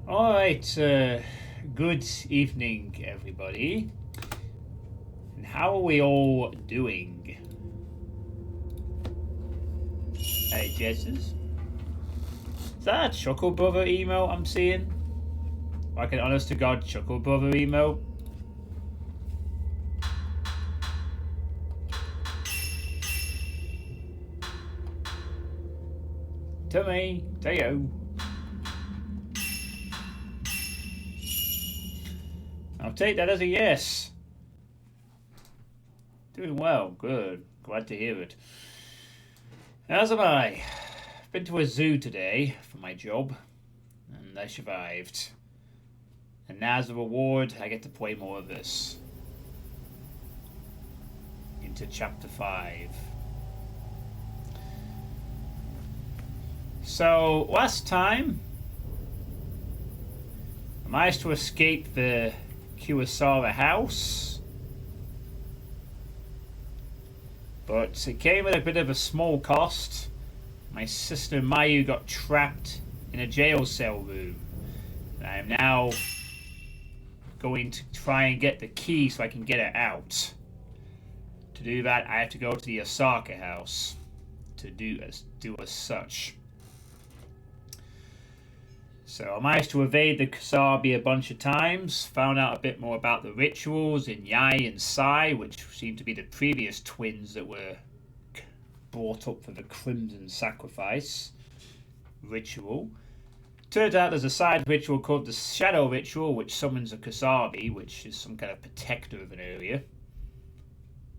Alright, good evening, everybody. And how are we all doing? Hey, Jesus. Is that a Chuckle Brother email I'm seeing? Like an honest to God Chuckle Brother email? To me, to you. I'll take that as a yes. Doing well, good. Glad to hear it. As am I. Been to a zoo today for my job, and I survived. And now as a reward, I get to play more of this. Into chapter 5. So, last time, I managed to escape the Kurosawa house, but it came at a bit of a small cost. My sister Mayu got trapped in a jail cell room. And I am now going to try and get the key so I can get her out. To do that, I have to go to the Osaka house to do as such. So I managed to evade the Kusabi a bunch of times, found out a bit more about the rituals in Yai and Sai, which seem to be the previous twins that were brought up for the Crimson Sacrifice ritual. Turns out there's a side ritual called the Shadow Ritual, which summons a Kusabi, which is some kind of protector of an area.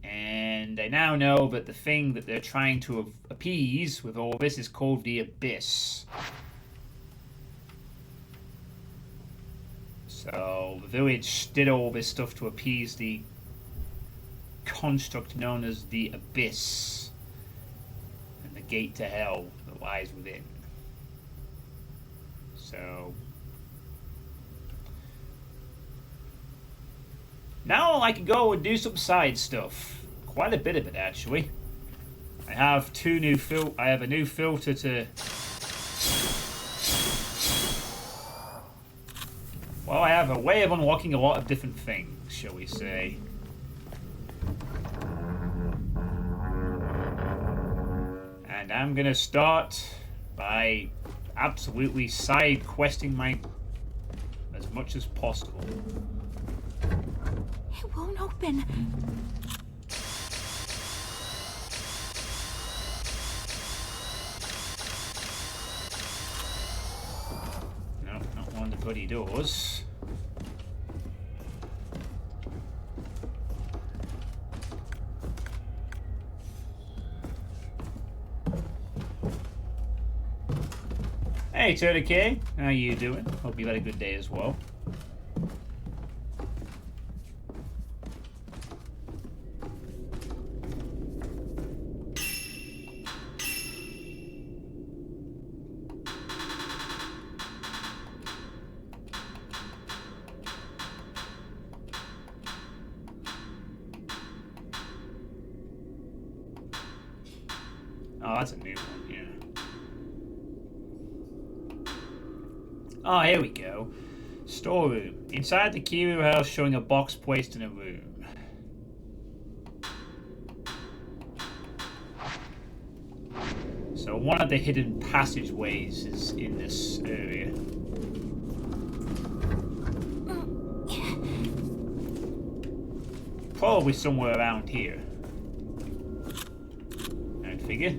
And I now know that the thing that they're trying to appease with all this is called the Abyss. So the village did all this stuff to appease the construct known as the Abyss and the gate to hell that lies within. So now I can go and do some side stuff. Quite a bit of it, actually. I have a new filter to. Well, I have a way of unlocking a lot of different things, shall we say. And I'm gonna start by absolutely side questing as much as possible. It won't open. No, not one of the bloody doors. Hey, Suitepee, how you doing? Hope you had a good day as well. Oh, that's a new one, yeah. Oh, here we go. Storeroom. Inside the Kiryu house, showing a box placed in a room. So one of the hidden passageways is in this area. Probably somewhere around here. I'd figure.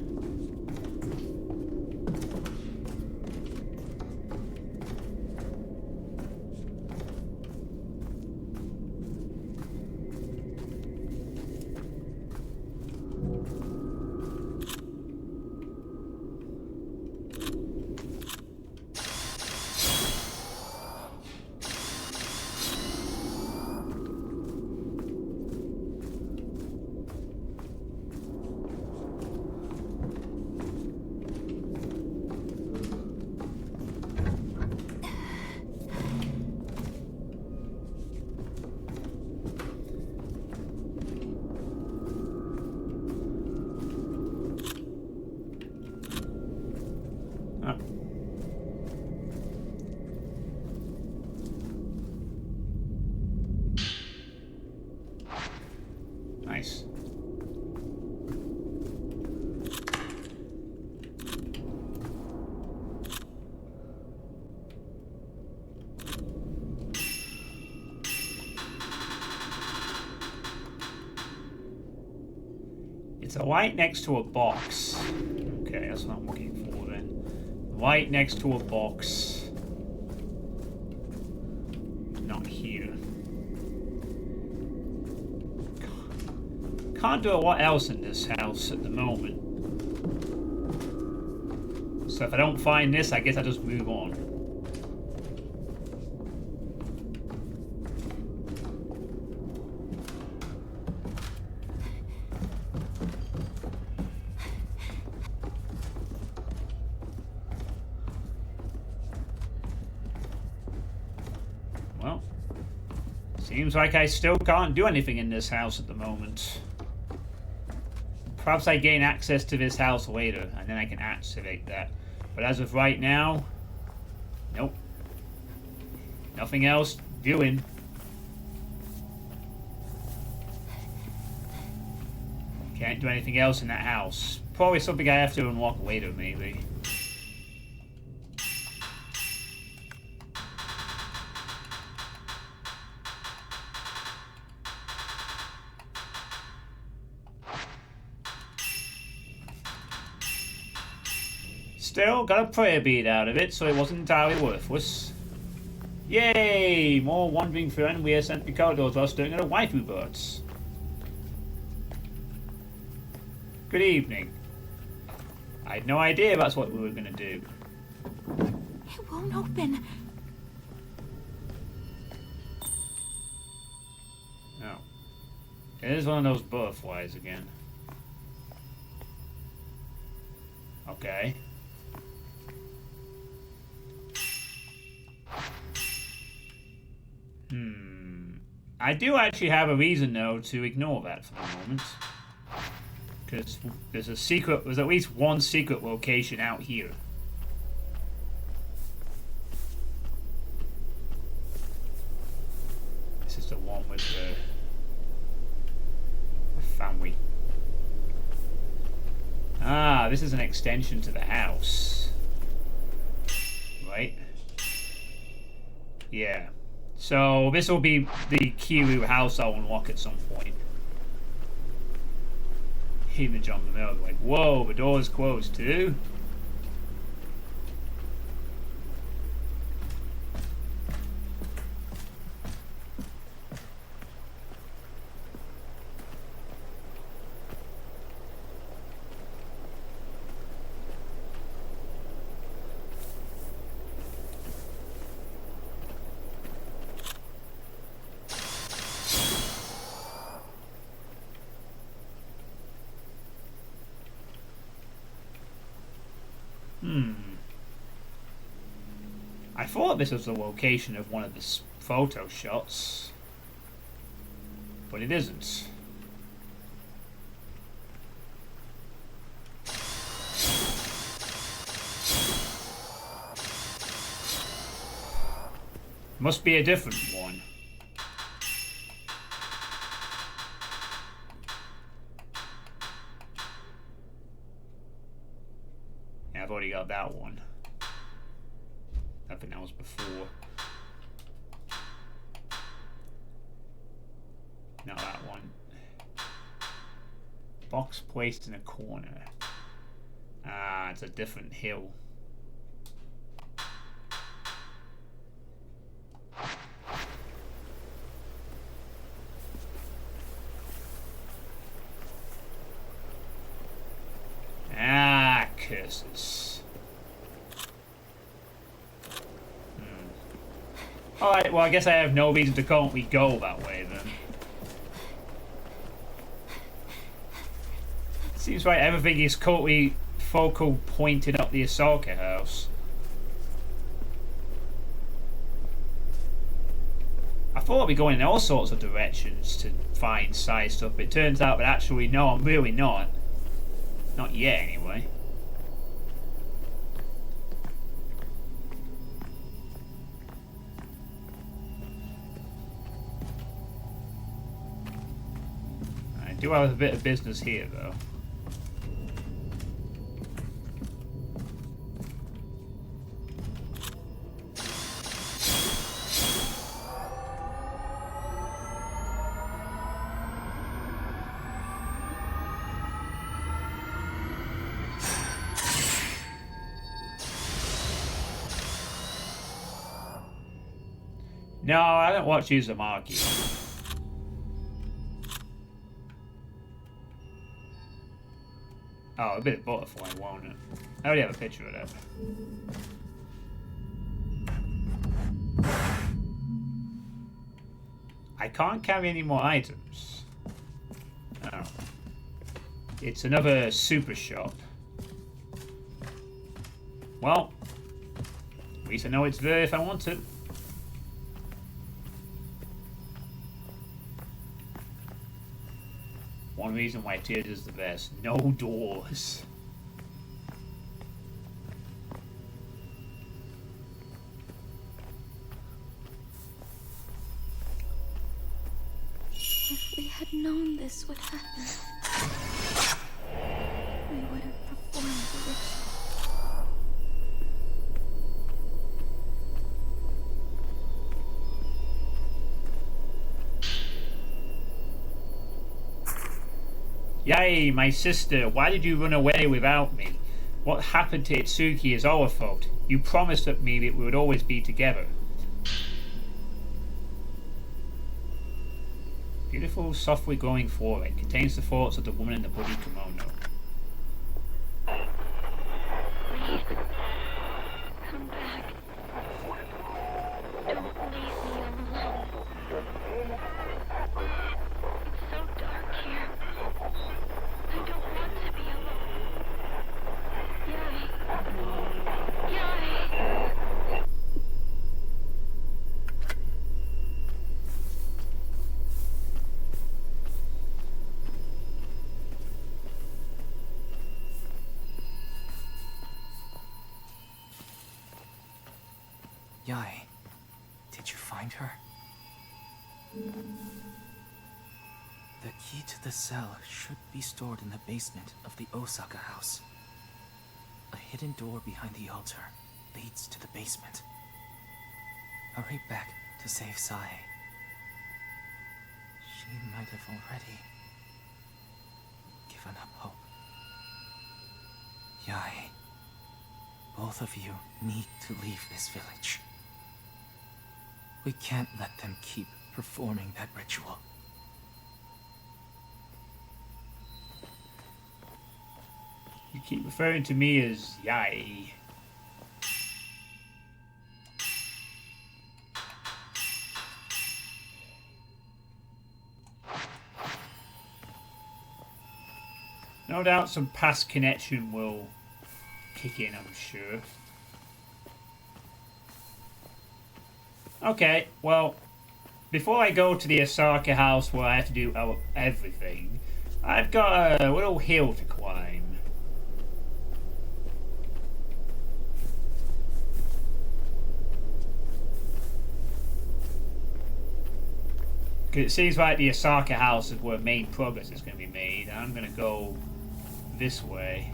It's a light next to a box. Okay, that's what I'm looking for then. Light next to a box. Not here. Can't do a lot else in this house at the moment. So if I don't find this, I guess I just move on. Well, seems like I still can't do anything in this house at the moment. Perhaps I gain access to this house later, and then I can activate that. But as of right now, nope. Nothing else doing. Can't do anything else in that house. Probably something I have to unlock later, maybe. Still got a prayer bead out of it, so it wasn't entirely worthless. Yay! More wandering friend. We are sent to corridors while staring at a waifu birds. Good evening. I had no idea that's what we were going to do. It won't open. No. It is one of those butterflies again. Okay. I do actually have a reason, though, to ignore that for the moment. Because there's at least one secret location out here. This is the one with the family. Ah, this is an extension to the house. Right? Yeah. So this will be the Kiryu house I'll unlock at some point. Image on the mirror, like, whoa, the door's closed too. I thought this was the location of one of the photo shots, but it isn't. Must be a different one. Yeah, I've already got that one. I think that was before. Not that one. Box placed in a corner. Ah, it's a different hill. Ah, curses. Alright, well I guess I have no reason to currently go that way then. Seems like everything is currently focal pointed up the Asaka house. I thought I'd be going in all sorts of directions to find side stuff, but it turns out that actually no, I'm really not. Not yet anyway. I do have a bit of business here though. No, I don't watch Uzumaki. Oh, a bit of butterfly, won't it? I already have a picture of that. I can't carry any more items. Oh. It's another super shop. Well, at least I know it's there if I want it. One reason why Tears is the best. No doors. If we had known this would happen, we would have performed the ritual. Yay, my sister, why did you run away without me? What happened to Itsuki is our fault. You promised me that we would always be together. Beautiful, softly glowing forehead contains the thoughts of the woman in the bloody kimono. Please, come back. Don't leave me alone. It's so dark here. I don't want to be alone. Yai. Yai. Yai, did you find her? The key to the cell should be stored in the basement of the Osaka house. A hidden door behind the altar leads to the basement. Hurry back to save Sae. She might have already given up hope. Yai, both of you need to leave this village. We can't let them keep performing that ritual. You keep referring to me as Yai. No doubt some past connection will kick in, I'm sure. Okay, well, before I go to the Osaka house where I have to do everything, I've got a little hill to climb. Because it seems like the Osaka house is where main progress is going to be made. I'm going to go this way.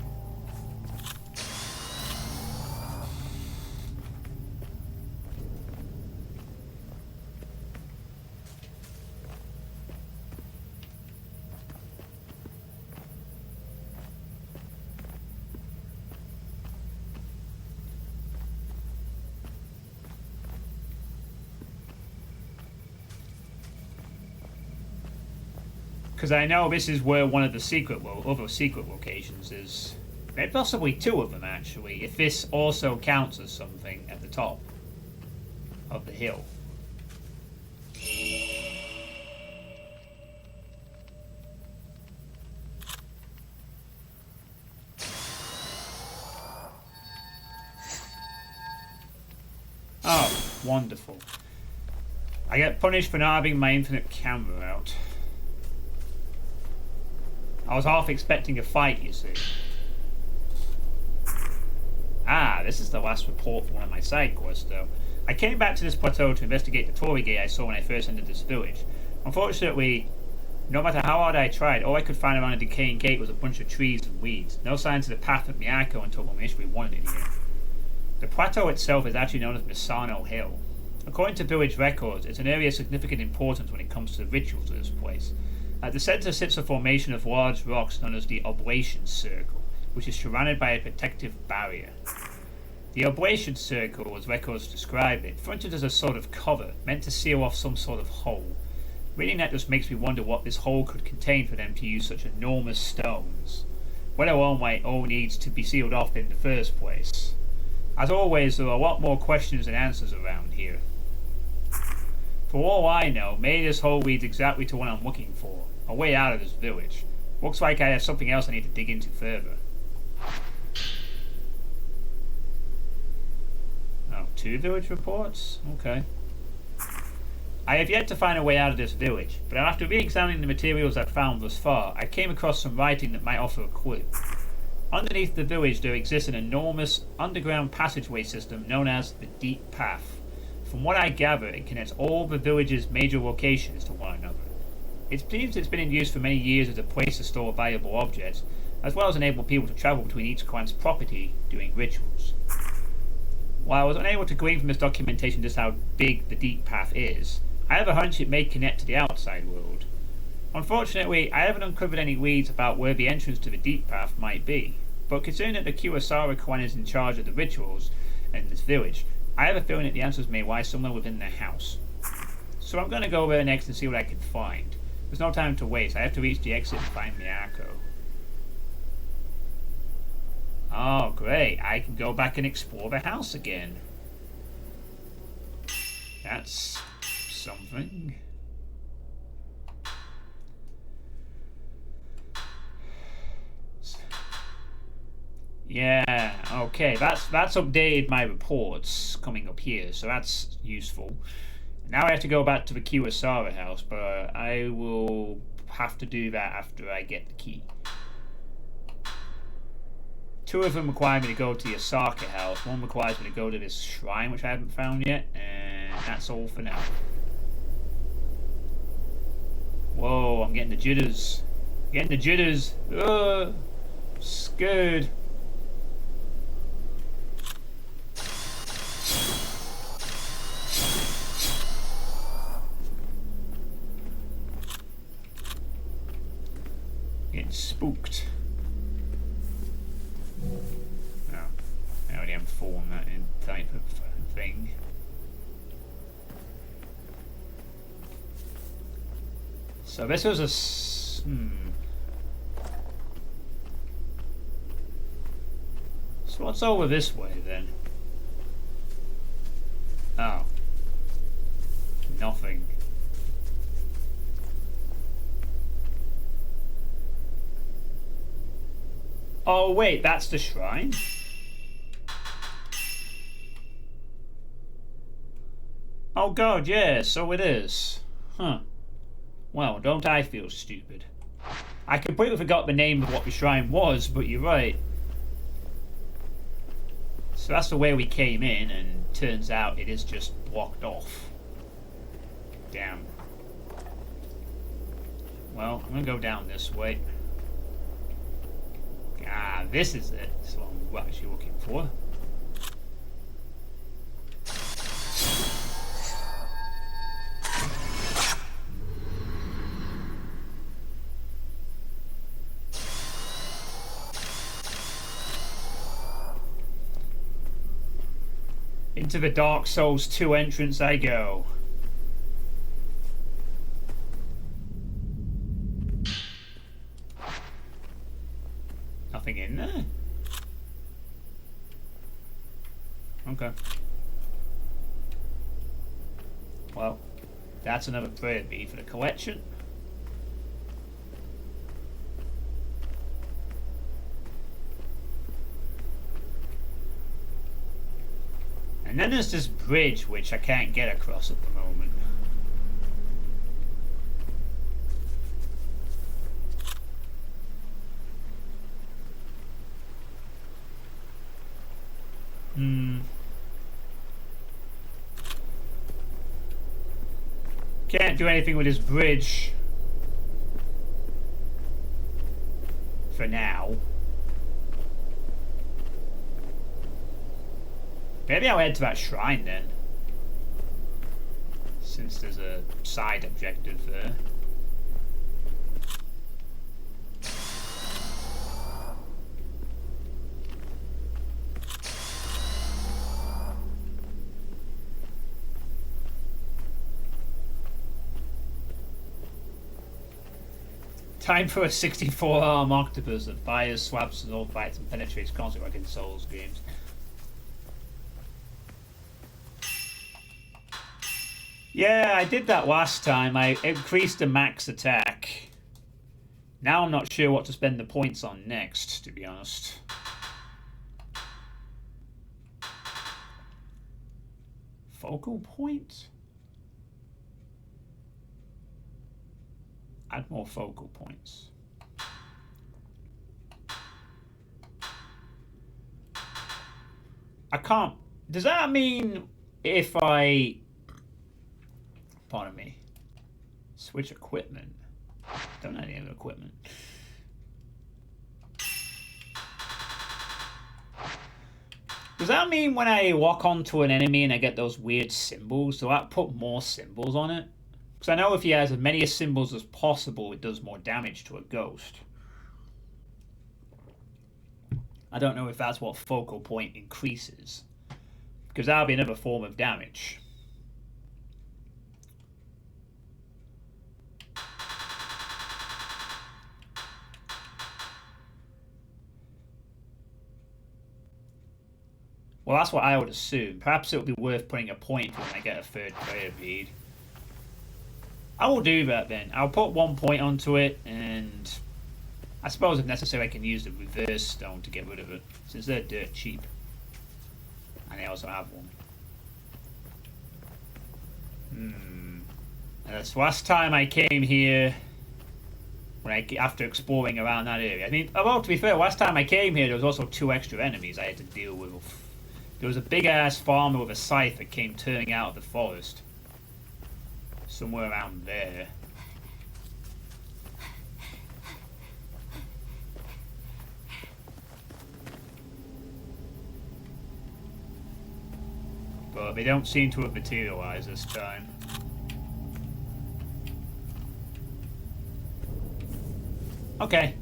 Because I know this is where one of the other secret locations is. Maybe possibly two of them, actually, if this also counts as something at the top of the hill. Oh, wonderful. I get punished for not having my infinite camera out. I was half expecting a fight, you see. Ah, this is the last report for one of my side quests, though. I came back to this plateau to investigate the Torii gate I saw when I first entered this village. Unfortunately, no matter how hard I tried, all I could find around a decaying gate was a bunch of trees and weeds. No signs of the path of Miyako until when we initially wanted it here. The plateau itself is actually known as Misano Hill. According to village records, it's an area of significant importance when it comes to the rituals of this place. At the center sits a formation of large rocks known as the Oblation Circle, which is surrounded by a protective barrier. The oblation circle, as records describe it, functions as a sort of cover, meant to seal off some sort of hole. Reading that just makes me wonder what this hole could contain for them to use such enormous stones. Whether all needs to be sealed off in the first place. As always, there are a lot more questions than answers around here. For all I know, maybe this hole leads exactly to what I'm looking for. A way out of this village. Looks like I have something else I need to dig into further. Oh, 2 village reports? Okay. I have yet to find a way out of this village, but after re-examining the materials I've found thus far, I came across some writing that might offer a clue. Underneath the village there exists an enormous underground passageway system known as the Deep Path. From what I gather, it connects all the village's major locations to one another. It seems it's been in use for many years as a place to store valuable objects, as well as enable people to travel between each clan's property doing rituals. While I was unable to glean from this documentation just how big the Deep Path is, I have a hunch it may connect to the outside world. Unfortunately, I haven't uncovered any leads about where the entrance to the Deep Path might be, but considering that the Kurosawa clan is in charge of the rituals in this village, I have a feeling that the answers may lie somewhere within their house. So I'm going to go there next and see what I can find. There's no time to waste, I have to reach the exit and find Miyako. Oh great, I can go back and explore the house again. That's something. Yeah, okay, that's updated my reports coming up here, so that's useful. Now I have to go back to the Kurosawa house, but I will have to do that after I get the key. 2 of them require me to go to the Osaka house, 1 requires me to go to this shrine which I haven't found yet, and that's all for now. Whoa, I'm getting the jitters. Getting the jitters. Ugh, scared. Getting spooked. Oh, I already am falling that in type of thing. So this was a so what's over this way then? Oh. Nothing. Oh wait, that's the shrine? Oh god, yeah, so it is. Huh. Well, don't I feel stupid. I completely forgot the name of what the shrine was, but you're right. So that's the way we came in, and turns out it is just blocked off. Damn. Well, I'm gonna go down this way. Ah, this is it. That's what I'm actually looking for. Into the Dark Souls 2 entrance I go. Nothing in there? Okay. Well, that's another prayer bee for the collection. And then there's this bridge which I can't get across at the moment. Can't do anything with this bridge. For now. Maybe I'll head to that shrine then. Since there's a side objective there. Time for a 64-arm octopus that fires, swabs, and all fights and penetrates constantly like in Souls games. Yeah, I did that last time. I increased the max attack. Now I'm not sure what to spend the points on next, to be honest. Focal point? Add more focal points. I can't... Does that mean if I... Pardon me. Switch equipment? Don't have any other equipment. Does that mean when I lock onto an enemy and I get those weird symbols, do that put more symbols on it? Because I know if he has as many symbols as possible, it does more damage to a ghost. I don't know if that's what focal point increases. Because that'll be another form of damage. Well, that's what I would assume. Perhaps it would be worth putting a point when I get a third player bead. I will do that then. I'll put 1 point onto it, and I suppose if necessary I can use the reverse stone to get rid of it, since they're dirt cheap. And I also have one. And that's last time I came here, after exploring around that area. I mean, well, to be fair, last time I came here there was also 2 extra enemies I had to deal with. There was a big-ass farmer with a scythe that came turning out of the forest. Somewhere around there. But they don't seem to have materialized this time. Okay.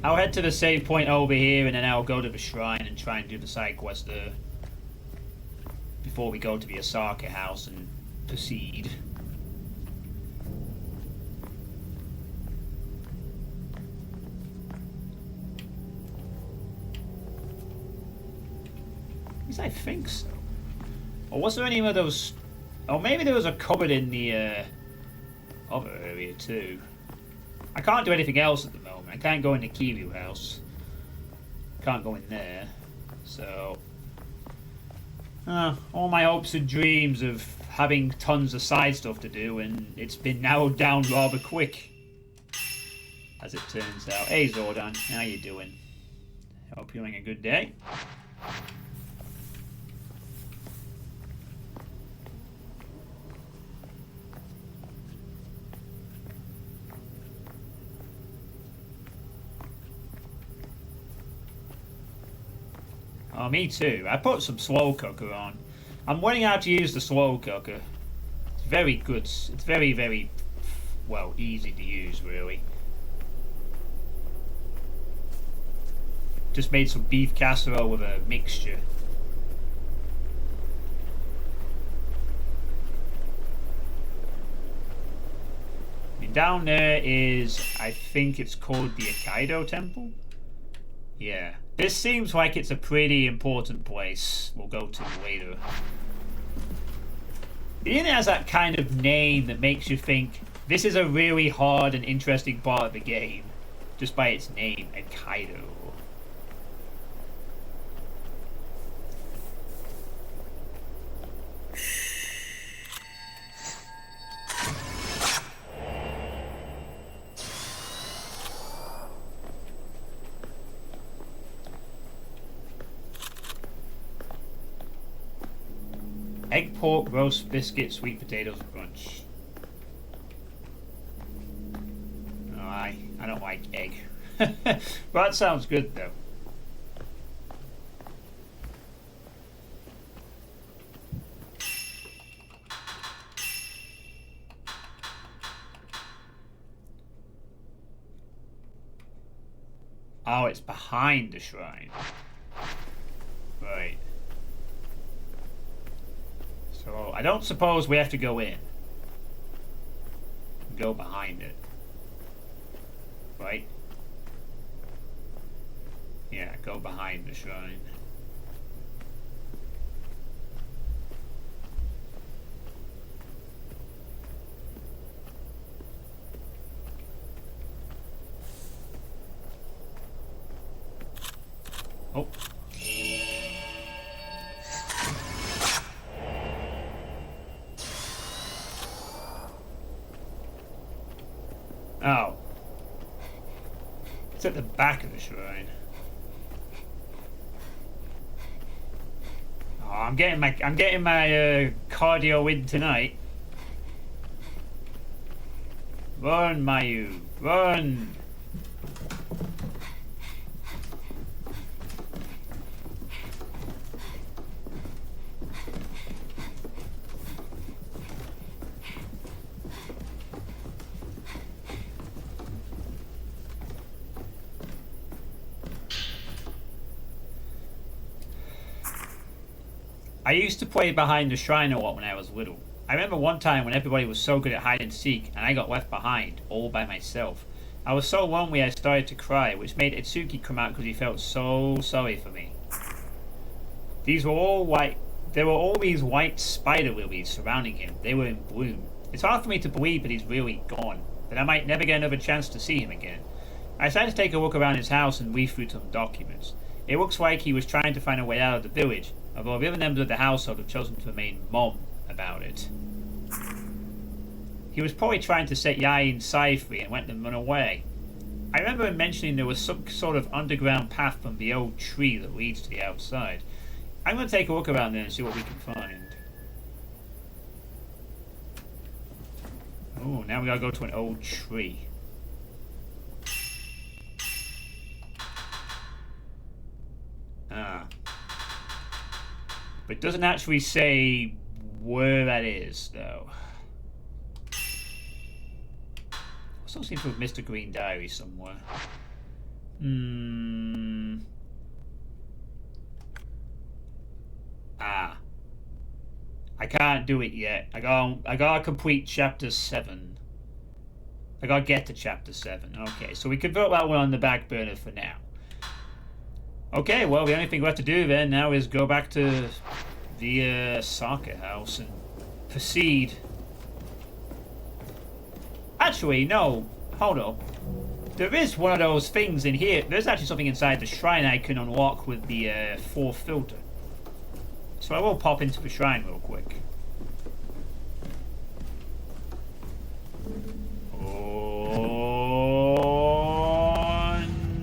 I'll head to the save point over here and then I'll go to the shrine and try and do the side quest there. Before we go to the Osaka house and proceed. At least I think so. Or was there any of those... Oh, maybe there was a cupboard in the other area too. I can't do anything else at the moment. I can't go in the Kiryu house. Can't go in there. So... all my hopes and dreams of having tons of side stuff to do, and it's been narrowed down rather quick. As it turns out. Hey Zordon, how you doing? Hope you're having a good day. Oh, me too. I put some slow cooker on. I'm learning how to use the slow cooker. It's very good. It's very, very, well, easy to use, really. Just made some beef casserole with a mixture. And down there is, I think it's called the Akaido Temple? Yeah. This seems like it's a pretty important place. We'll go to later. It has that kind of name that makes you think this is a really hard and interesting part of the game. Just by its name, Akaido. Egg pork, roast biscuit, sweet potatoes, crunch. Oh, I don't like egg. But that sounds good though. Oh, it's behind the shrine. Right. So, I don't suppose we have to go in. go behind it. Right? Yeah, go behind the shrine. Oh. Oh. It's at the back of the shrine. Oh, I'm getting my cardio in tonight. Run, Mayu, run! I used to play behind the shrine a lot when I was little. I remember one time when everybody was so good at hide and seek and I got left behind, all by myself. I was so lonely I started to cry, which made Itsuki come out because he felt so sorry for me. These were all white. There were all these white spider lilies surrounding him. They were in bloom. It's hard for me to believe that he's really gone, that I might never get another chance to see him again. I decided to take a look around his house and read through some documents. It looks like he was trying to find a way out of the village, although the other members of the household have chosen to remain mum about it. He was probably trying to set Yai and Sai free and let them run away. I remember him mentioning there was some sort of underground path from the old tree that leads to the outside. I'm going to take a look around there and see what we can find. Oh, now we gotta go to an old tree. Ah. But it doesn't actually say where that is, though. I still seem to have missed a green diary somewhere. Ah. I can't do it yet. I gotta complete chapter 7. I gotta get to chapter 7. Okay, so we could put that one on the back burner for now. Okay, well, the only thing we have to do then now is go back to the Saka house and proceed. Actually, no. Hold up. There is one of those things in here. There's actually something inside the shrine I can unlock with the 4th filter. So I will pop into the shrine real quick. Oh,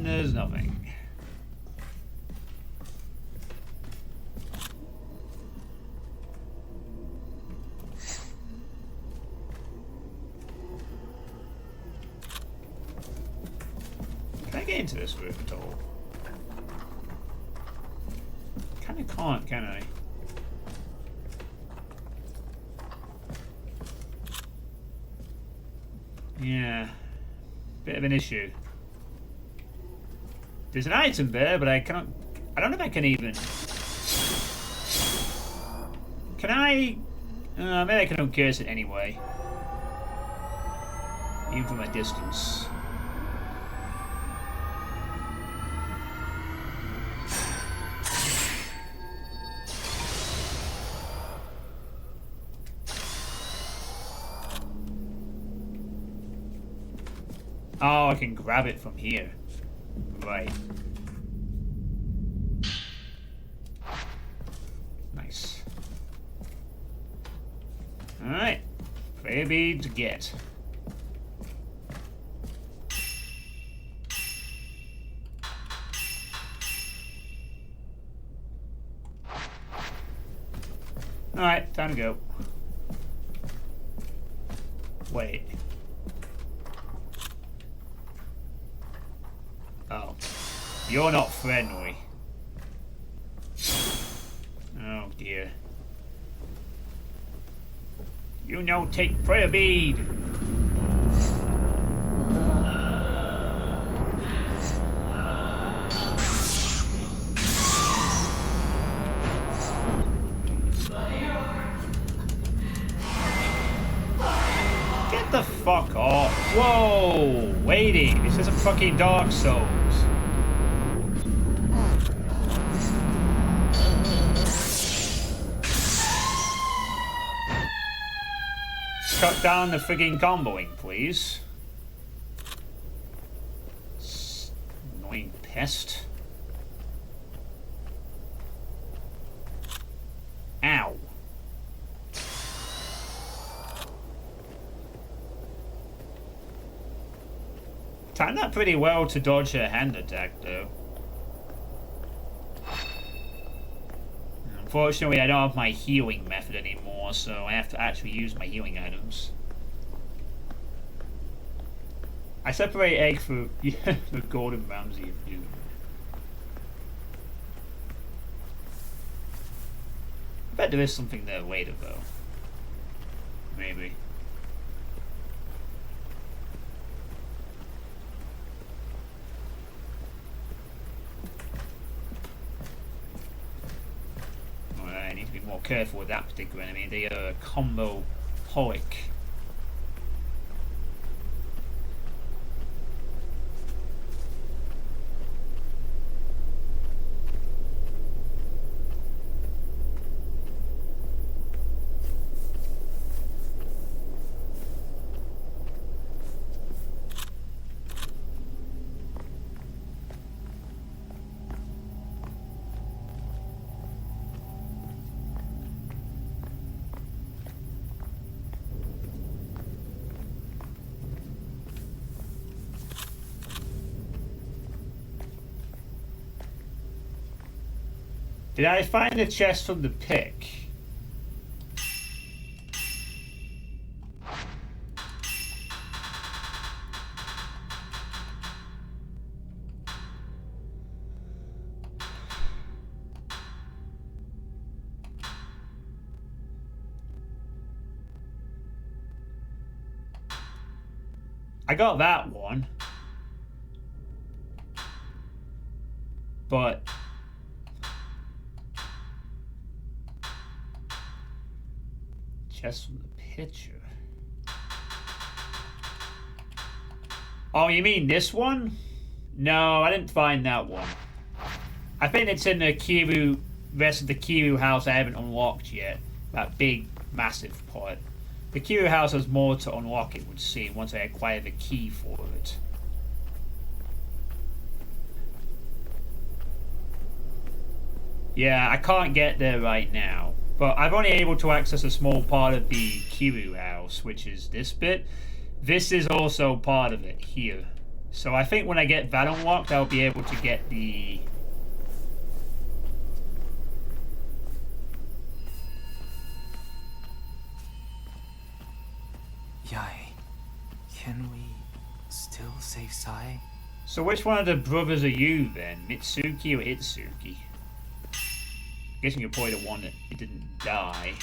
there's nothing. Can I get into this room at all? Kinda can't, can I? Yeah, bit of an issue. There's an item there, but I can't. I don't know if I can even. Can I? Maybe I can uncurse it anyway, even from a distance. Oh, I can grab it from here. Right. Nice. Alright. Baby to get. Alright, time to go. Wait. Oh. You're not friendly. Oh dear. You know, take prayer bead. Get the fuck off. Whoa! Lady, this isn't fucking Dark Souls. Cut down the frigging comboing, please. Annoying pest. Ow. Timed that pretty well to dodge her hand attack, though. Unfortunately, I don't have my healing method anymore, so I have to actually use my healing items. I separate egg for the Golden Ramsey of Doom. I bet there is something there later, though. Maybe. I need to be more careful with that particular enemy. They are a combo holic. Did I find a chest from the pick? I got that one. But chest from the picture. Oh, you mean this one? No, I didn't find that one. I think it's in the Kiru, rest of the Kiru house I haven't unlocked yet. That big, massive part. The Kiru house has more to unlock, it would seem, once I acquire the key for it. Yeah, I can't get there right now. But I'm only able to access a small part of the Kiru house, which is this bit. This is also part of it here. So I think when I get that unlocked, I'll be able to get the... Yai, can we still save Sai? So which one of the brothers are you then? Mitsuki or Itsuki? Guessing you're probably the one that it didn't die.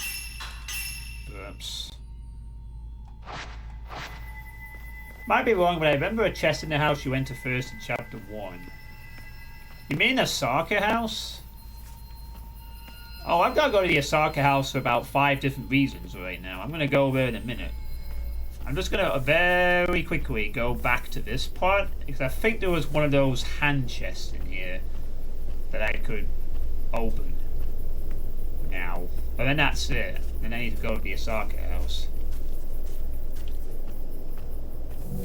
Perhaps. Might be wrong, but I remember a chest in the house you went to first in chapter 1. You mean the Osaka house? Oh, I've got to go to the Osaka house for about 5 different reasons right now. I'm going to go there in a minute. I'm just going to very quickly go back to this part, because I think there was one of those hand chests in here that I could open now. But then that's it. Then I need to go to the Osaka house. I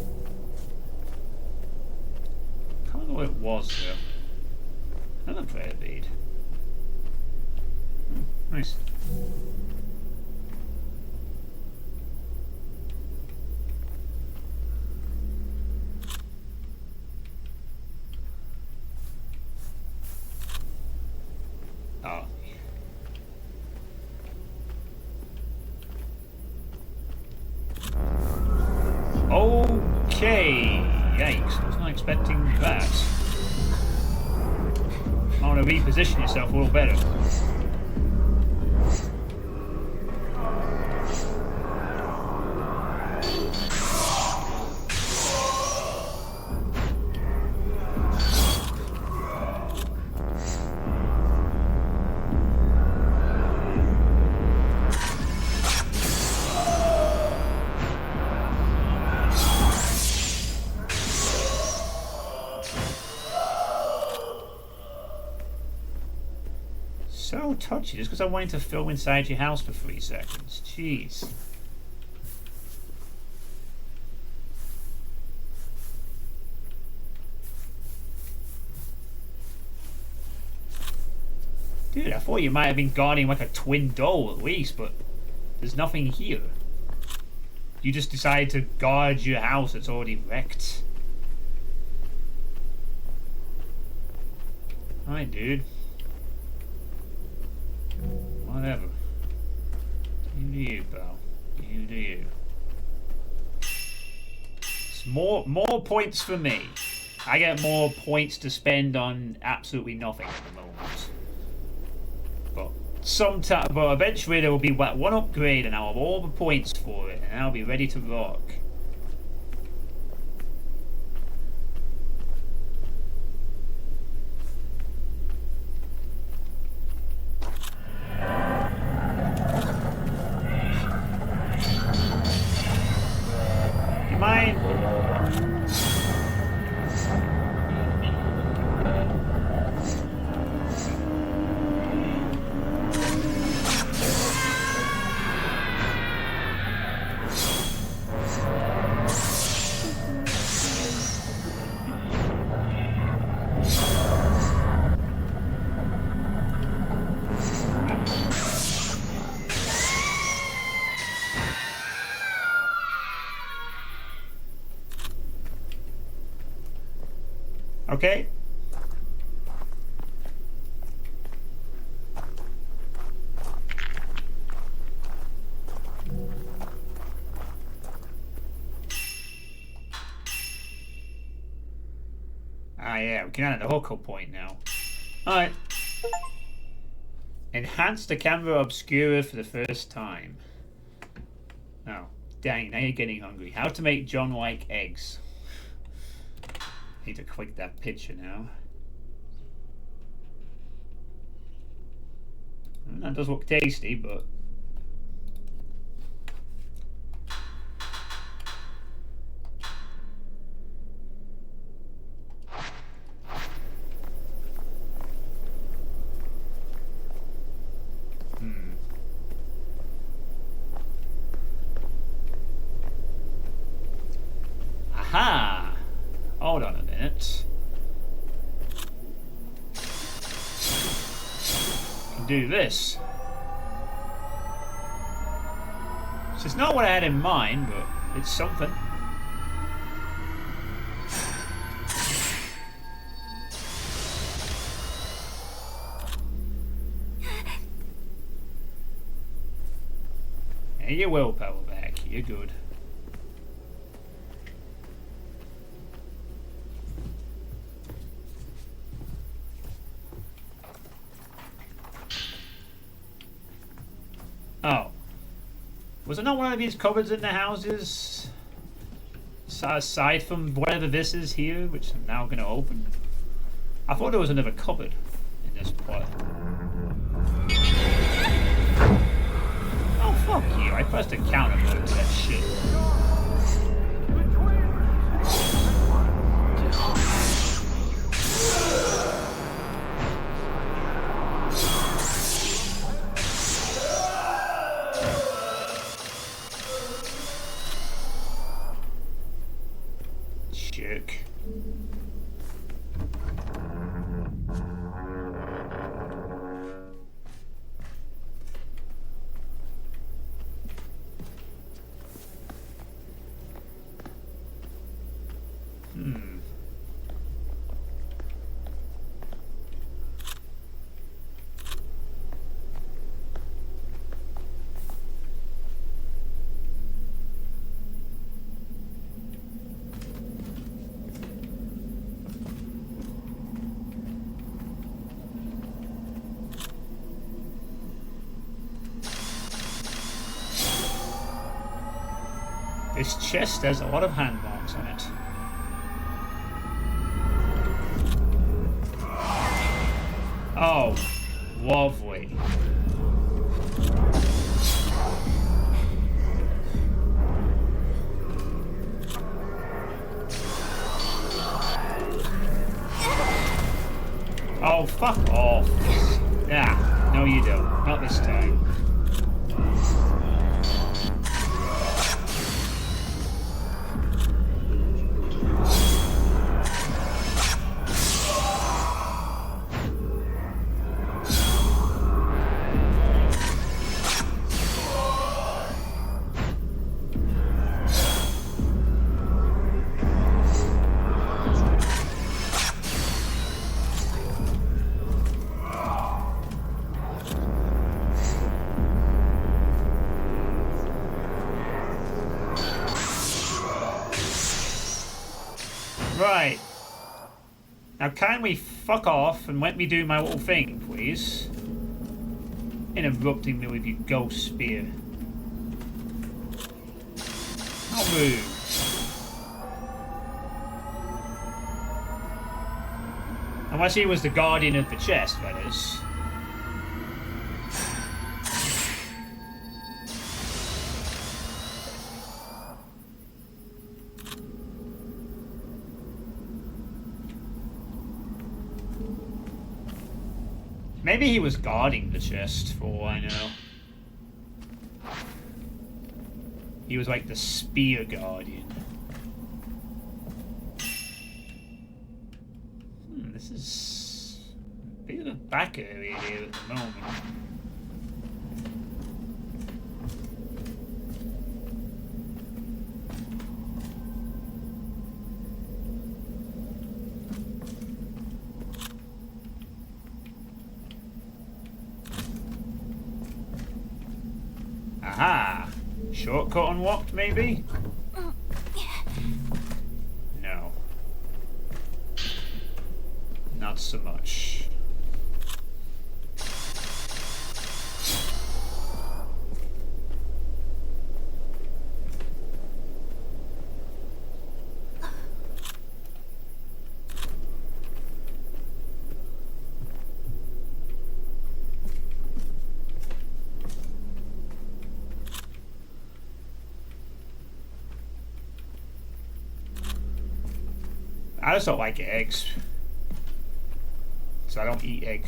can't remember what it was though. Another prayer bead. Nice. Oh. Okay. Yikes. I was not expecting that. I want to reposition yourself a little better. touch you just because I wanted to film inside your house for 3 seconds. Jeez. Dude, I thought you might have been guarding like a twin doll at least, but there's nothing here. You just decided to guard your house that's already wrecked. Alright, dude. Whatever. You do you, pal. You do you. It's more points for me. I get more points to spend on absolutely nothing at the moment. But eventually there will be one upgrade and I'll have all the points for it and I'll be ready to rock. Do you mind? Okay. Ah, yeah, we can add the hookup point now. Alright. Enhance the camera obscura for the first time. Oh, dang, now you're getting hungry. How to make John like eggs. Need to click that picture now. That does look tasty, but aha! Hold on a minute. Can do this. So it's not what I had in mind, but it's something. And your willpower back. You're good. Oh. Was there not one of these cupboards in the houses? Aside from whatever this is here, which I'm now going to open? I thought there was another cupboard in this plot. Oh, fuck you. I pressed a counter mode to that shit. Jerk. This chest has a lot of hand marks on it. Oh, lovely. Oh, fuck off. Yeah, no No, you don't. Not this time. Right. Now can we fuck off and let me do my little thing, please? Interrupting me with your ghost spear. How rude. Unless he was the guardian of the chest, that is. Maybe he was guarding the chest, for all I know. He was like the spear guardian. This is a bit of a back area here at the moment. Aha! Shortcut unlocked, maybe? No. Not so much. I just don't like eggs. So I don't eat egg.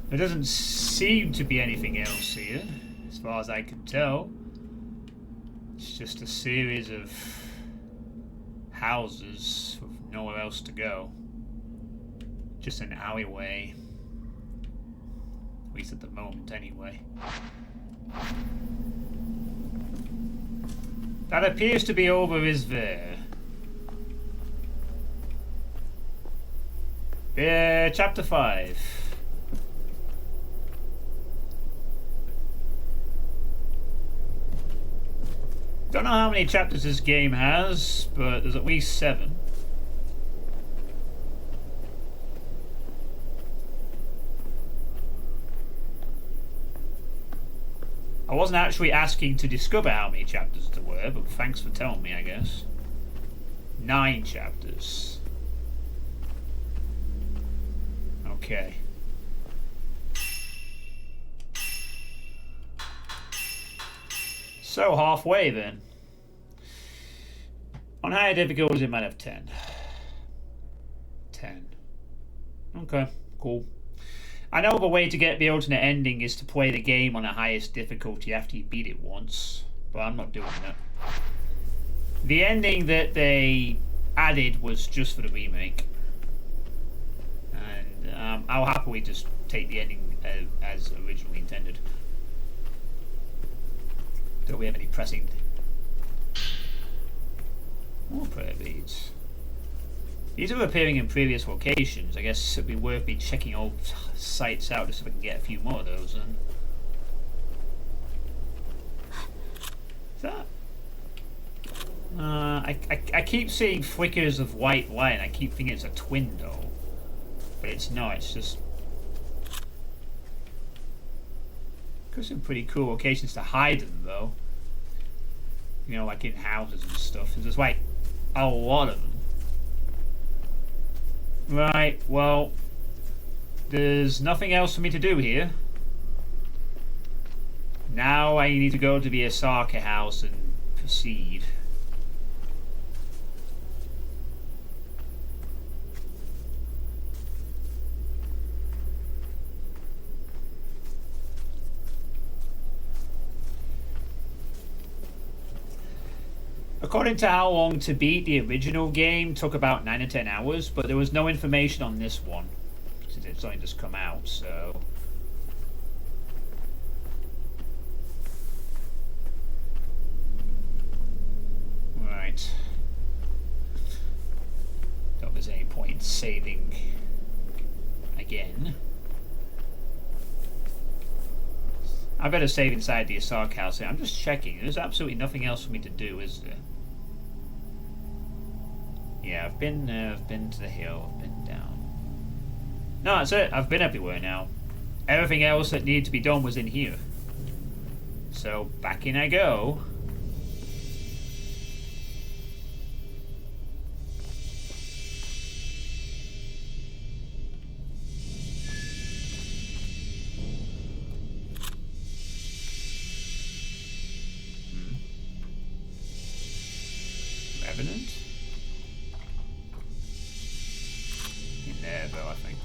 There doesn't seem to be anything else here, as far as I can tell. It's just a series of houses with nowhere else to go. Just an alleyway. At least at the moment, anyway. That appears to be over, is there? Chapter 5. Don't know how many chapters this game has, but there's at least 7. I wasn't actually asking to discover how many chapters there were, but thanks for telling me, I guess. 9 chapters. Okay. So halfway then. On higher difficulties it might have 10. 10. Okay, cool. I know the way to get the alternate ending is to play the game on the highest difficulty after you beat it once, but I'm not doing that. The ending that they added was just for the remake. And I'll happily just take the ending as originally intended. Don't we have any pressing? More prayer beads. These are appearing in previous locations. I guess it'd be worth me checking old sites out just so we can get a few more of those then. Is that? I keep seeing flickers of white light and I keep thinking it's a twin doll. But it's not, it's just... Got some pretty cool locations to hide them though. You know, like in houses and stuff. There's like a lot of them. Right, well, there's nothing else for me to do here. Now I need to go to the Osaka house and proceed. According to how long to beat, the original game took about 9 or 10 hours, but there was no information on this one, since it's only just come out, so... Right. Don't know if there's any point in saving again. I better save inside the Osaka house. I'm just checking. There's absolutely nothing else for me to do, is there? Yeah, I've been to the hill, I've been down. No, that's it. I've been everywhere now. Everything else that needed to be done was in here. So, back in I go. Revenant? In there, though, I think.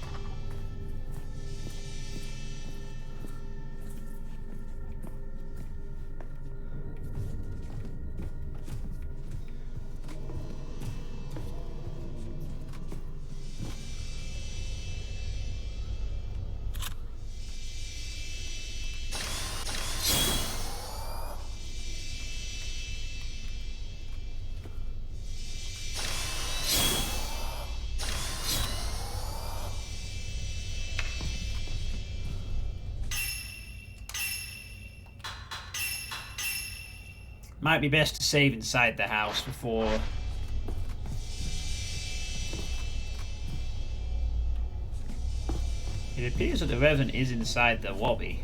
Might be best to save inside the house before... It appears that the Reverend is inside the lobby.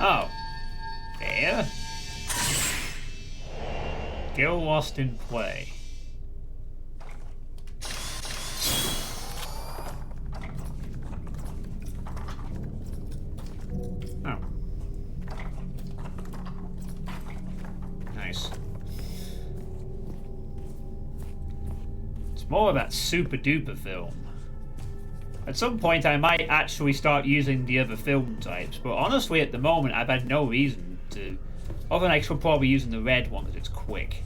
Oh. There? Skill lost in play. Oh. Nice. It's more of that super duper film. At some point I might actually start using the other film types, but honestly at the moment I've had no reason to. Other than I should probably using the red one because it's quick.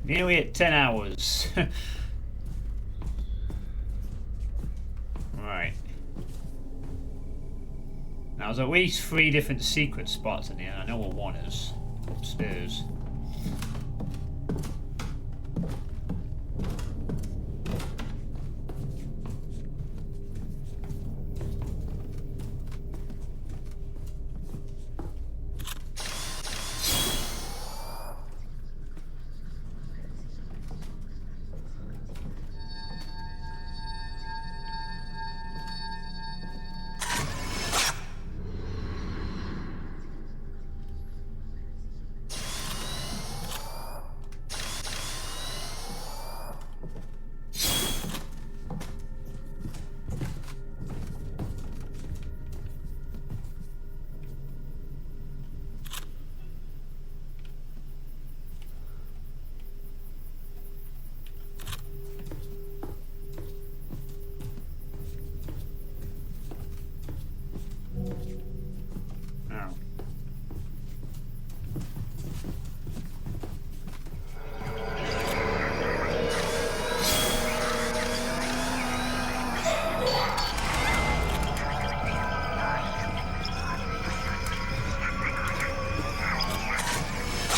Nearly at 10 hours. Right. Now there's at least 3 different secret spots in here. I know where one is. Upstairs. Oh.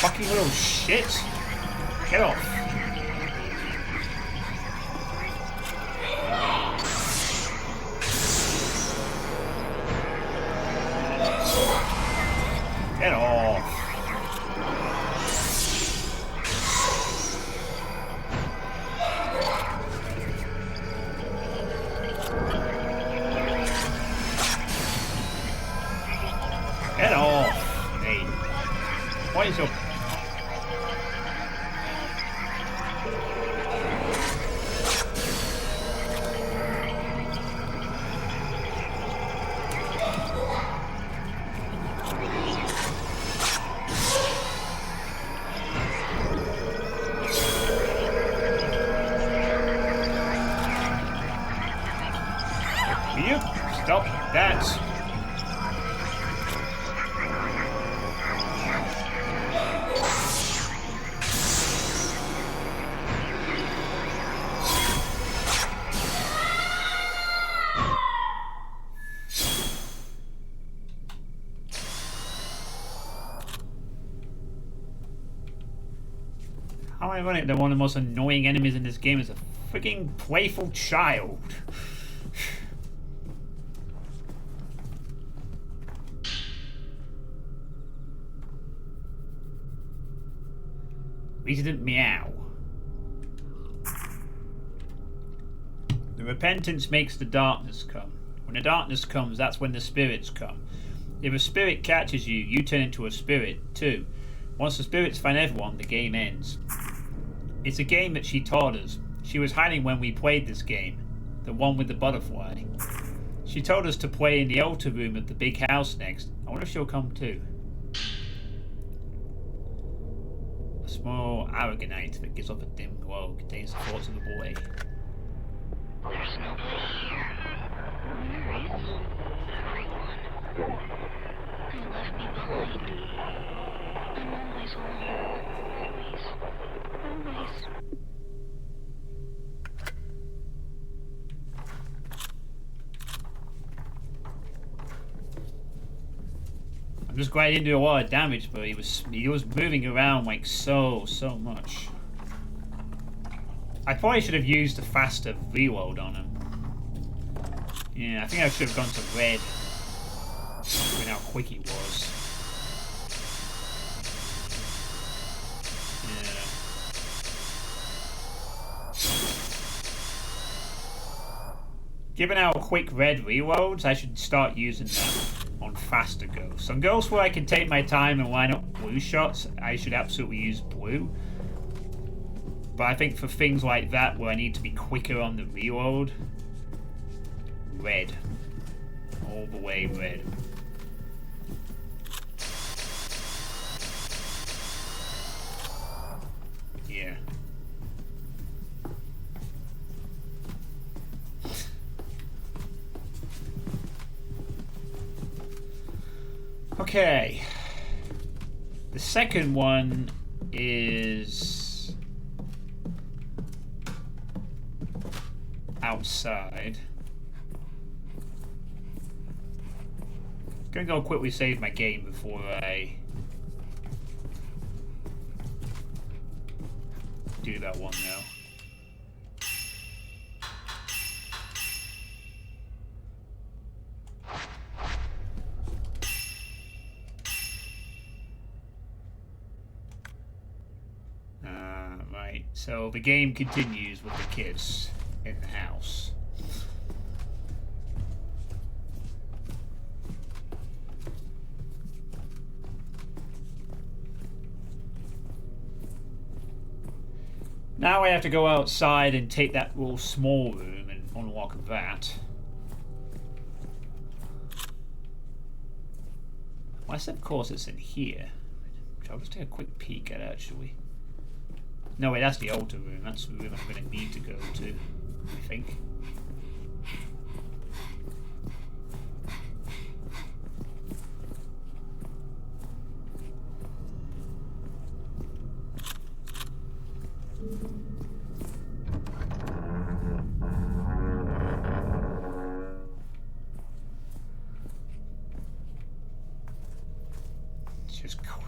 Fucking little shit. Get off. Get off. Get off. Hey. What is your... You stop that. How ironic that one of the most annoying enemies in this game is a freaking playful child. Resident meow. The repentance makes the darkness come. When the darkness comes, that's when the spirits come. If a spirit catches you, you turn into a spirit too. Once the spirits find everyone, the game ends. It's a game that she taught us. She was hiding when we played this game. The one with the butterfly. She told us to play in the altar room of the big house next. I wonder if she'll come too. A small aragonite that gives off a dim glow contains the thoughts of the boy. There's nobody here. Where is everyone? They left me behind. I'm always alone. Always. Always. I'm just glad he didn't do a lot of damage, but he was moving around like so much. I probably should have used a faster reload on him. Yeah, I think I should have gone to red. Given how quick he was. Yeah. Given how quick red reloads, I should start using that on faster ghosts. On ghosts where I can take my time and line up blue shots, I should absolutely use blue. But I think for things like that where I need to be quicker on the reload, red. All the way red. Yeah. Okay. The second one is outside. Gonna go quickly save my game before I do that one now. Right, so the game continues with the kids in the house. Now I have to go outside and take that little small room and unlock that. Well, I said, of course, it's in here. I'll just take a quick peek at it, actually. No, wait, that's the altar room. That's the room I'm going to need to go to, I think. It's just cool.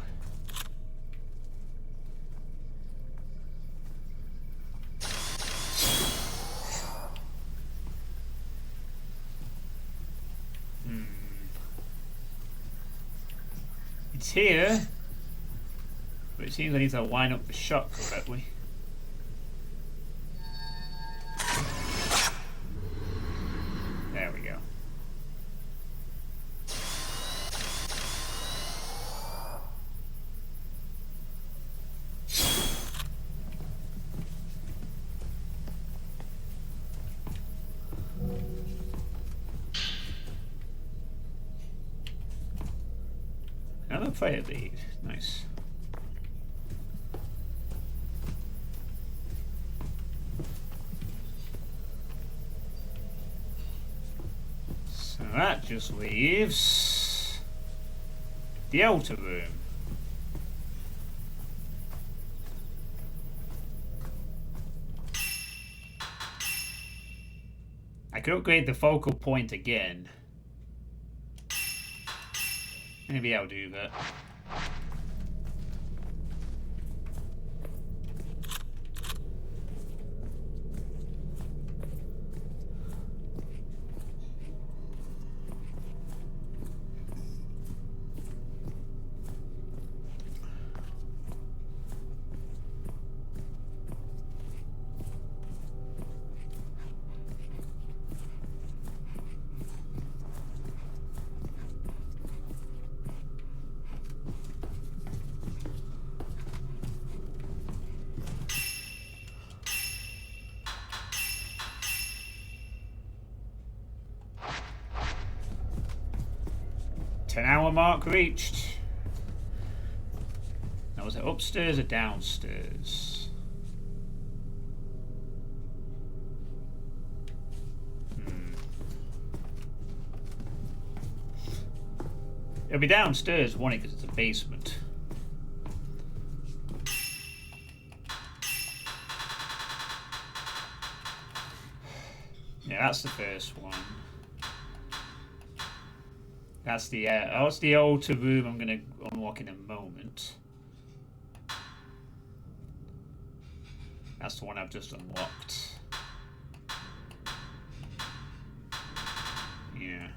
It's here, but it seems I need to line up the shot correctly. There we go. Another fire lead. Nice. So that just leaves the altar room. I could upgrade the focal point again. Maybe I'll do that. Ten-hour mark reached. Now, was it upstairs or downstairs? It'll be downstairs, won't it? Because it's a basement. Yeah, that's the first one. That's the altar room I'm going to unlock in a moment. That's the one I've just unlocked. Yeah.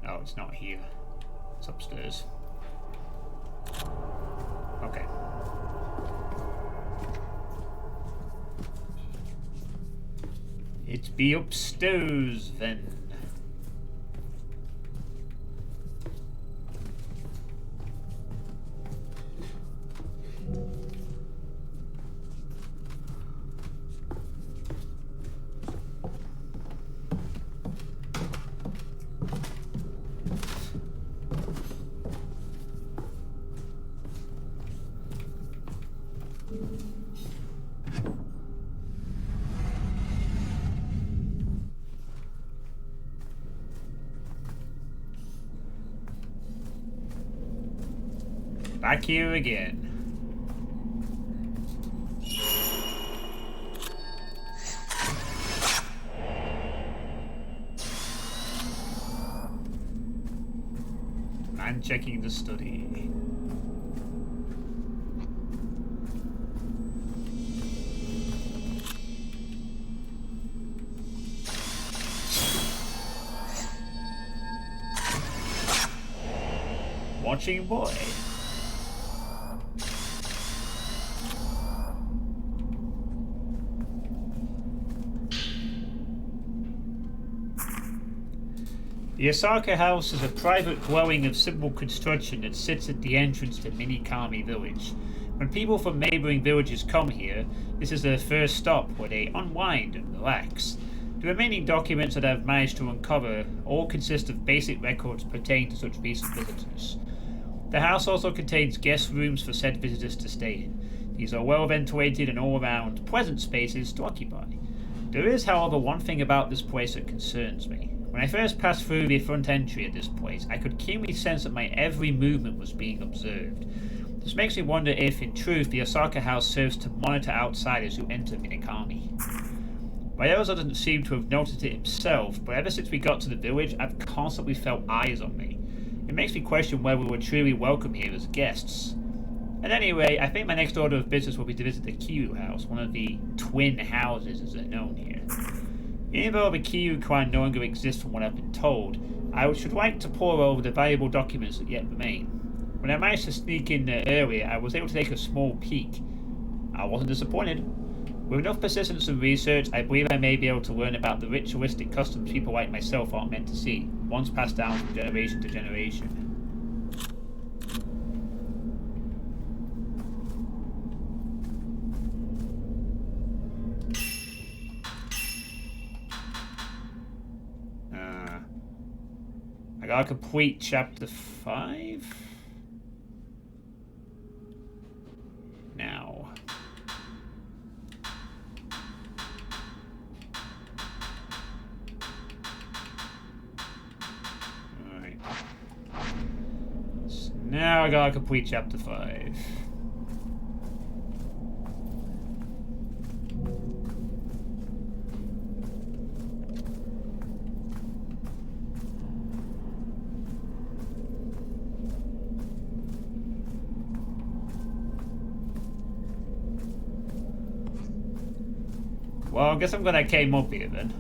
Oh, it's not here. It's upstairs. Okay. It be upstairs then. Back here again. and checking the study. Watching boy. The Osaka House is a private dwelling of simple construction that sits at the entrance to Minikami Village. When people from neighboring villages come here, this is their first stop where they unwind and relax. The remaining documents that I've managed to uncover all consist of basic records pertaining to such recent visitors. The house also contains guest rooms for said visitors to stay in. These are well ventilated and all around pleasant spaces to occupy. There is, however, one thing about this place that concerns me. When I first passed through the front entry at this place, I could keenly sense that my every movement was being observed. This makes me wonder if, in truth, the Osaka House serves to monitor outsiders who enter Minikami. Ryozo doesn't seem to have noticed it himself, but ever since we got to the village, I've constantly felt eyes on me. It makes me question whether we were truly welcome here as guests. And anyway, I think my next order of business will be to visit the Kiryu House, one of the twin houses as they're known here. Even though the Kiryu clan no longer exists from what I've been told, I should like to pore over the valuable documents that yet remain. When I managed to sneak in there earlier, I was able to take a small peek. I wasn't disappointed. With enough persistence and research, I believe I may be able to learn about the ritualistic customs people like myself aren't meant to see, once passed down from generation to generation. I gotta complete chapter 5 now. Alright. So now I gotta complete chapter 5. Well, I guess I'm glad I came up here then.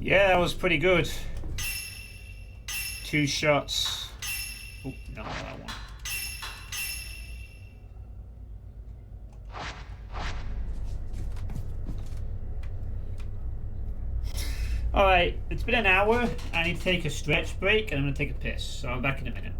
Yeah, that was pretty good. 2 shots. Oh, no, that one. Alright, it's been an hour. I need to take a stretch break and I'm going to take a piss. So I'm back in a minute.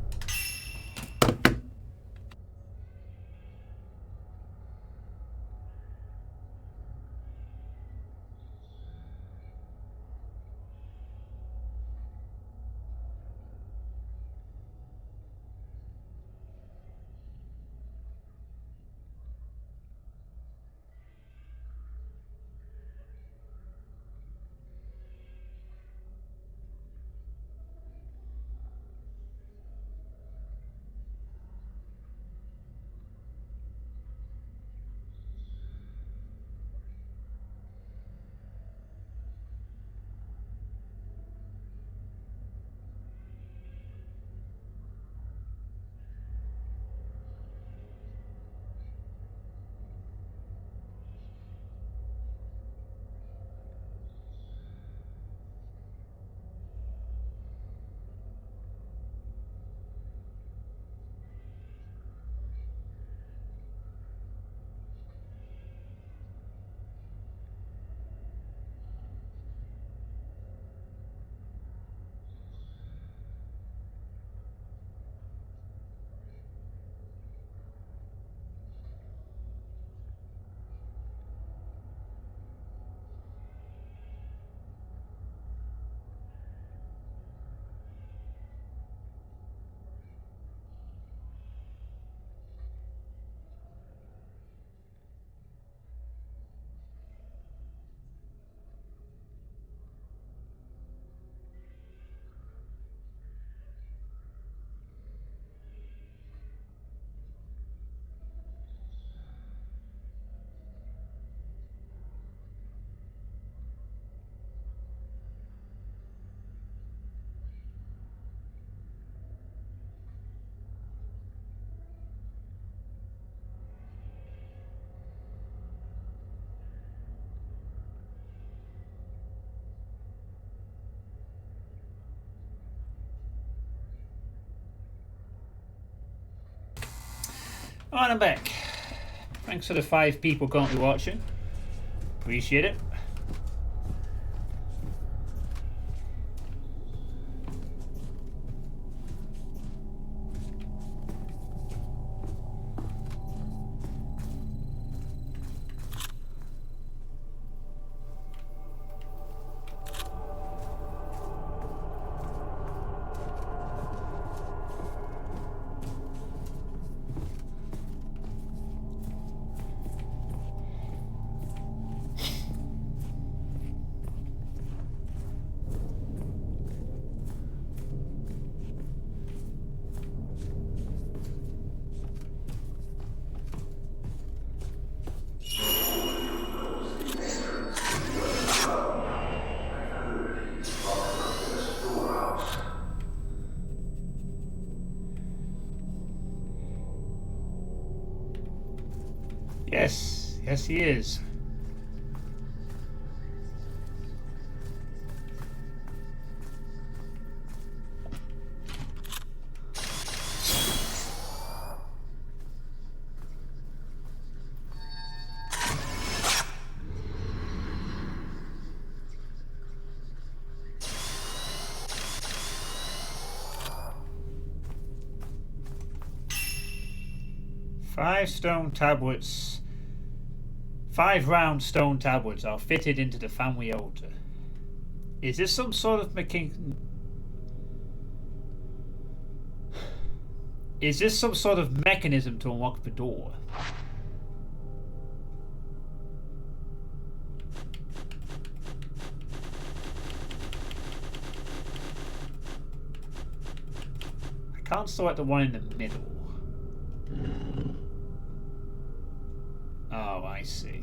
On and back. Thanks for the 5 people currently watching. Appreciate it. Yes, yes he is. Five round stone tablets are fitted into the family altar. Is this some sort of mechanism to unlock the door? I can't select the one in the middle. Oh, I see.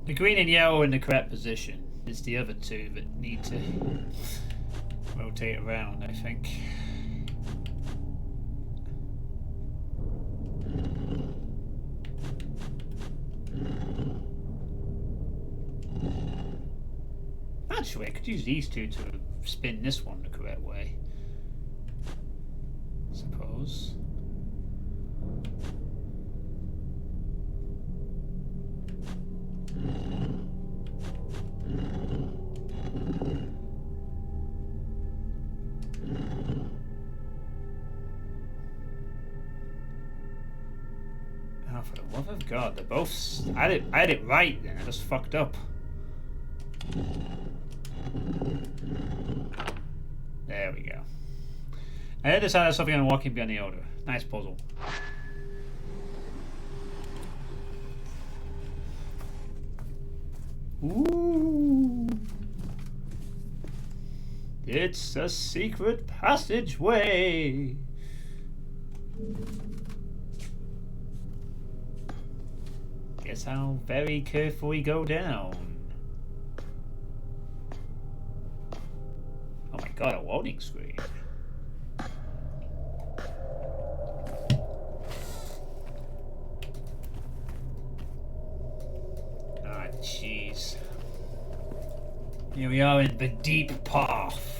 The green and yellow in the correct position. It's the other two that need to rotate around, I think. Actually, I could use these two to spin this one the correct way, I suppose. Oh, for the love of God, they're both... I had it right then, I just fucked up. There we go. I had decided something on walking behind the odor. Nice puzzle. Ooh. It's a secret passageway. Guess I'll very carefully go down. Oh my God, a loading screen. Ah, jeez. Here we are in the deep path.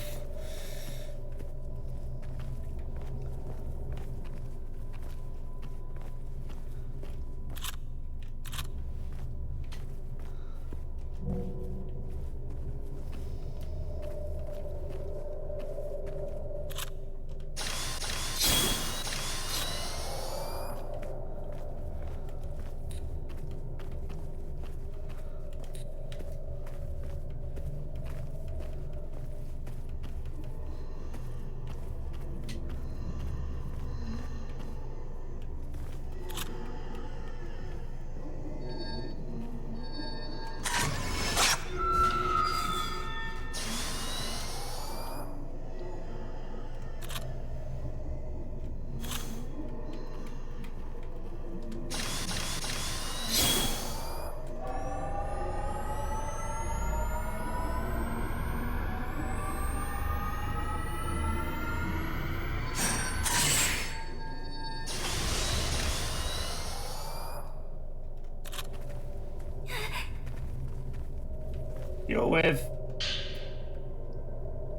You'll live.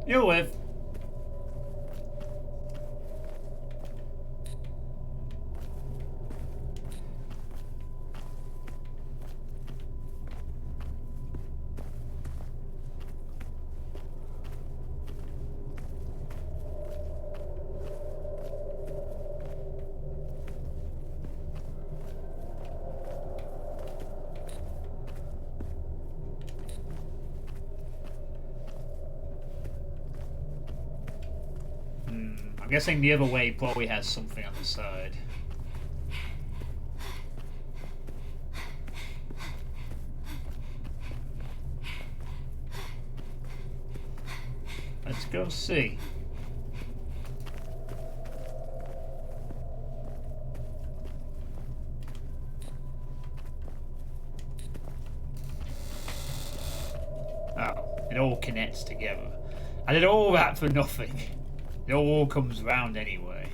You'll live. I'm guessing the other way probably has something on the side. Let's go see. Oh, it all connects together. I did all that for nothing. It all comes round anyway.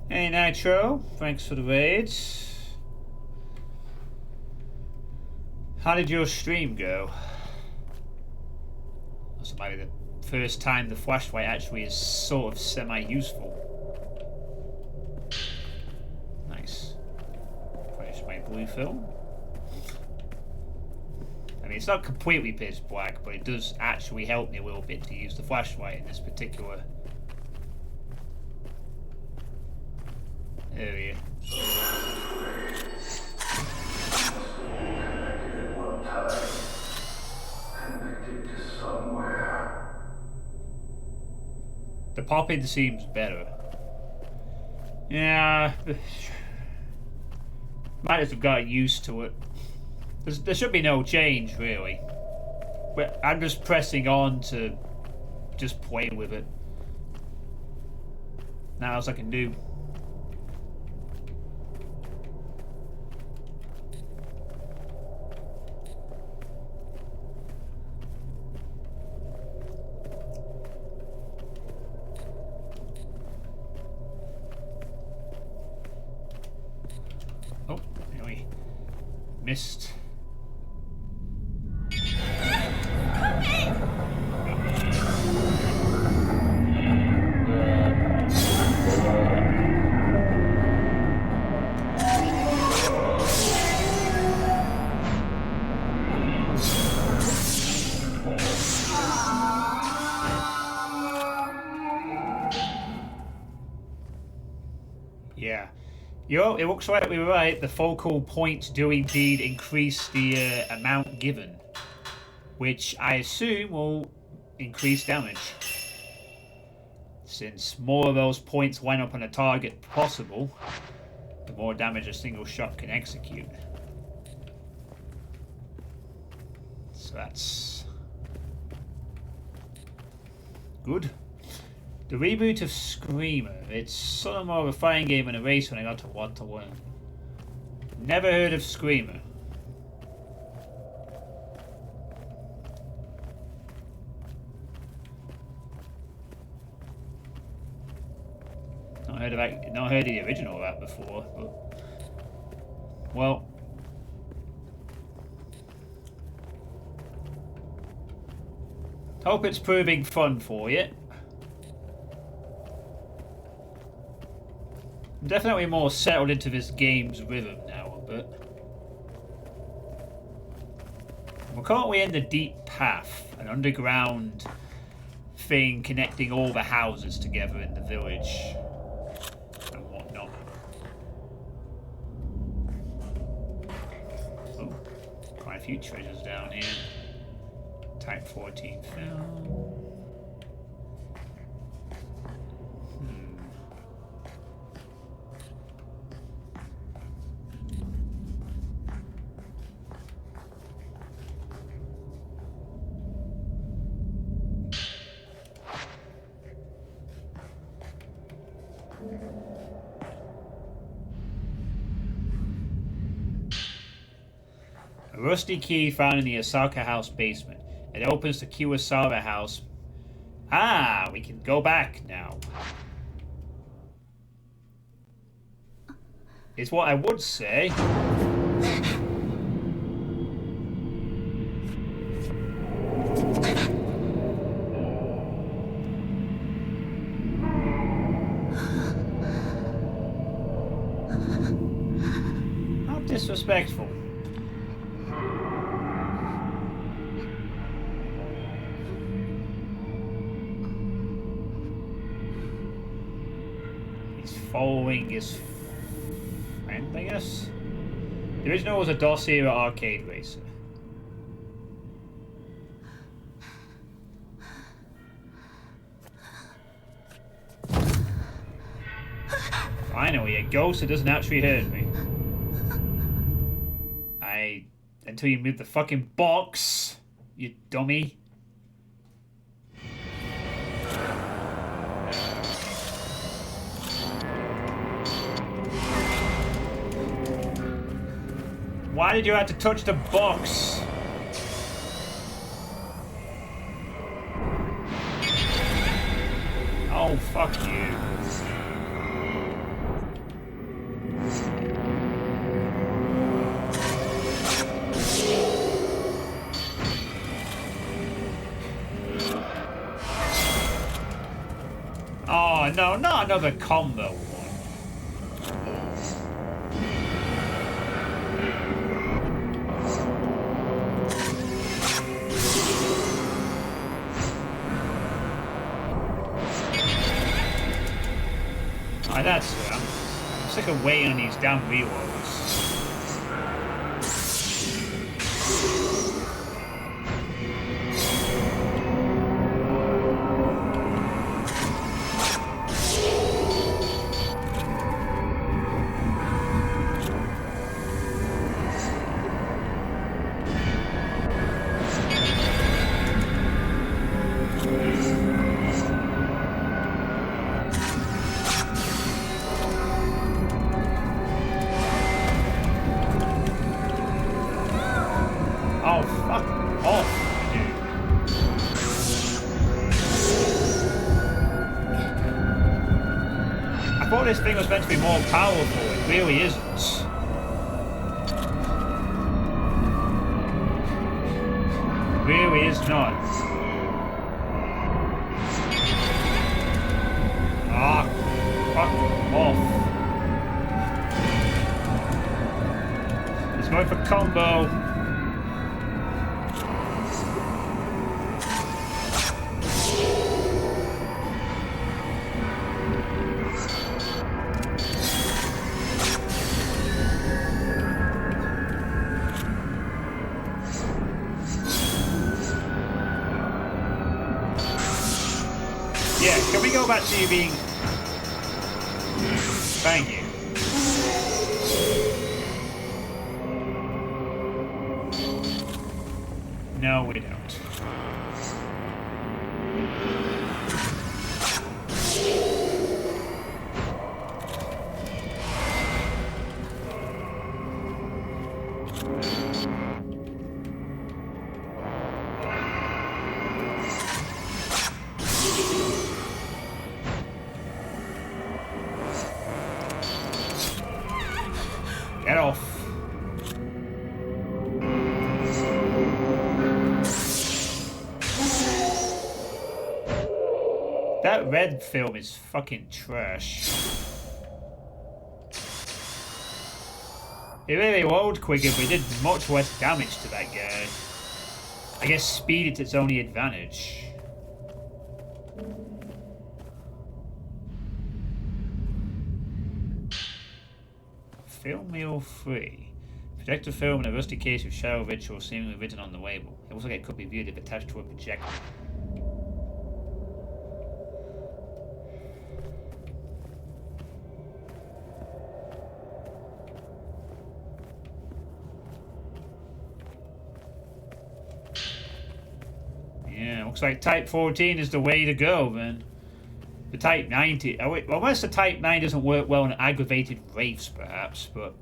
Hey Nitro, thanks for the raids. How did your stream go? That's maybe the first time the flashlight actually is sort of semi-useful. Nice. Finish my blue film. I mean, it's not completely pitch black, but it does actually help me a little bit to use the flashlight in this particular area. The pop-in seems better. Yeah, might as well got used to it. There should be no change really. But I'm just pressing on to just play with it. Now else I can do. Oh, anyway. Missed. Yeah. Yo, it looks like we were right. The focal points do indeed increase the amount given, which I assume will increase damage. Since more of those points line up on a target possible, the more damage a single shot can execute. So that's good. The reboot of Screamer. It's sort of more of a fighting game and a race when I got to want to learn. Never heard of Screamer. Not heard of the original of that before, but well. Hope it's proving fun for you. I'm definitely more settled into this game's rhythm now a bit. We're currently in the Deep Path, an underground thing connecting all the houses together in the village and whatnot. Oh, quite a few treasures down here. Type 14 film. A rusty key found in the Osaka House basement. It opens the Kuwasawa House. Ah, we can go back now. Is what I would say. How disrespectful. He's following his friend, I guess. The original was a DOS-era arcade racer. Finally, a ghost that doesn't actually hurt me. Until you move the fucking box, you dummy. Why did you have to touch the box? Oh, fuck you. Oh, no, not another combo one. Alright, that's it. I'm sick of waiting on these damn reloads. Oh, fuck off, dude. I thought this thing was meant to be more powerful. It really isn't. It really is not. Ah, fuck off. He's going for combo. Yeah, can we go back to you being... Thank you. No, we don't. Get off. That red film is fucking trash. It really loaded quicker, but it did much less damage to that guy. I guess speed is its only advantage. Film Meal 3. Projector film in a rusty case with Shadow Ritual seemingly written on the label. It looks like it could be viewed if attached to a projector. Yeah, looks like Type 14 is the way to go, man. The Type 90... Oh, wait, well, unless the Type 9 doesn't work well on aggravated wraiths, perhaps, but...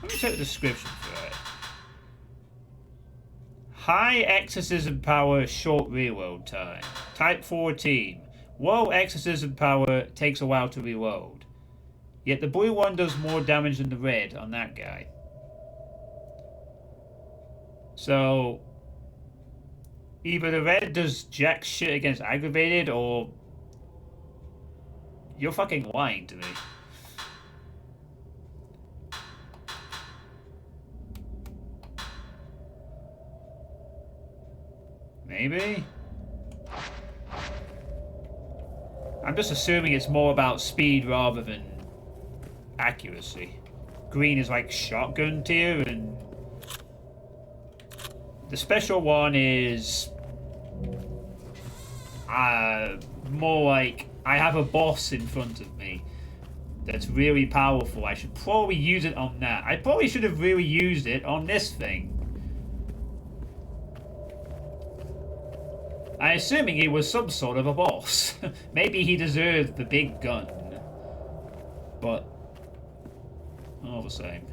Let me check the description for it. High exorcism power, short reload time. Type 14. Low exorcism power, takes a while to reload. Yet the blue one does more damage than the red on that guy. So either the red does jack shit against aggravated, or you're fucking lying to me. Maybe? I'm just assuming it's more about speed rather than accuracy. Green is like shotgun tier, and the special one is more like I have a boss in front of me that's really powerful. I should probably use it on that. I probably should have really used it on this thing. I'm assuming he was some sort of a boss. Maybe he deserved the big gun. But all the same.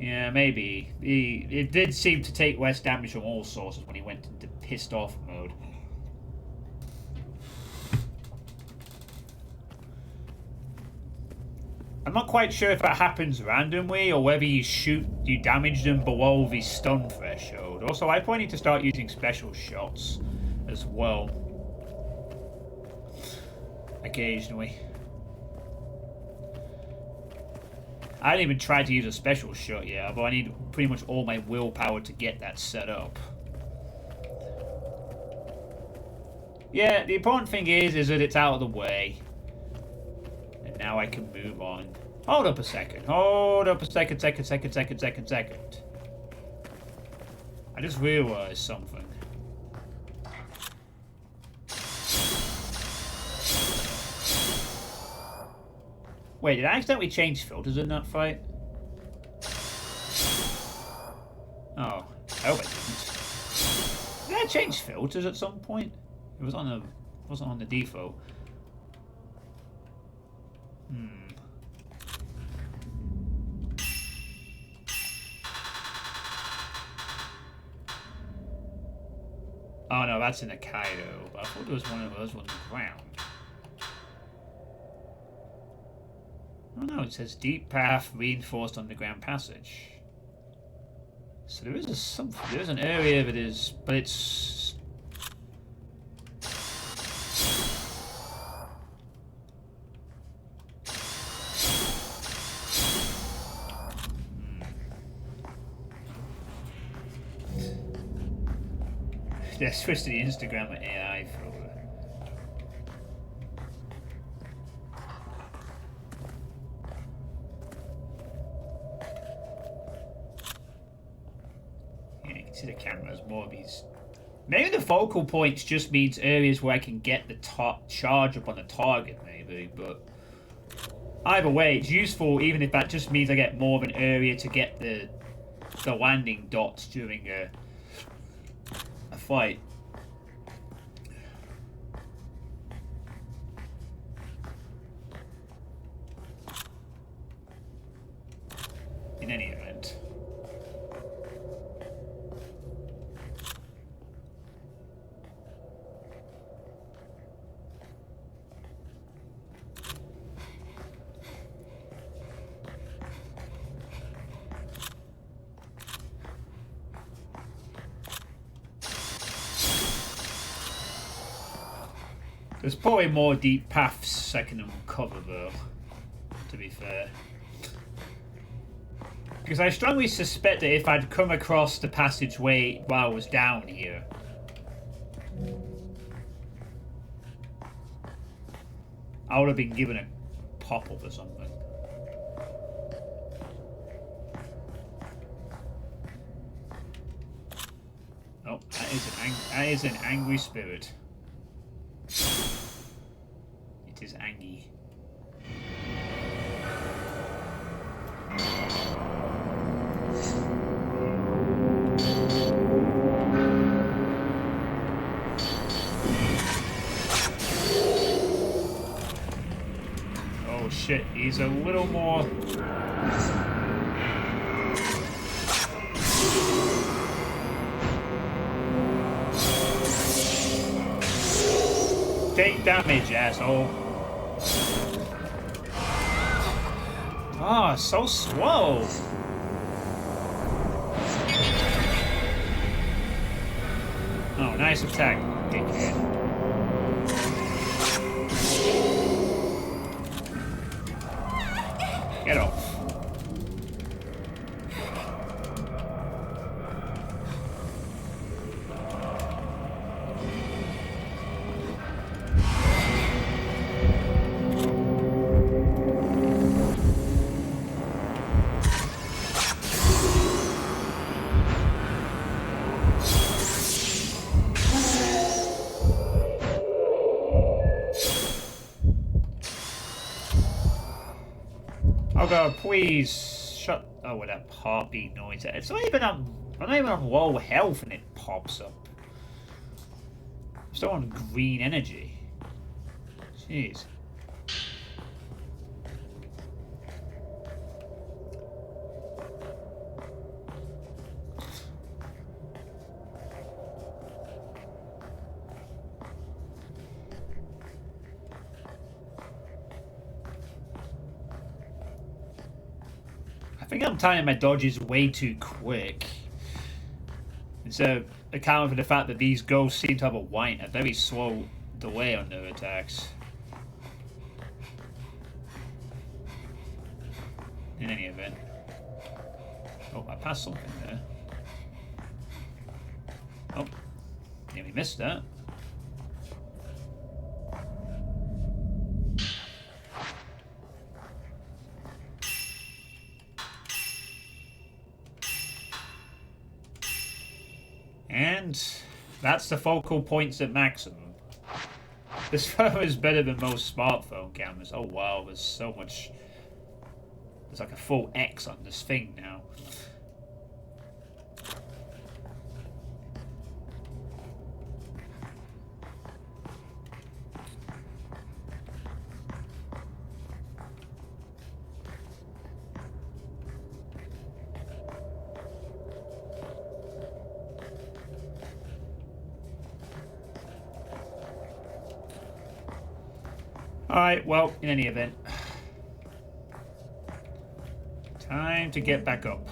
Yeah, maybe. It did seem to take less damage from all sources when he went into pissed off mode. I'm not quite sure if that happens randomly or whether you damage them below the stun threshold. Also, I probably need to start using special shots as well. Occasionally. I haven't even tried to use a special shot yet, although I need pretty much all my willpower to get that set up. Yeah, the important thing is that it's out of the way. And now I can move on. Hold up a second. Hold up a second. I just realized something. Wait, did I accidentally change filters in that fight? Oh, I hope I didn't. Did I change filters at some point? It was on the wasn't on the default. Oh no, that's in the Kaido. I thought there was one of those on the ground. Oh no, it says deep path, reinforced underground passage. So there is an area that is, but it's. Yeah, switch to the Instagram AI filter. Yeah, you can see the cameras, more of these. Maybe the focal points just means areas where I can get the charge up on the target, maybe, but either way, it's useful even if that just means I get more of an area to get the landing dots during a fight. In any event. There's probably more deep paths I can uncover, though, to be fair. Because I strongly suspect that if I'd come across the passageway while I was down here, I would have been given a pop-up or something. Oh, that is an angry spirit. It is Angie. shit, he's a little more... Take damage, asshole. Ah, so slow. Oh, nice attack, dickhead. Get off. Oh god, please shut. Oh, with that heartbeat noise. It's not even on. I'm not even on low health and it pops up. I'm still on green energy. Jeez. I think I'm timing my dodges way too quick. So, accounting for the fact that these ghosts seem to have a very slow delay on their attacks. In any event. Oh, I passed something there. Oh, nearly missed that. And that's the focal points at maximum. This photo is better than most smartphone cameras. Oh wow, there's so much. There's like a full X on this thing now. Alright, well, in any event. Time to get back up.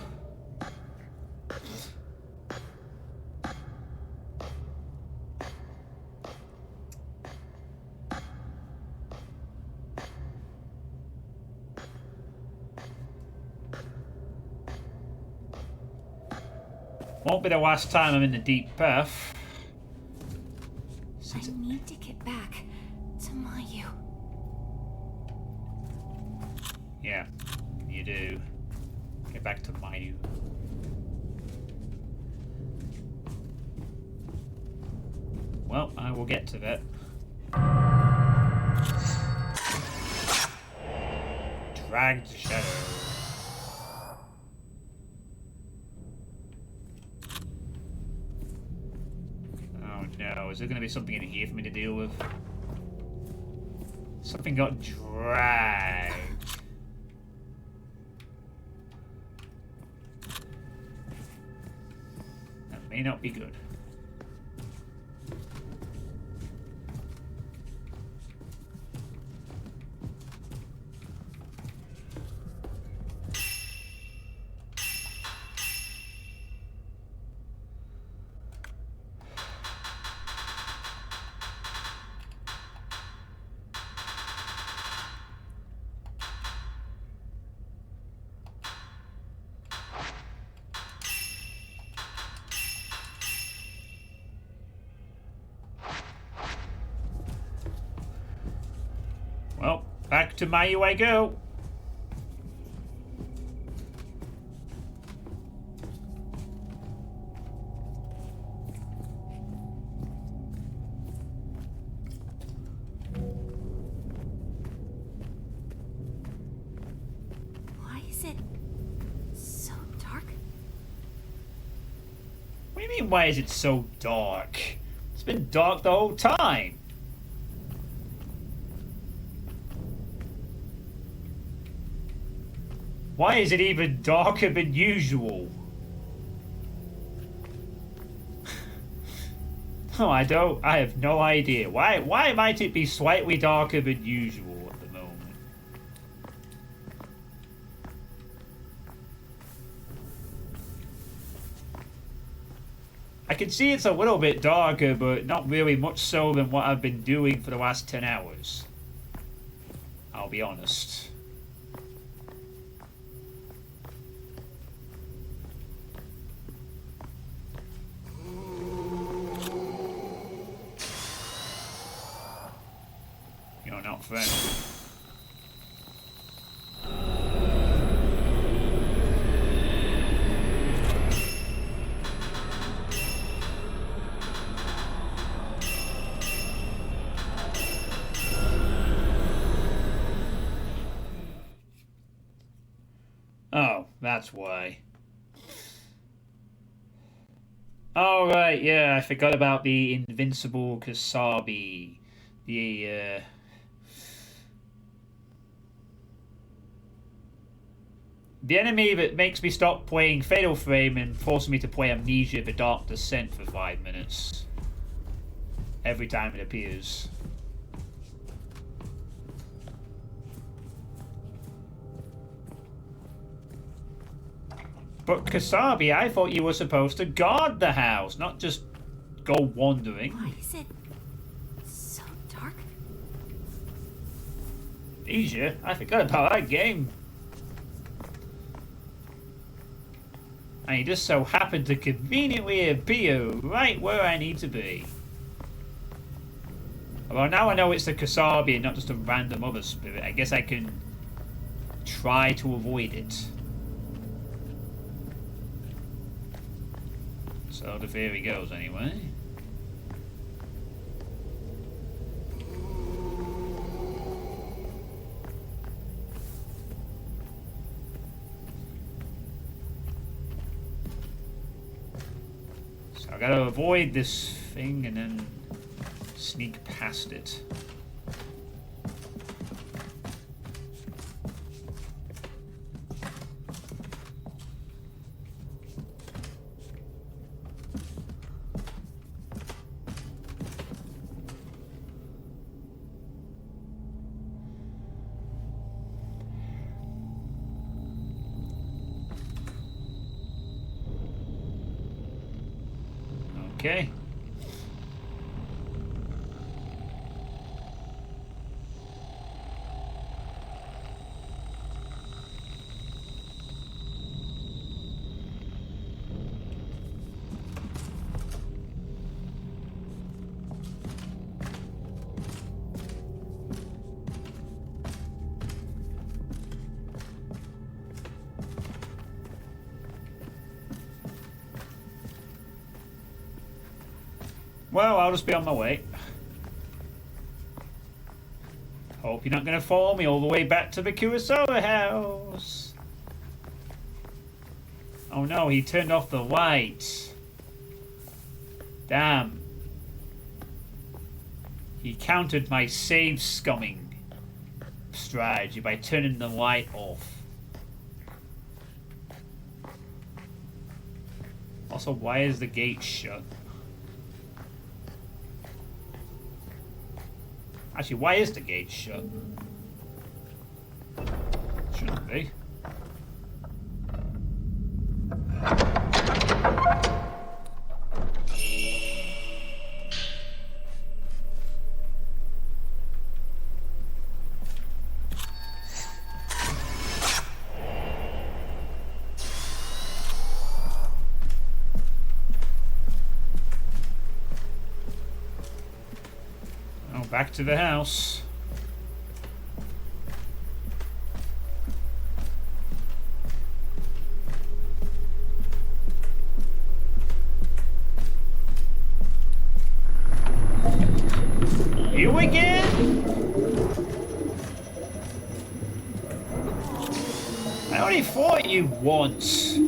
Won't be the last time I'm in the deep path. I need to get back to Mayu. Yeah, you do. Get back to Mayu. Well, I will get to that. Dragged shadow. Oh no, is there going to be something in here for me to deal with? Something got dragged. That may not be good. Well, back to Mayu I go. Why is it so dark? What do you mean, why is it so dark? It's been dark the whole time. Why is it even darker than usual? Oh, I have no idea. Why might it be slightly darker than usual at the moment? I can see it's a little bit darker, but not really much so than what I've been doing for the last 10 hours. I'll be honest. You're not friendly. Oh, that's why. Oh, right, yeah, I forgot about the invincible Kasabi. The enemy that makes me stop playing Fatal Frame and forces me to play Amnesia the Dark Descent for 5 minutes. Every time it appears. But Kasabi, I thought you were supposed to guard the house, not just go wandering. Why is it so dark? Amnesia? I forgot about that game. And he just so happened to conveniently appear right where I need to be. Well, now I know it's the Kasabi and not just a random other spirit. I guess I can try to avoid it. So the theory goes anyway. So I gotta avoid this thing and then sneak past it. Okay. Well, I'll just be on my way. Hope you're not going to follow me all the way back to the Kurosawa house. Oh no, he turned off the light. Damn. He countered my save scumming strategy by turning the light off. Also, why is the gate shut? Actually, why is the gate shut? Shouldn't be. Back to the house. You again? I only fought you once.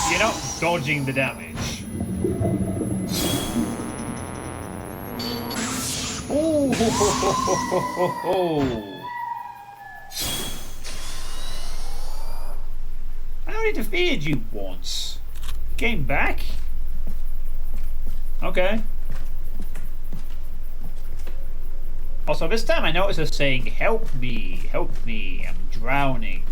You're not dodging the damage. Ooh, ho, ho, ho, ho, ho, ho. I only defeated you once. Came back? Okay. Also, this time I noticed us saying, help me, I'm drowning.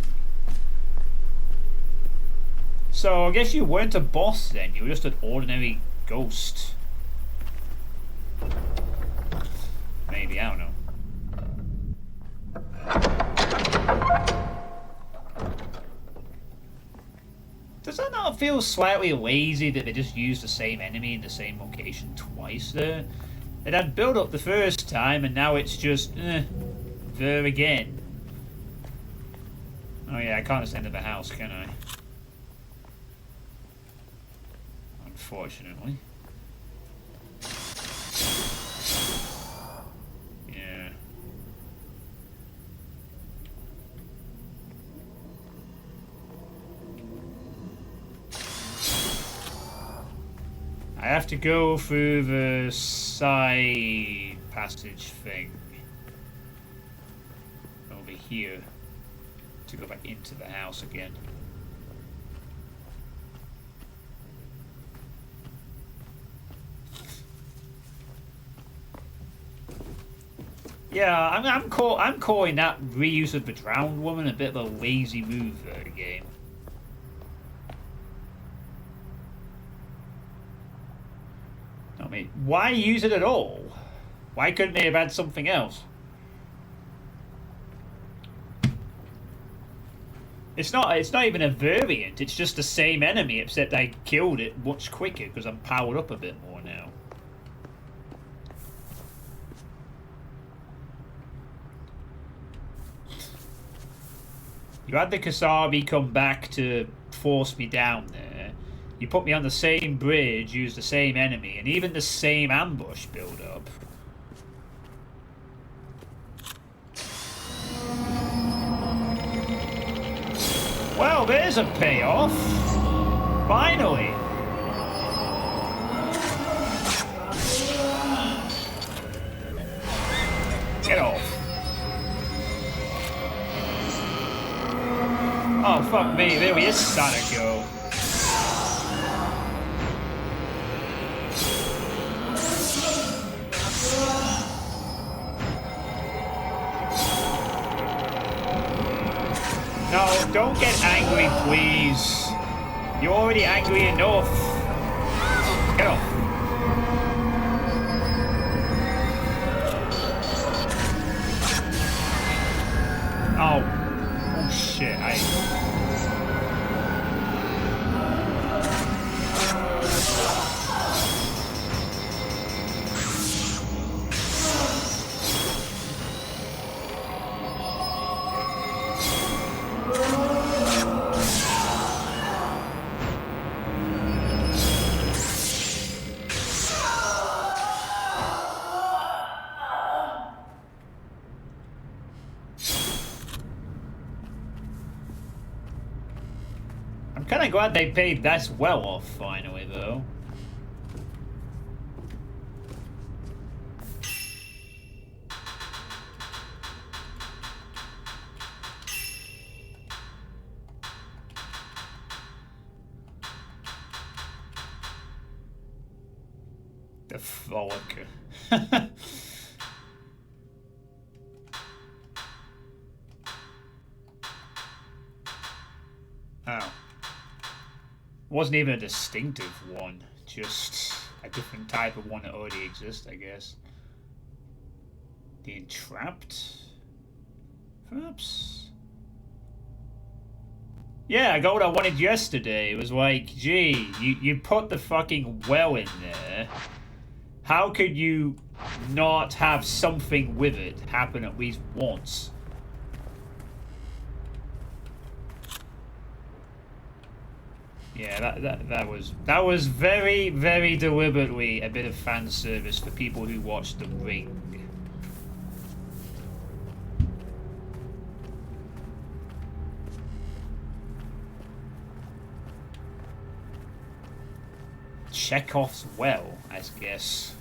So I guess you weren't a boss then, you were just an ordinary ghost. Maybe, I don't know. Does that not feel slightly lazy that they just used the same enemy in the same location twice there? It had built up the first time and now it's just, there again. Oh yeah, I can't just enter the house, can I? Unfortunately. Yeah. I have to go through the side passage thing over here to go back into the house again. Yeah, I'm calling that reuse of the drowned woman a bit of a lazy move for the game. I mean, why use it at all? Why couldn't they have had something else? It's not even a variant, it's just the same enemy, except I killed it much quicker because I'm powered up a bit more now. You had the Kasabi come back to force me down there. You put me on the same bridge, used the same enemy, and even the same ambush build up. Well, there's a payoff. Finally. Get off. Oh, fuck me. There he is, Sadako. No, don't get angry, please. You're already angry enough. Get off. Oh shit, I'm kind of glad they paid that well off finally, though. The frolic. Oh. Wasn't even a distinctive one, just a different type of one that already exists, I guess. The Entrapped? Perhaps? Yeah, I got what I wanted yesterday. It was like, gee, you put the fucking well in there. How could you not have something with it happen at least once? Yeah, that was very, very deliberately a bit of fan service for people who watched The Ring. Chekhov's well, I guess.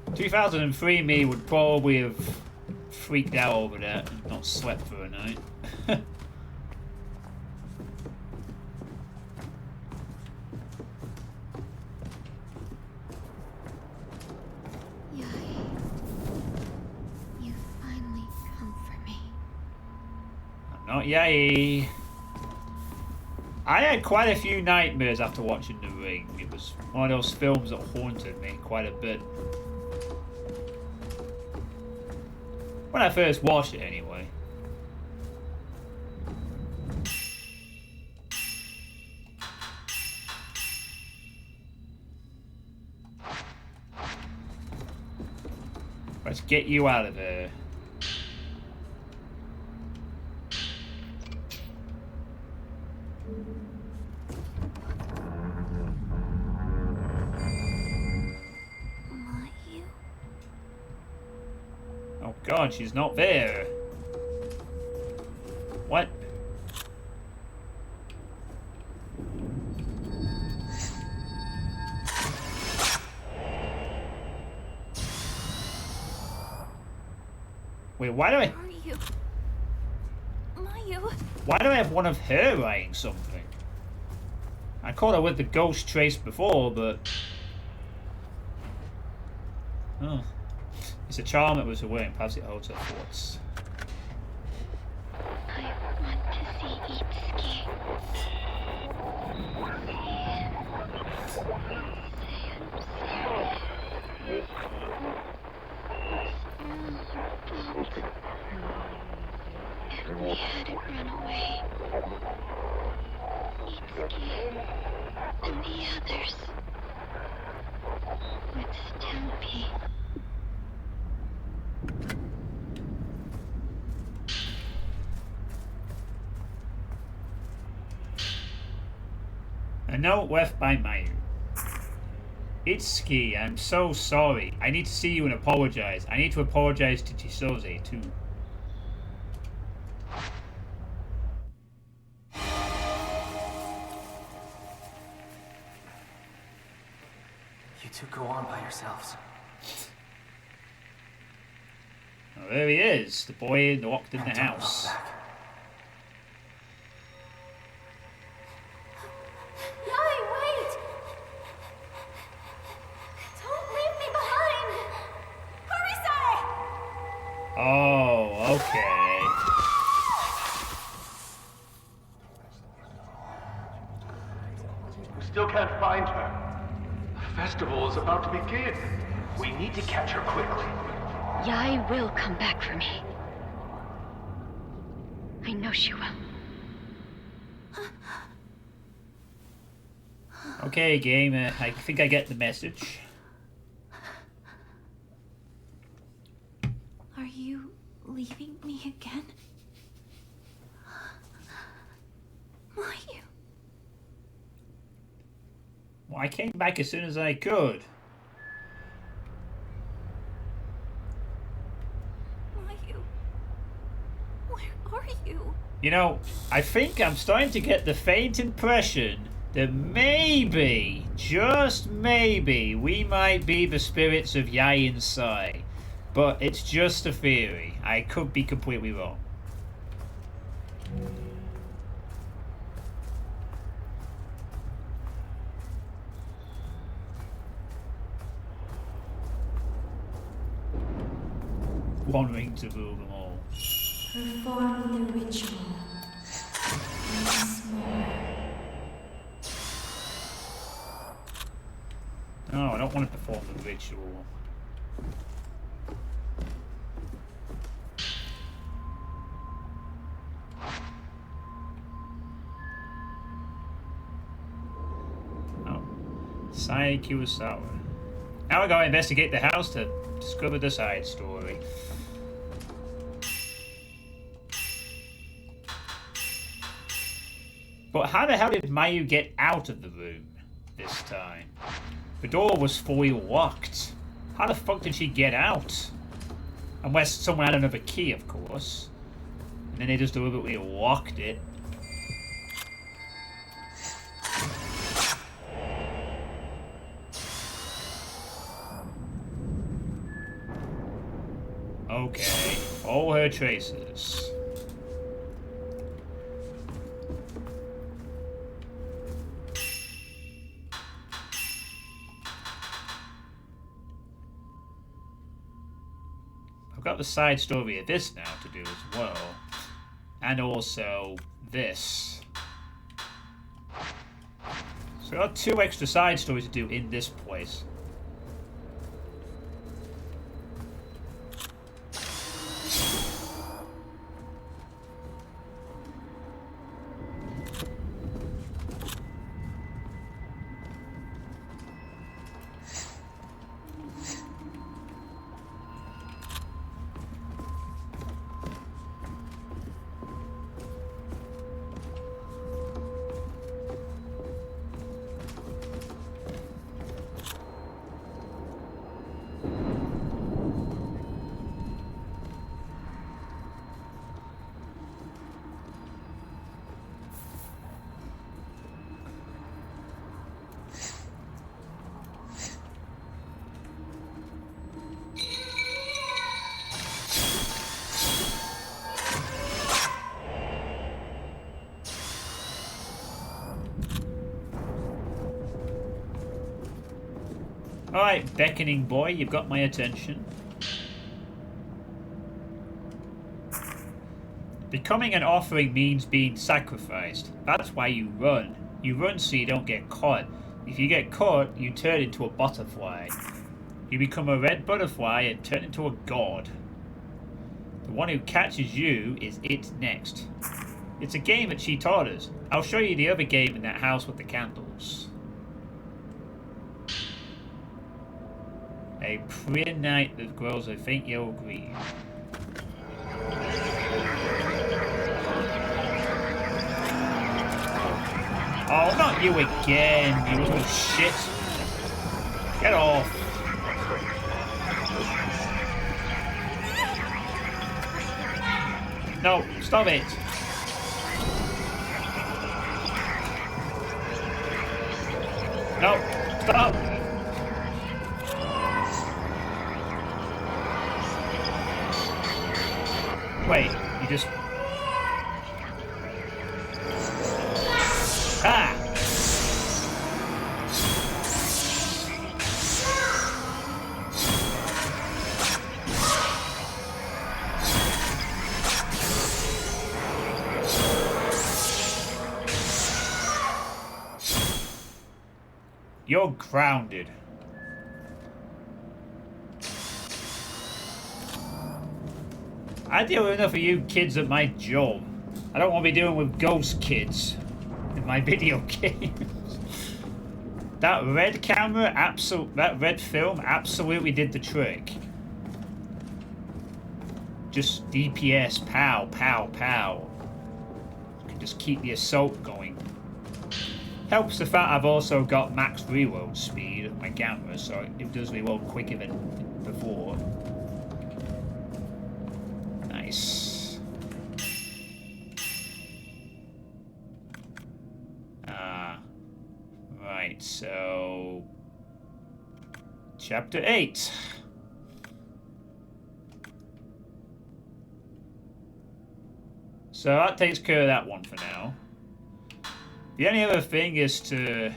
In 2003 me would probably have freaked out over that and not slept for a night. You finally come for me. I'm not yay. I had quite a few nightmares after watching The Ring. It was one of those films that haunted me quite a bit. When I first watched it, anyway. Let's get you out of there. Mayu? Oh god, she's not there. What? Wait, why do I... Are you? Mayu? Why do I have one of her writing something? I caught her with the ghost trace before, but... Oh. It's a charm that was wearing. Perhaps it holds her thoughts. I want to see Itsuki. If we hadn't run away, Itsuki and the others would still be. A note left by Mayu. Itsuki, I'm so sorry. I need to see you and apologize. I need to apologize to Chisoze, too. You two go on by yourselves. Oh, there he is, the boy locked in And the don't house. look back. Yai, wait! Don't leave me behind! Horisai! Oh, okay. We still can't find her. The festival is about to begin. We need to catch her quickly. Yai will come back for me. I know she will. Okay, game, I think I get the message. Are you leaving me again? Mayu. Well, I came back as soon as I could. Mayu. Where are you? You know, I think I'm starting to get the faint impression that maybe, just maybe, we might be the spirits of Yai and Sai. But it's just a theory. I could be completely wrong. One ring to rule them all. Perform the ritual. Once more. No, I don't want to perform the ritual. Oh. Sai Kurosawa. Now we gotta investigate the house to discover the side story. But how the hell did Mayu get out of the room this time? The door was fully locked. How the fuck did she get out? Unless someone had another key, of course. And then they just deliberately locked it. Okay, all her traces. I've got the side story of this now to do as well. And also this. So I've got 2 extra side stories to do in this place. Alright, beckoning boy, you've got my attention. Becoming an offering means being sacrificed. That's why you run. You run so you don't get caught. If you get caught, you turn into a butterfly. You become a red butterfly and turn into a god. The one who catches you is it next. It's a game that she taught us. I'll show you the other game in that house with the candles. A pretty night that grows a faint yellow green. Oh, not you again, you little shit. Get off. No, stop it. No, stop. Wait, you just... Ah! You're grounded. I deal with enough of you kids at my job. I don't want to be dealing with ghost kids in my video games. That red camera, that red film absolutely did the trick. Just DPS, pow, pow, pow. You can just keep the assault going. Helps the fact I've also got max reload speed of my camera, so it does reload quicker than before. Nice. Right, so... Chapter 8. So that takes care of that one for now. The only other thing is to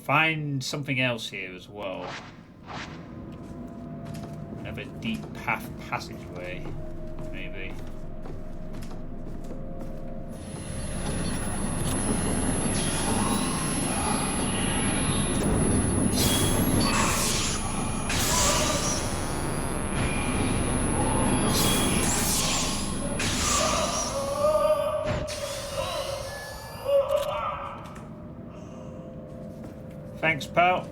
find something else here as well. Another deep passageway, maybe. Thanks, pal.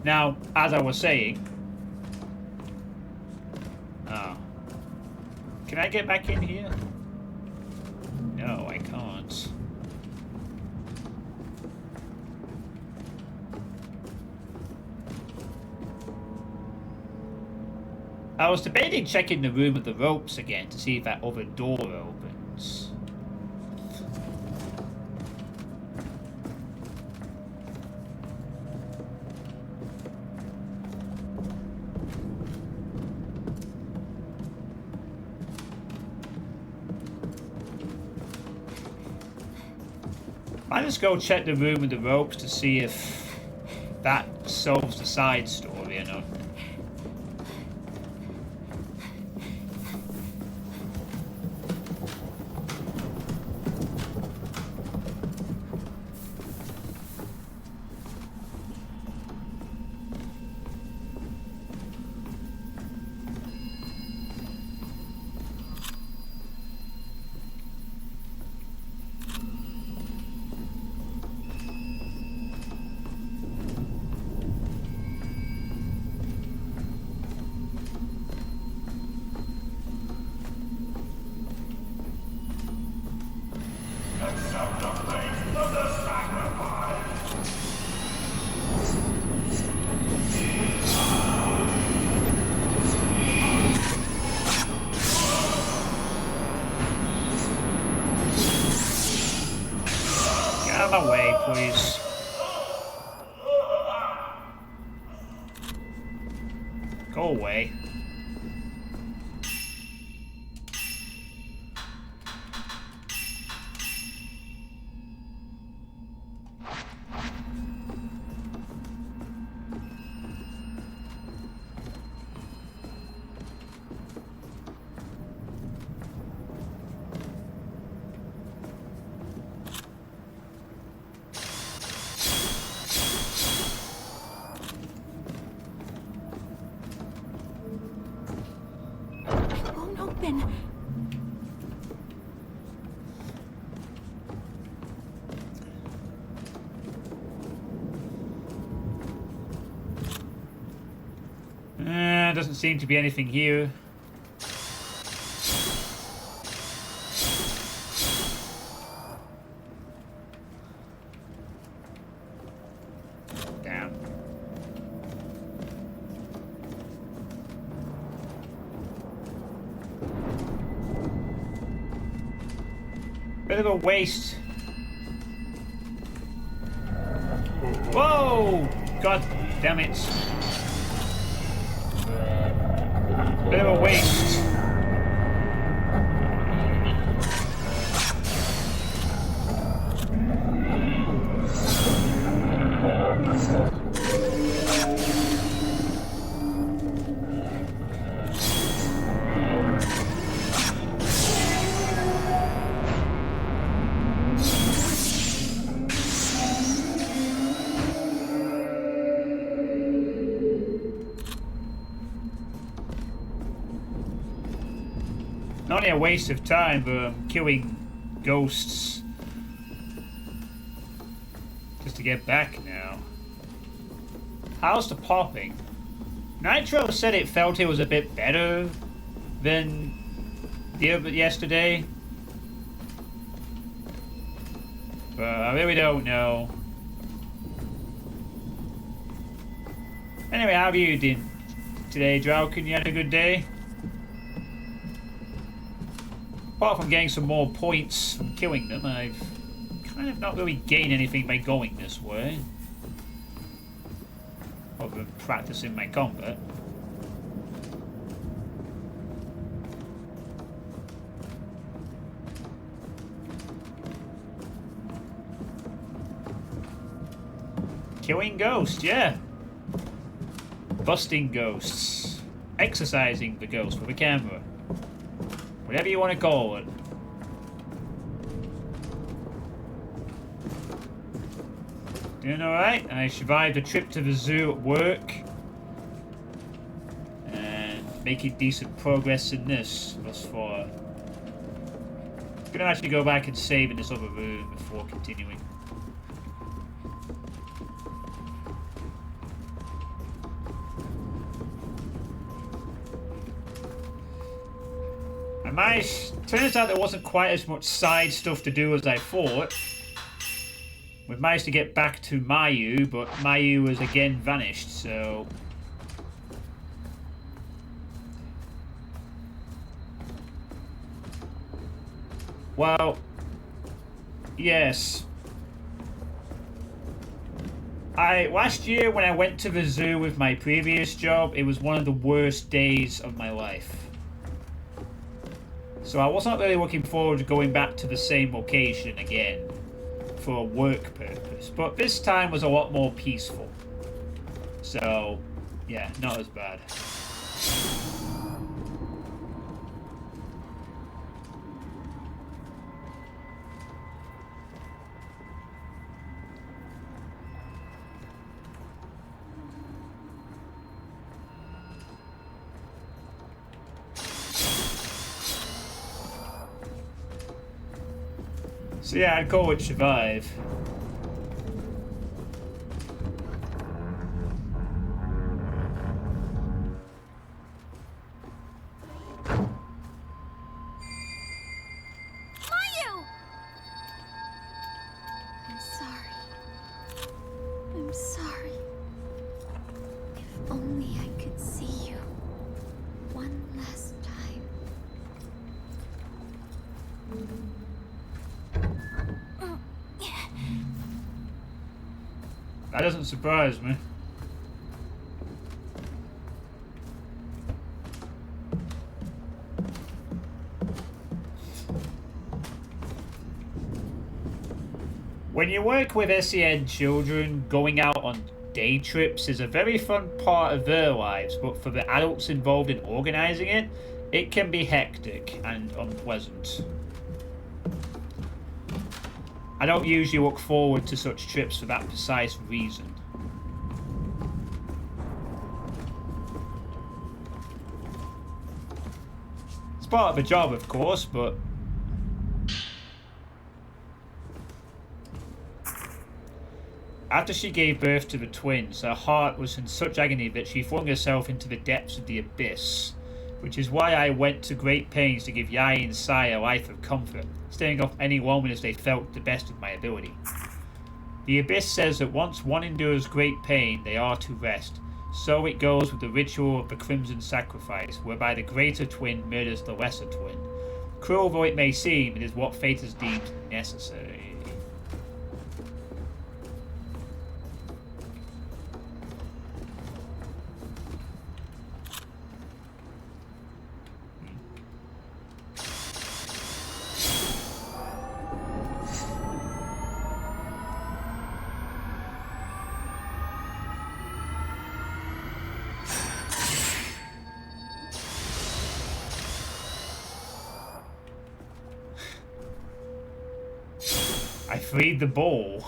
Now, as I was saying... Oh. Can I get back in here? No, I can't. I was debating checking the room with the ropes again to see if that other door opens. Might just go check the room with the ropes to see if that solves the side story or not. Get out of my way, please. Go away. It won't open. Doesn't seem to be anything here. Damn. Bit of a waste. Whoa! God damn it. Bit of a waste. Not only a waste of time, but I'm killing ghosts just to get back now. How's the popping? Nitro said it felt it was a bit better than the other yesterday, but I really don't know. Anyway, how have you been today, Drauken? You had a good day? Apart from getting some more points from killing them, I've kind of not really gained anything by going this way. Other than practicing my combat. Killing ghosts, yeah. Busting ghosts. Exercising the ghost with a camera. Whatever you want to call it. Doing alright. I survived a trip to the zoo at work. And making decent progress in this thus far. I'm gonna actually go back and save in this other room before continuing. Turns out there wasn't quite as much side stuff to do as I thought. We've managed to get back to Mayu, but Mayu has again vanished, so... Well, yes. Last year when I went to the zoo with my previous job, it was one of the worst days of my life. So I wasn't really looking forward to going back to the same location again for a work purpose. But this time was a lot more peaceful. So, yeah, not as bad. So yeah, I'd call it survive. Mayu! I'm sorry. I'm sorry. If only I could see you one last time. That doesn't surprise me. When you work with SEN children, going out on day trips is a very fun part of their lives, but for the adults involved in organizing it, it can be hectic and unpleasant. I don't usually look forward to such trips for that precise reason. It's part of the job, of course, but... After she gave birth to the twins, her heart was in such agony that she flung herself into the depths of the abyss, which is why I went to great pains to give Yai and Sai a life of comfort, staying off any loneliness they felt to the best of my ability. The abyss says that once one endures great pain, they are to rest. So it goes with the ritual of the Crimson Sacrifice, whereby the greater twin murders the lesser twin. Cruel though it may seem, it is what fate has deemed necessary. I freed the ball.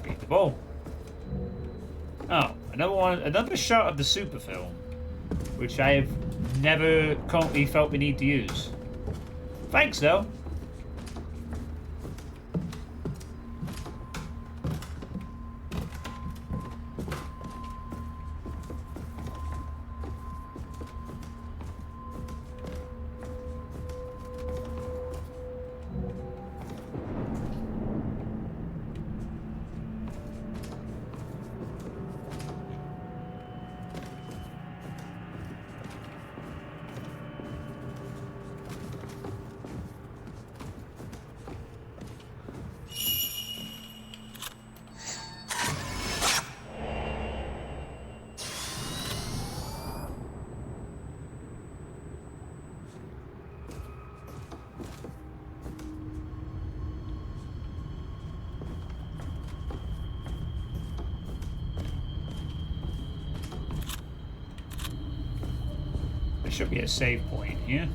Freed the ball. Oh, another shot of the super film, which I have never currently felt the need to use. Thanks, though. There should be a save point here.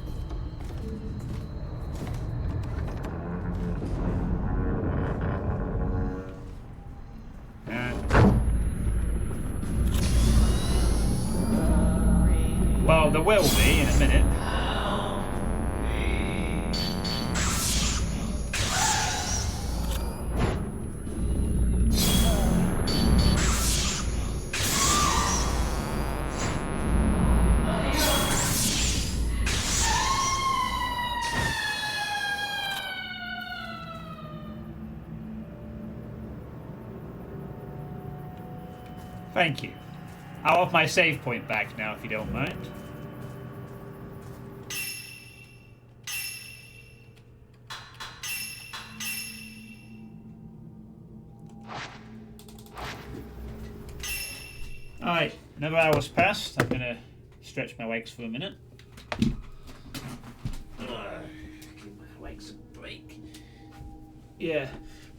Well, there will be in a minute. Thank you. I'll have my save point back now, if you don't mind. Alright, another hour's passed. I'm gonna stretch my legs for a minute. Give my legs a break. Yeah.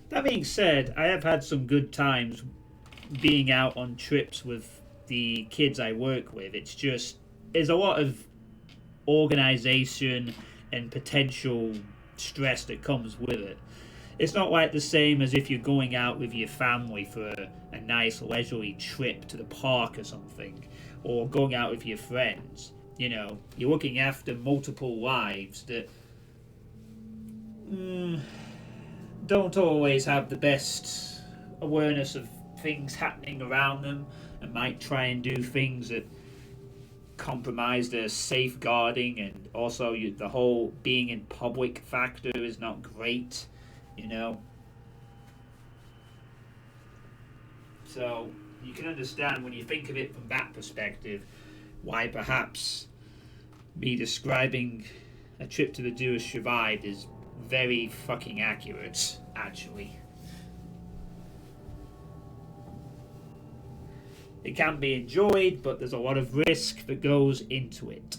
That being said, I have had some good times being out on trips with the kids I work with. It's just, there's a lot of organization and potential stress that comes with it. It's not like the same as if you're going out with your family for a nice leisurely trip to the park or something, or going out with your friends. You know, you're looking after multiple lives that don't always have the best awareness of things happening around them, and might try and do things that compromise their safeguarding, and also the whole being in public factor is not great, you know. So you can understand, when you think of it from that perspective, why perhaps me describing a trip to the Do As Survived is very fucking accurate, actually. It can be enjoyed, but there's a lot of risk that goes into it.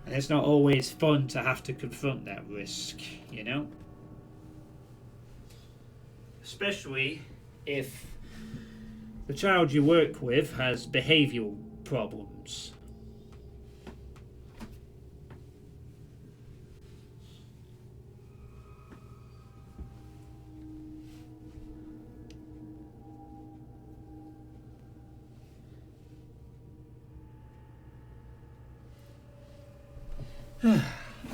And it's not always fun to have to confront that risk, you know? Especially if the child you work with has behavioural problems.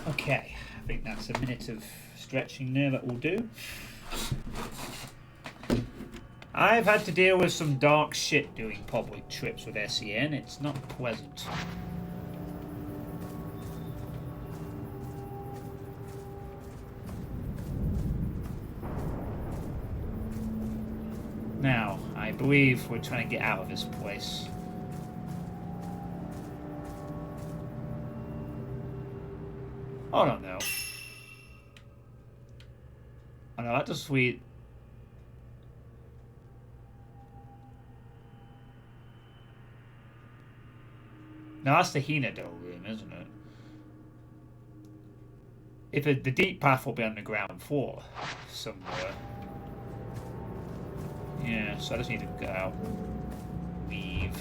Okay, I think that's a minute of stretching there that will do. I've had to deal with some dark shit doing public trips with SEN. It's not pleasant. Now, I believe we're trying to get out of this place. Oh, no, no. Oh, no, that's a sweet... No, that's the Hinado room, isn't it? If the deep path will be on the ground floor somewhere. Yeah, so I just need to go out. Leave.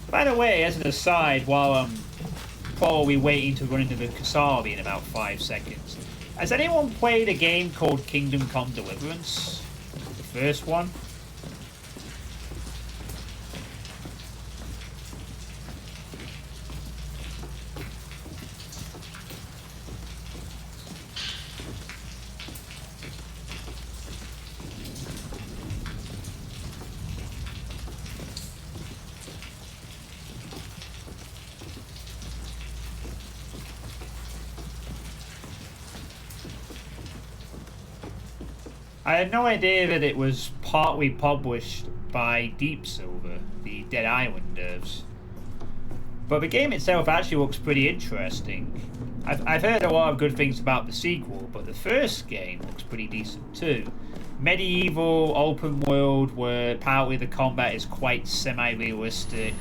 By the way, as an aside, while I'm probably waiting to run into the Kasabi in about 5 seconds, has anyone played a game called Kingdom Come Deliverance? The first one? I had no idea that it was partly published by Deep Silver, the Dead Island devs. But the game itself actually looks pretty interesting. I've heard a lot of good things about the sequel, but the first game looks pretty decent too. Medieval, open world, where apparently the combat is quite semi-realistic.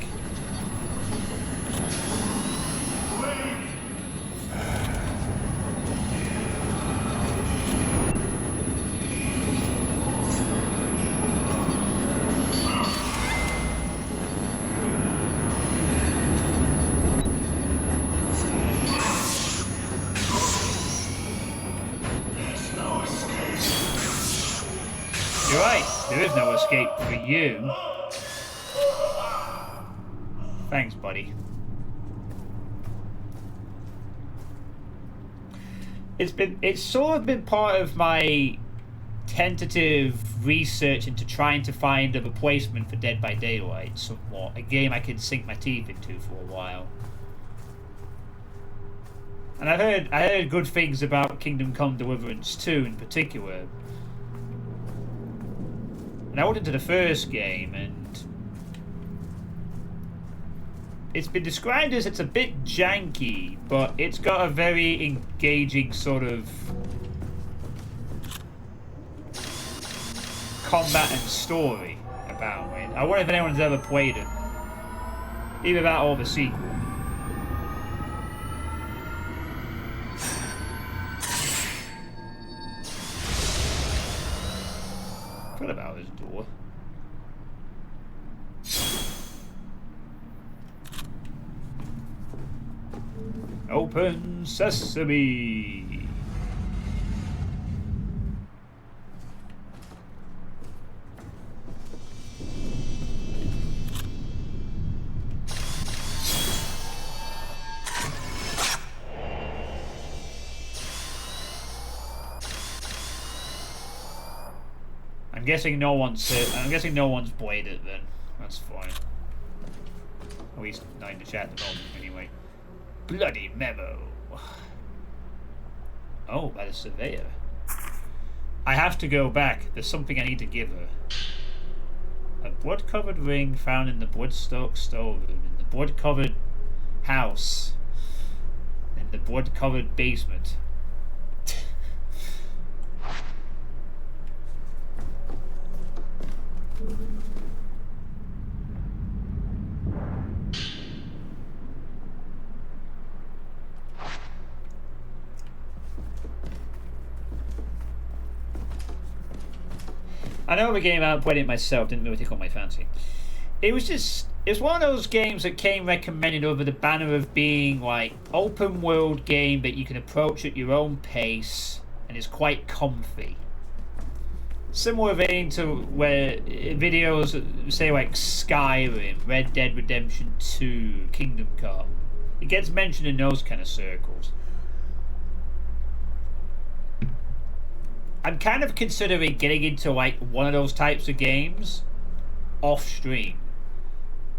You're right, there is no escape for you. Thanks, buddy. It's sort of been part of my tentative research into trying to find a replacement for Dead by Daylight, somewhat. A game I can sink my teeth into for a while. And I heard good things about Kingdom Come Deliverance 2 in particular. And I went into the first game, and it's been described as it's a bit janky, but it's got a very engaging sort of combat and story about it. I wonder if anyone's ever played it. Either that or the sequel. What about this door? Open sesame. I'm guessing no one's played it then. That's fine. At least not in the chat at the moment, anyway. Bloody memo. Oh, by the surveyor. I have to go back. There's something I need to give her. A blood-covered ring found in the blood-soaked storeroom, in the blood-covered house, in the blood-covered basement. I know the game, I played it myself, didn't really tickle my fancy. It was one of those games that came recommended over the banner of being like open world game that you can approach at your own pace and is quite comfy. Similar vein to where videos say like Skyrim, Red Dead Redemption 2, Kingdom Come. It gets mentioned in those kind of circles. I'm kind of considering getting into like one of those types of games off stream,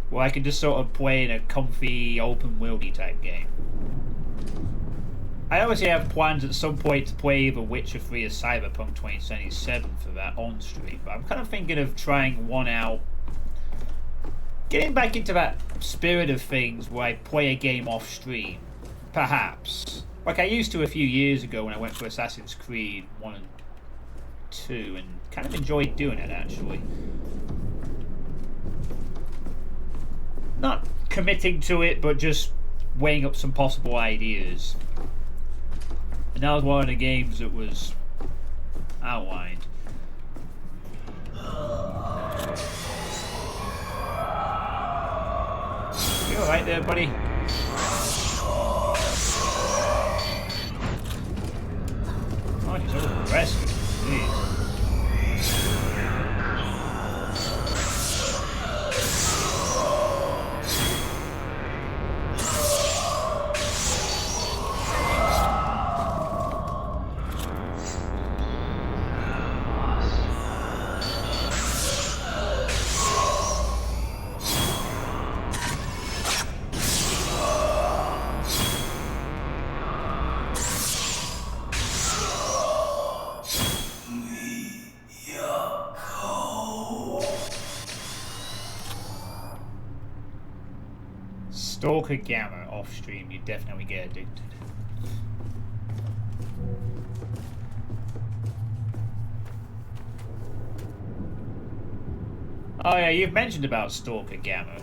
where I can just sort of play in a comfy, open worldy type game. I obviously have plans at some point to play The Witcher 3 or Cyberpunk 2077 for that on stream, but I'm kind of thinking of trying one out, getting back into that spirit of things where I play a game off stream, perhaps. Like I used to a few years ago when I went for Assassin's Creed 1 and 2, and kind of enjoyed doing it actually. Not committing to it, but just weighing up some possible ideas. And that was one of the games that was outlined. You alright there, buddy? Oh, he's over aggressive. Jeez. Stalker Gamma off stream, you definitely get addicted. Oh yeah, you've mentioned about Stalker Gamma.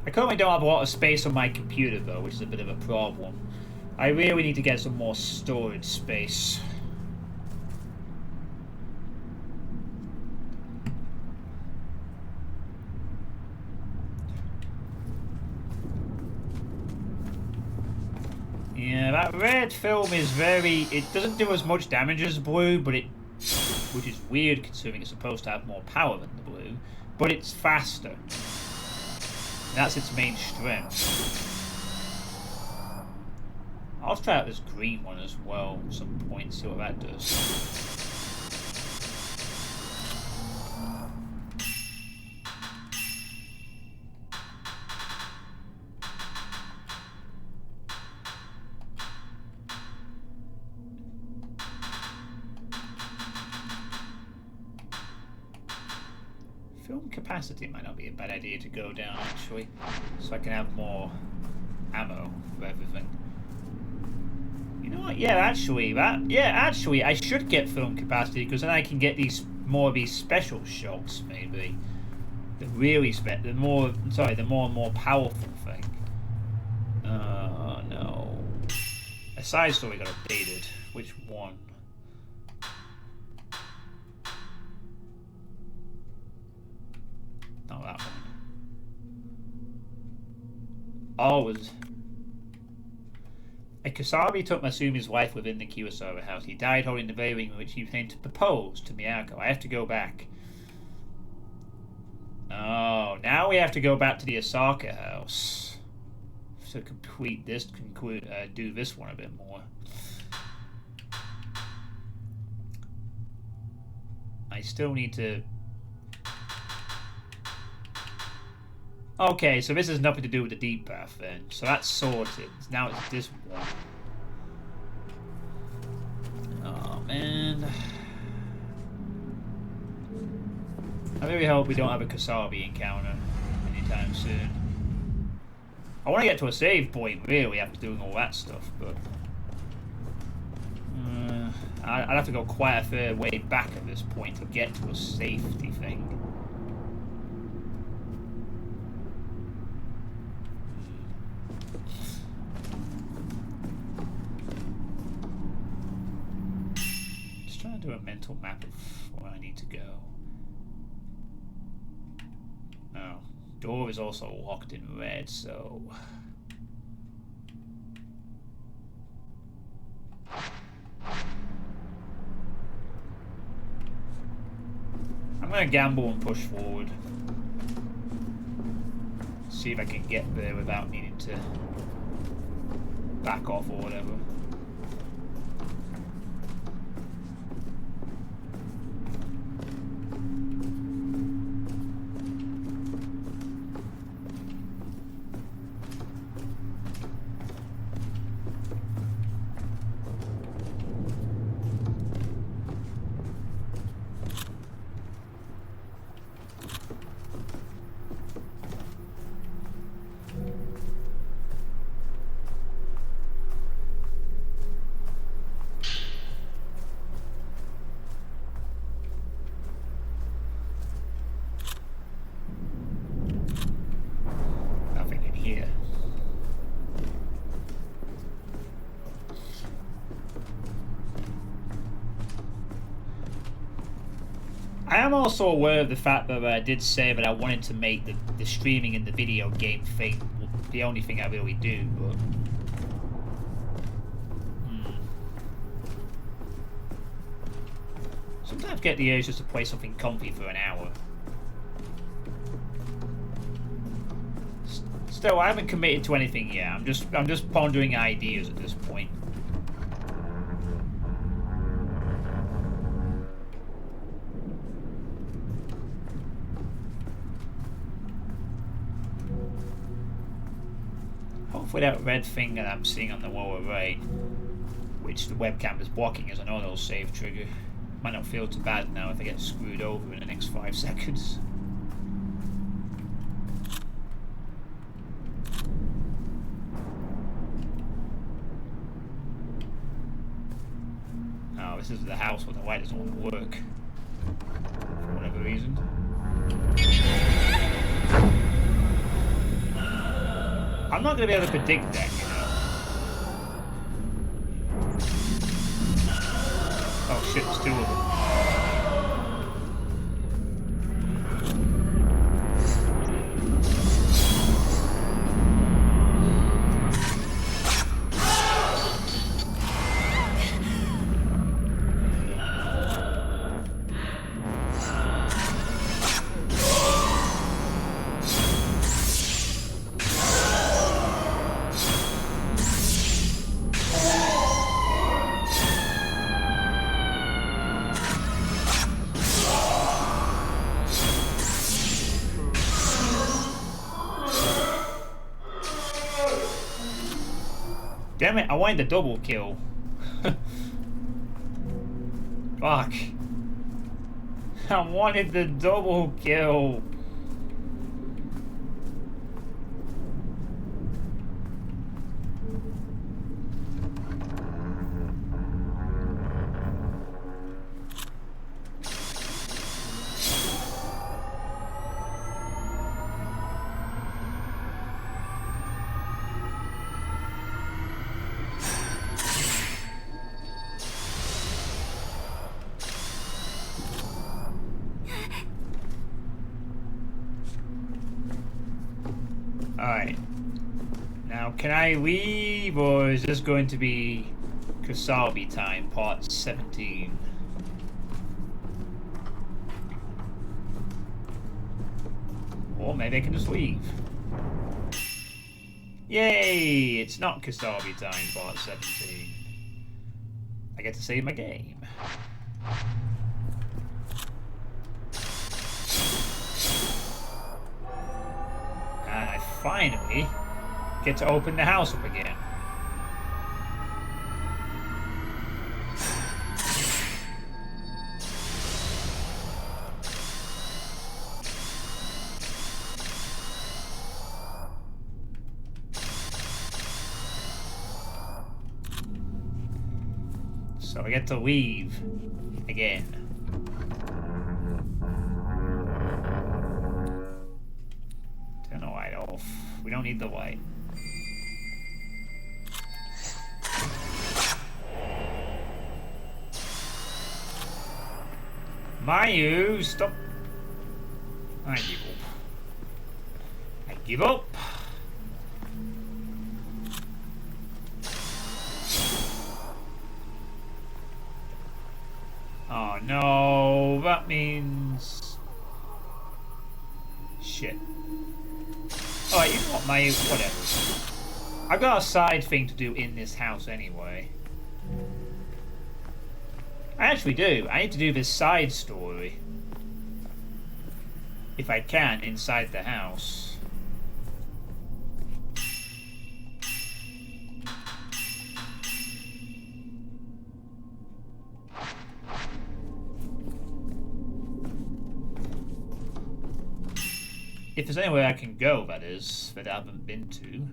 I currently don't have a lot of space on my computer though, which is a bit of a problem. I really need to get some more storage space. Yeah, That red film is very... It doesn't do as much damage as blue, but it... Which is weird considering it's supposed to have more power than the blue. But it's faster. And that's its main strength. I'll try out this green one as well at some point, see what that does. Film capacity might not be a bad idea to go down, actually, so I can have more ammo for everything. You know what? Yeah, actually, I should get film capacity because then I can get these more of these special shots, maybe. The more and more powerful thing. No. A side story got updated. Which one? Not that one. Oh, it was... A Kasabi took Masumi's wife within the Kurosawa house. He died holding the very ring in which he came to propose to Miyako. I have to go back. Oh, now we have to go back to the Osaka house to complete this. Do this one a bit more. I still need to. Okay, so this has nothing to do with the deep path then. So that's sorted. Now it's this one. Oh man. I really hope we don't have a Kasabi encounter anytime soon. I want to get to a save point really after doing all that stuff, but I'd have to go quite a fair way back at this point to get to a safety thing. Just trying to do a mental map of where I need to go. Oh, door is also locked in red, so... I'm gonna gamble and push forward. See if I can get there without needing to back off or whatever. I am also aware of the fact that I did say that I wanted to make the streaming in the video game thing the only thing I really do, but... Sometimes get the urge just to play something comfy for an hour. Still, I haven't committed to anything yet. I'm just pondering ideas at this point. Hopefully that red thing that I'm seeing on the lower right, which the webcam is blocking as an auto save trigger, might not feel too bad now if I get screwed over in the next 5 seconds. Oh, this is the house where the light doesn't want to work for whatever reason. I'm not going to be able to predict that, you know. Oh shit, there's 2 of them. Damn it, I wanted the double kill. Fuck. I wanted the double kill. Alright. Now, can I leave, or is this going to be Kasabi time, part 17? Or maybe I can just leave. Yay! It's not Kasabi time, part 17. I get to save my game. And I finally get to open the house up again. So I get to leave again. Turn the light off. We don't need the light. Mayu, stop. I give up. I give up. Oh no, that means shit. Alright, you know what, Mayu, whatever. I've got a side thing to do in this house anyway. I actually do. I need to do this side story. If I can, inside the house. If there's anywhere I can go, that is, that I haven't been to.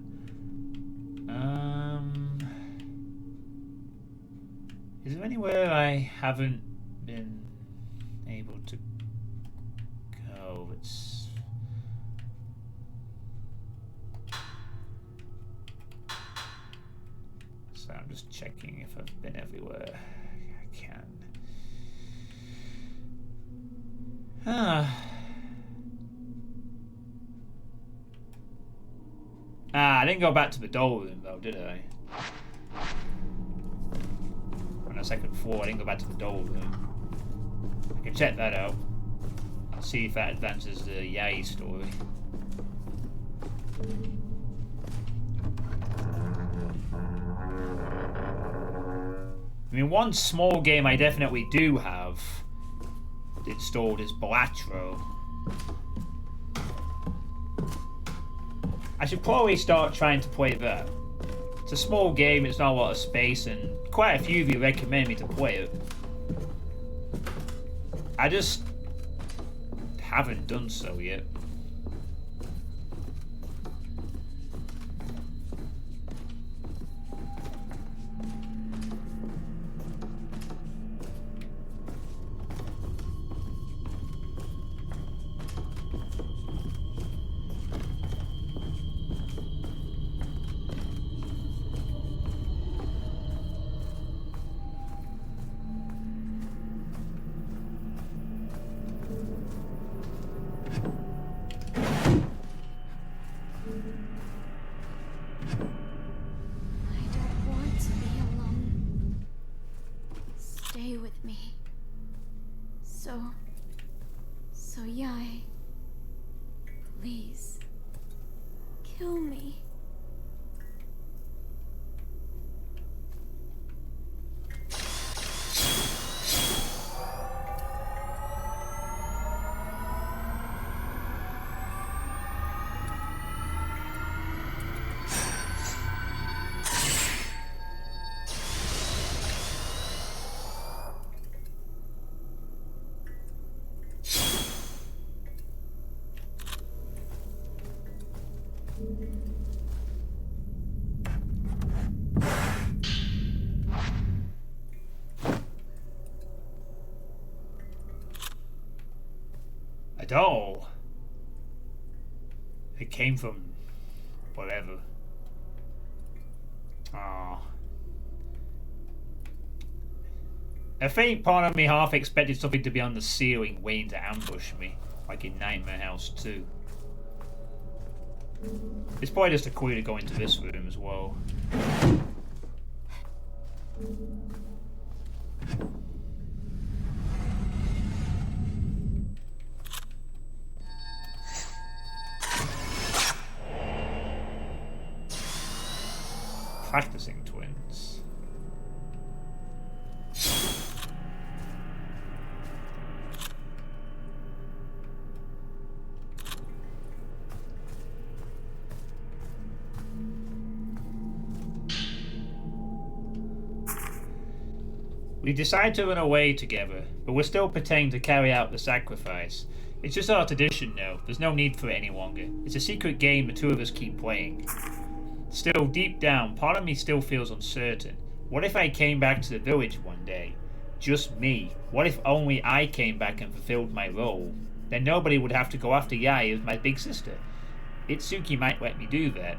Is there anywhere I haven't been able to go? It's... So I'm just checking if I've been everywhere I can. I didn't go back to the doll room though, did I? On the second floor, I didn't go back to the doll room. I can check that out. See if that advances the Yay story. I mean, one small game I definitely do have installed is Balatro. I should probably start trying to play that. It's a small game, it's not a lot of space, and quite a few of you recommend me to play it. I just haven't done so yet. So Yai, please, kill me. doll. It came from whatever. Ah. A faint part of me half expected something to be on the ceiling waiting to ambush me, like in Nightmare House 2. It's probably just a clue to go into this room as well. Practicing twins. We decide to run away together, but we're still pretending to carry out the sacrifice. It's just our tradition now. There's no need for it any longer. It's a secret game the two of us keep playing. Still, deep down, part of me still feels uncertain. What if I came back to the village one day? Just me. What if only I came back and fulfilled my role? Then nobody would have to go after Yai as my big sister. Itsuki might let me do that.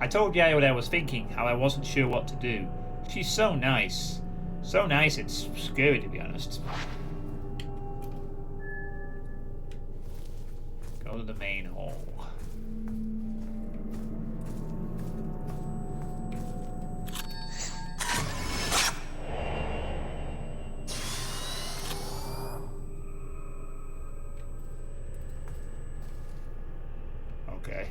I told Yai what I was thinking, how I wasn't sure what to do. She's so nice. So nice it's scary, to be honest. Go to the main hall. Okay.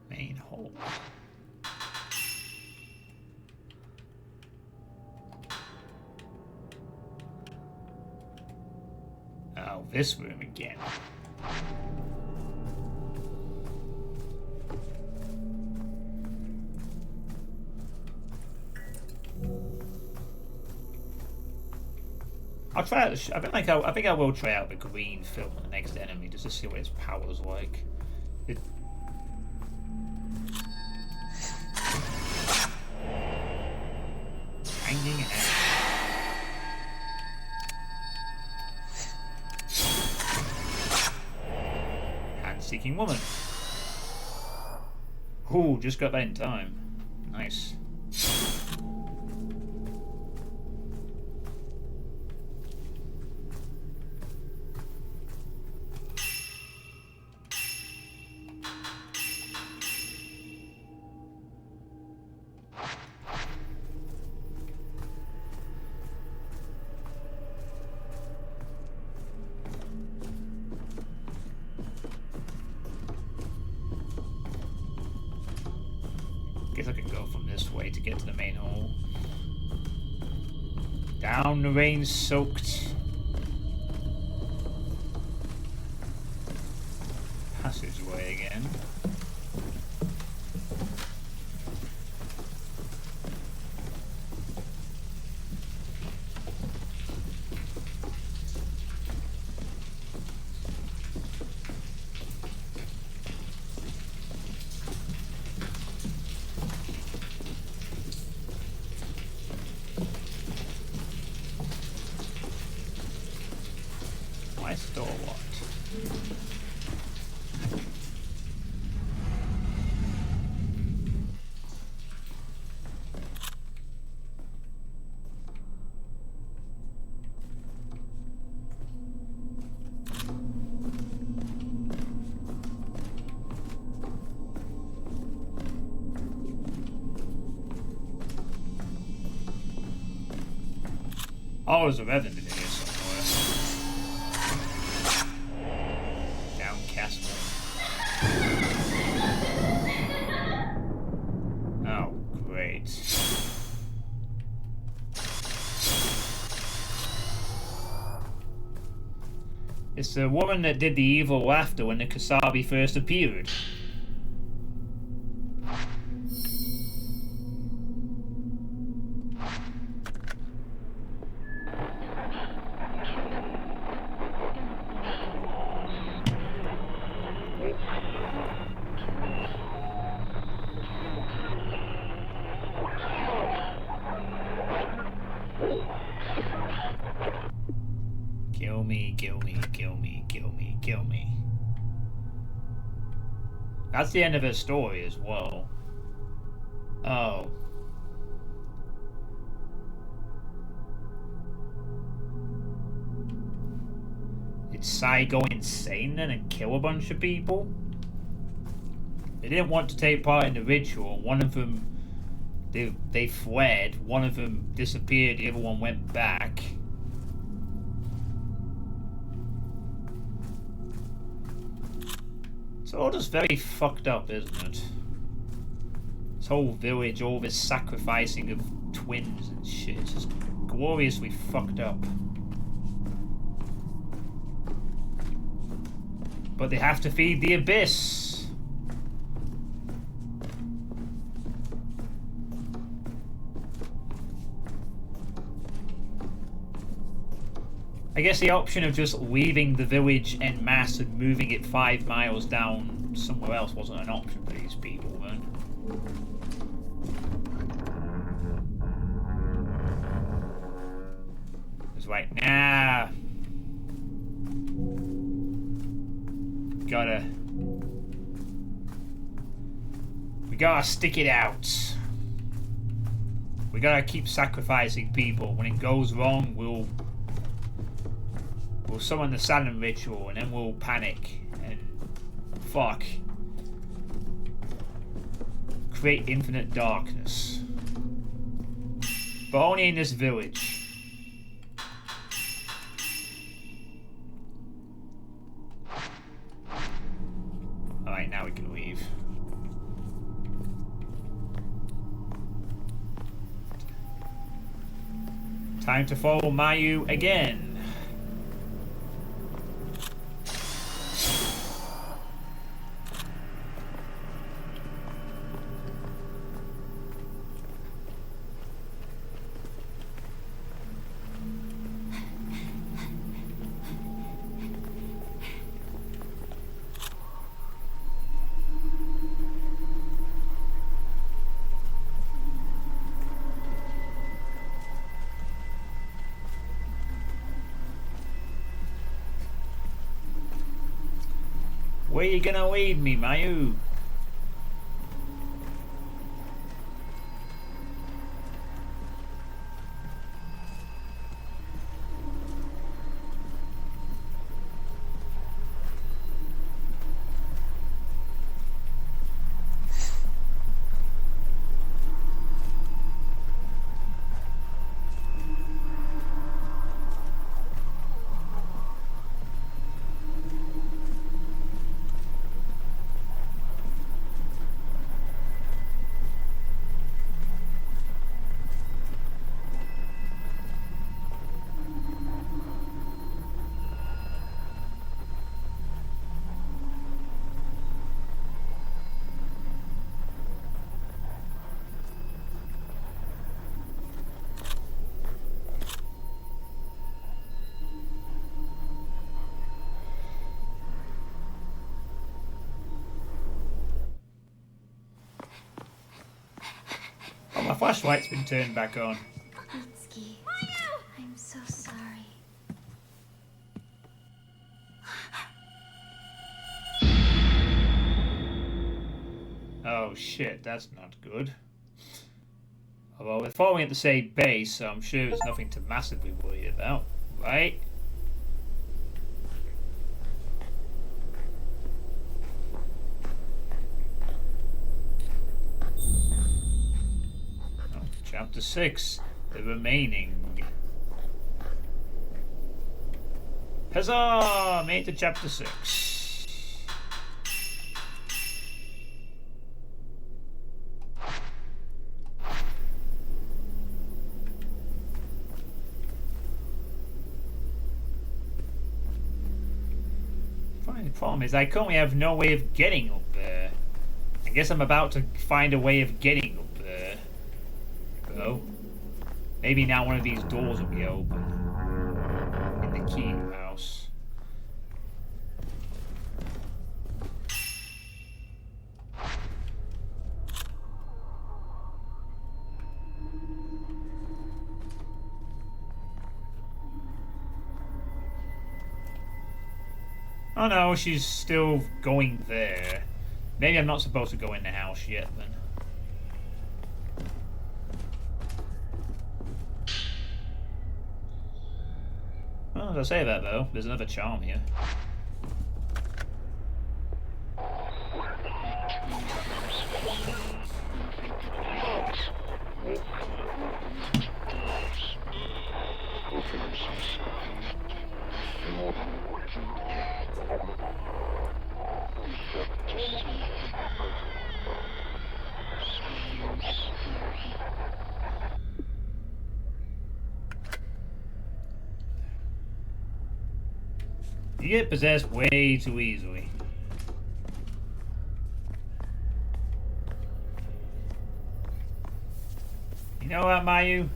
Main hall. Oh, this room again. I'll try out the I think I will try out the green film on the next enemy just to see what its power's like. Hanging out. Hand-seeking woman. Ooh, just got that in time. Nice. Guess I can go from this way to get to the main hall. Down the rain-soaked passageway again. My store locked. Oh, there's a revenant in here somewhere. Downcast one. Oh, great. It's the woman that did the evil laughter when the Kasabi first appeared. Kill me, kill me, kill me, kill me, kill me. That's the end of her story as well. Oh. Did Sai go insane then and kill a bunch of people? They didn't want to take part in the ritual. One of them, they fled. One of them disappeared. The other one went back. It's all just very fucked up, isn't it? This whole village, all this sacrificing of twins and shit. It's just gloriously fucked up. But they have to feed the abyss. I guess the option of just leaving the village en masse and moving it 5 miles down somewhere else wasn't an option for these people, then. It's like, nah. We gotta stick it out. We gotta keep sacrificing people. When it goes wrong, we'll summon the Saturn ritual, and then we'll panic and fuck. Create infinite darkness. But only in this village. Alright, now we can leave. Time to follow Mayu again. Where you gonna lead me, Mayu? Oh, my flashlight's been turned back on. Mitsuki, I'm so sorry. Oh shit, that's not good. Although we're following at the same base, so I'm sure there's nothing to massively worry about, right? Oh, chapter 6, the remaining. Huzzah! Made it to chapter 6. The problem is I currently have no way of getting up there. I guess I'm about to find a way of getting up there. So, maybe now one of these doors will be open. In the key house. Oh no, she's still going there. Maybe I'm not supposed to go in the house yet then. Well, as I say that though, there's another charm here. You get possessed way too easily. You know what, Mayu?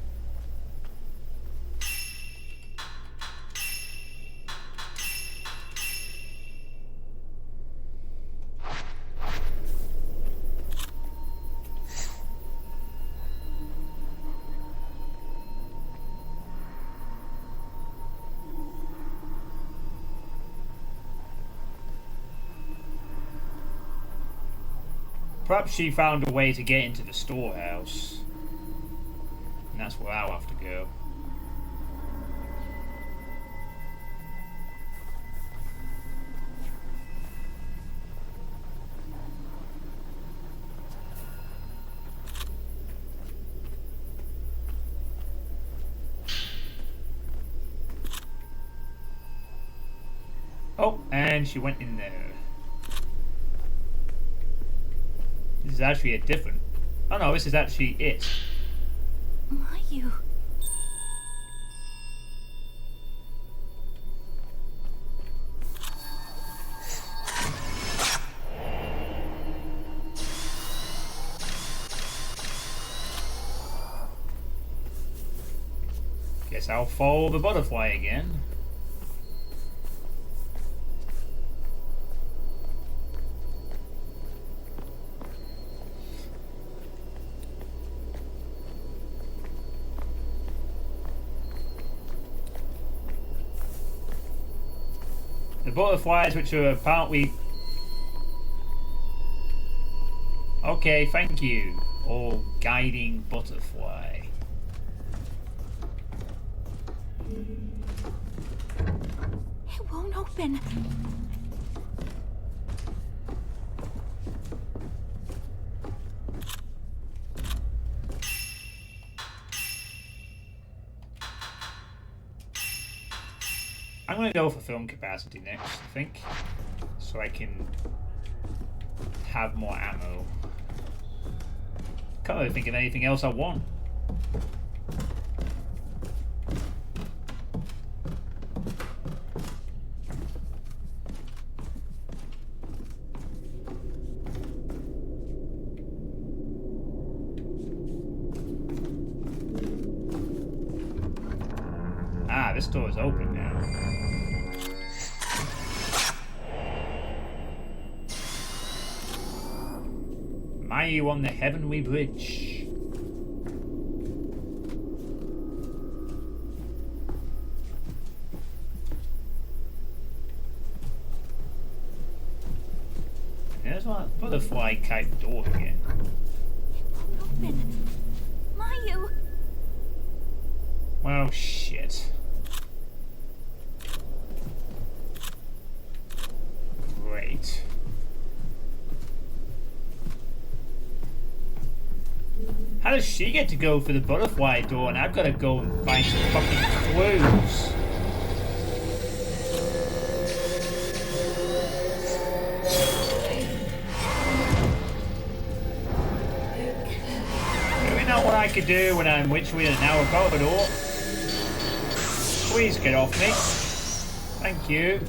Perhaps she found a way to get into the storehouse. And that's where I'll have to go. Oh, and she went in there. This is actually a different... Oh no, this is actually it. Mayu. Guess I'll follow the butterfly again. The butterflies, which are apparently... Okay, thank you. Or guiding butterfly. It won't open. I'm going to go for film capacity next, I think. So I can have more ammo. Can't really think of anything else I want. Ah, this door is open now. Mayu on the Heavenly Bridge. There's that butterfly type door again. Open. Mayu. Well, shit. Great. How does she get to go for the butterfly door and I've got to go and find some fucking clues? Maybe not what I could do when I'm literally in an hour corridor. Please get off me. Thank you.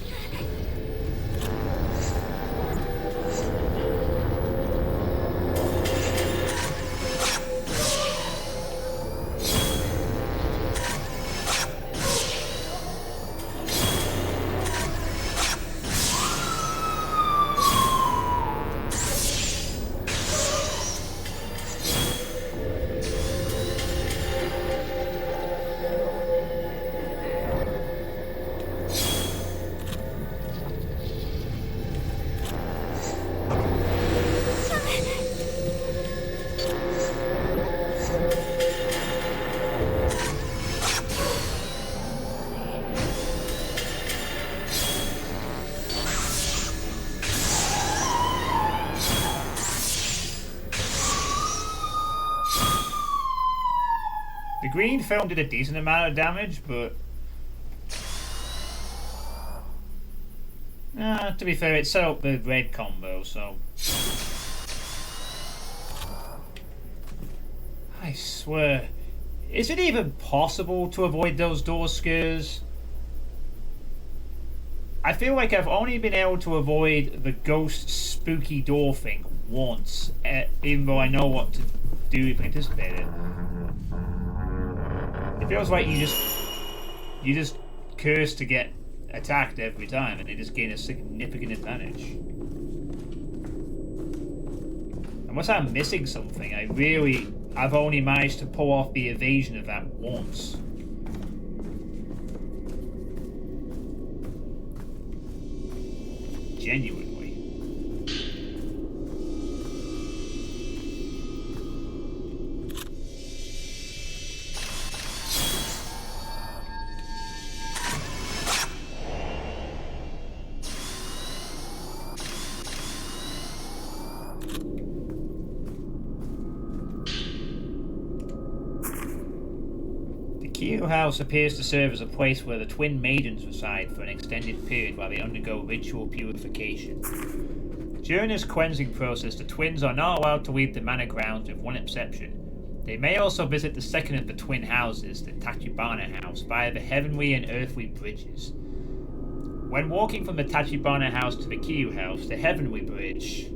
green film did a decent amount of damage, but to be fair, it set up the red combo, so I swear, is it even possible to avoid those door scares? I feel like I've only been able to avoid the ghost spooky door thing once, even though I know what to do if I anticipate it. It feels like you just curse to get attacked every time, and they just gain a significant advantage. Unless I'm missing something, I've only managed to pull off the evasion of that once. Genuinely. The KOEI house appears to serve as a place where the twin maidens reside for an extended period while they undergo ritual purification. During this cleansing process, the twins are not allowed to leave the manor grounds with one exception. They may also visit the second of the twin houses, the Tachibana house, via the heavenly and earthly bridges. When walking from the Tachibana house to the KOEI house, the heavenly bridge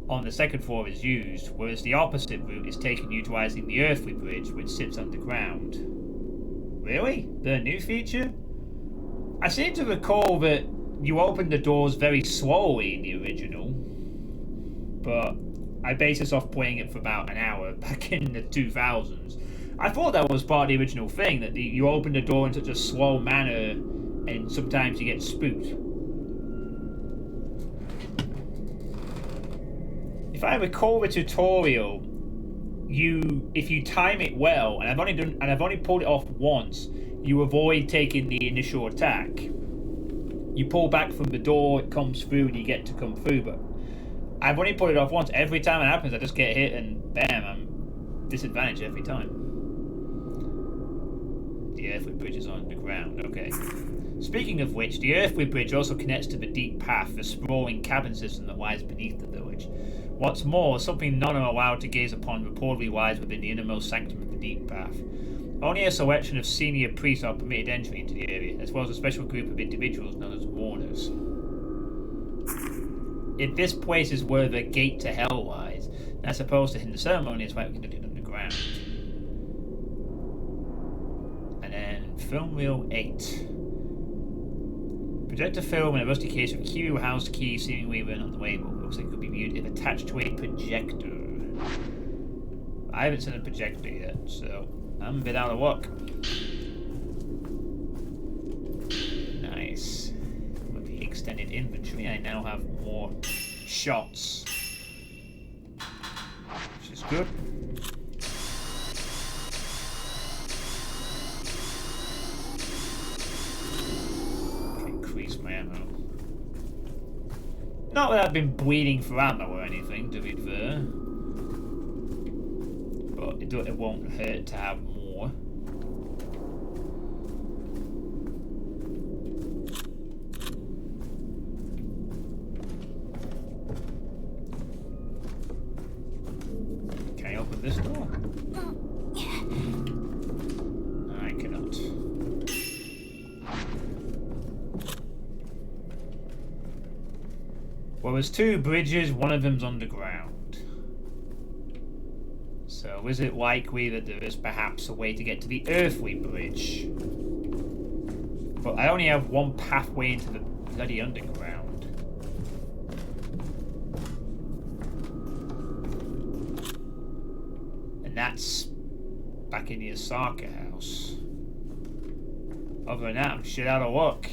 on the second floor is used, whereas the opposite route is taken utilizing the earthly bridge, which sits underground. Really? The new feature? I seem to recall that you opened the doors very slowly in the original, but I based this off playing it for about an hour back in the 2000s. I thought that was part of the original thing, that you open the door in such a slow manner and sometimes you get spooked. If I recall the tutorial, if you time it well, and I've only pulled it off once, you avoid taking the initial attack. You pull back from the door, it comes through, and you get to come through. But I've only pulled it off once. Every time it happens, I just get hit, and bam, I'm disadvantaged every time. The earthly bridge is on the ground. Okay. Speaking of which, the earthly bridge also connects to the deep path, the sprawling cabin system that lies beneath the village. What's more, something none are allowed to gaze upon reportedly lies within the innermost sanctum of the deep path. Only a selection of senior priests are permitted entry into the area, as well as a special group of individuals known as mourners. If this place is where the gate to hell lies, then I suppose to hinder the ceremony is why we conducted underground. And then film reel 8. Projector film in a rusty case with Q house key seemingly written on the label. Looks like it could be viewed if attached to a projector. I haven't seen a projector yet, so I'm a bit out of luck. Nice. With the extended inventory, I now have more shots, which is good. Increase my ammo. Not that I've been bleeding for ammo or anything, to be fair. But it won't hurt to have more. Can I open this door? I cannot. Well, there's two bridges, one of them's underground. So is it likely that there is perhaps a way to get to the earthly bridge? But I only have one pathway into the bloody underground. And that's back in the Osaka house. Other than that, I'm shit out of luck.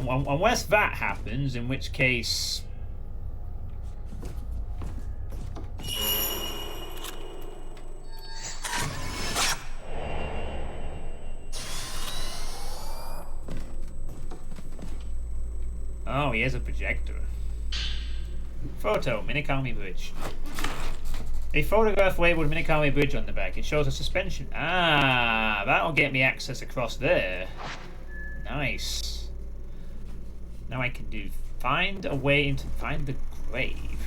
Unless that happens, in which case... Oh, he has a projector. Photo, Minakami Bridge. A photograph labeled Minakami Bridge on the back. It shows a suspension. Ah, that'll get me access across there. Nice. Now I can do find a way into find the grave.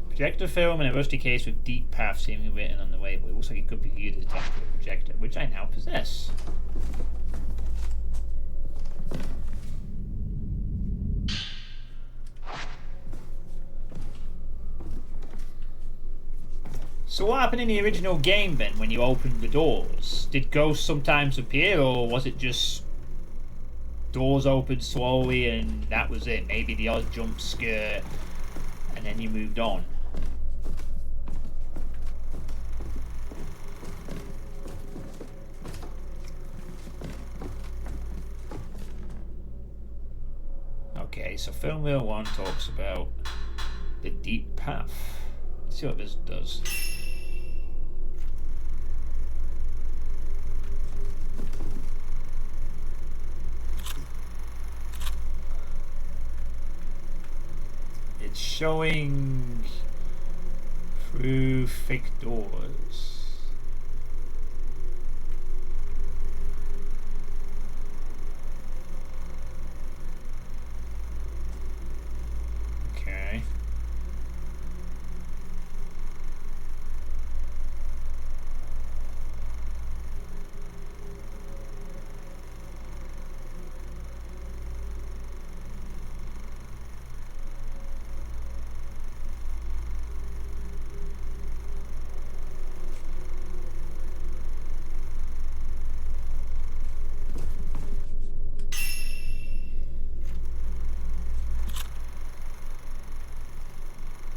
Projector film in a rusty case with deep path seemingly written on the label. It looks like it could be viewed as a temporary projector, which I now possess. So what happened in the original game then when you opened the doors? Did ghosts sometimes appear, or was it just doors opened slowly and that was it? Maybe the odd jump scare and then you moved on. Okay, so film reel 1 talks about the deep path. Let's see what this does. It's showing through thick doors. Okay.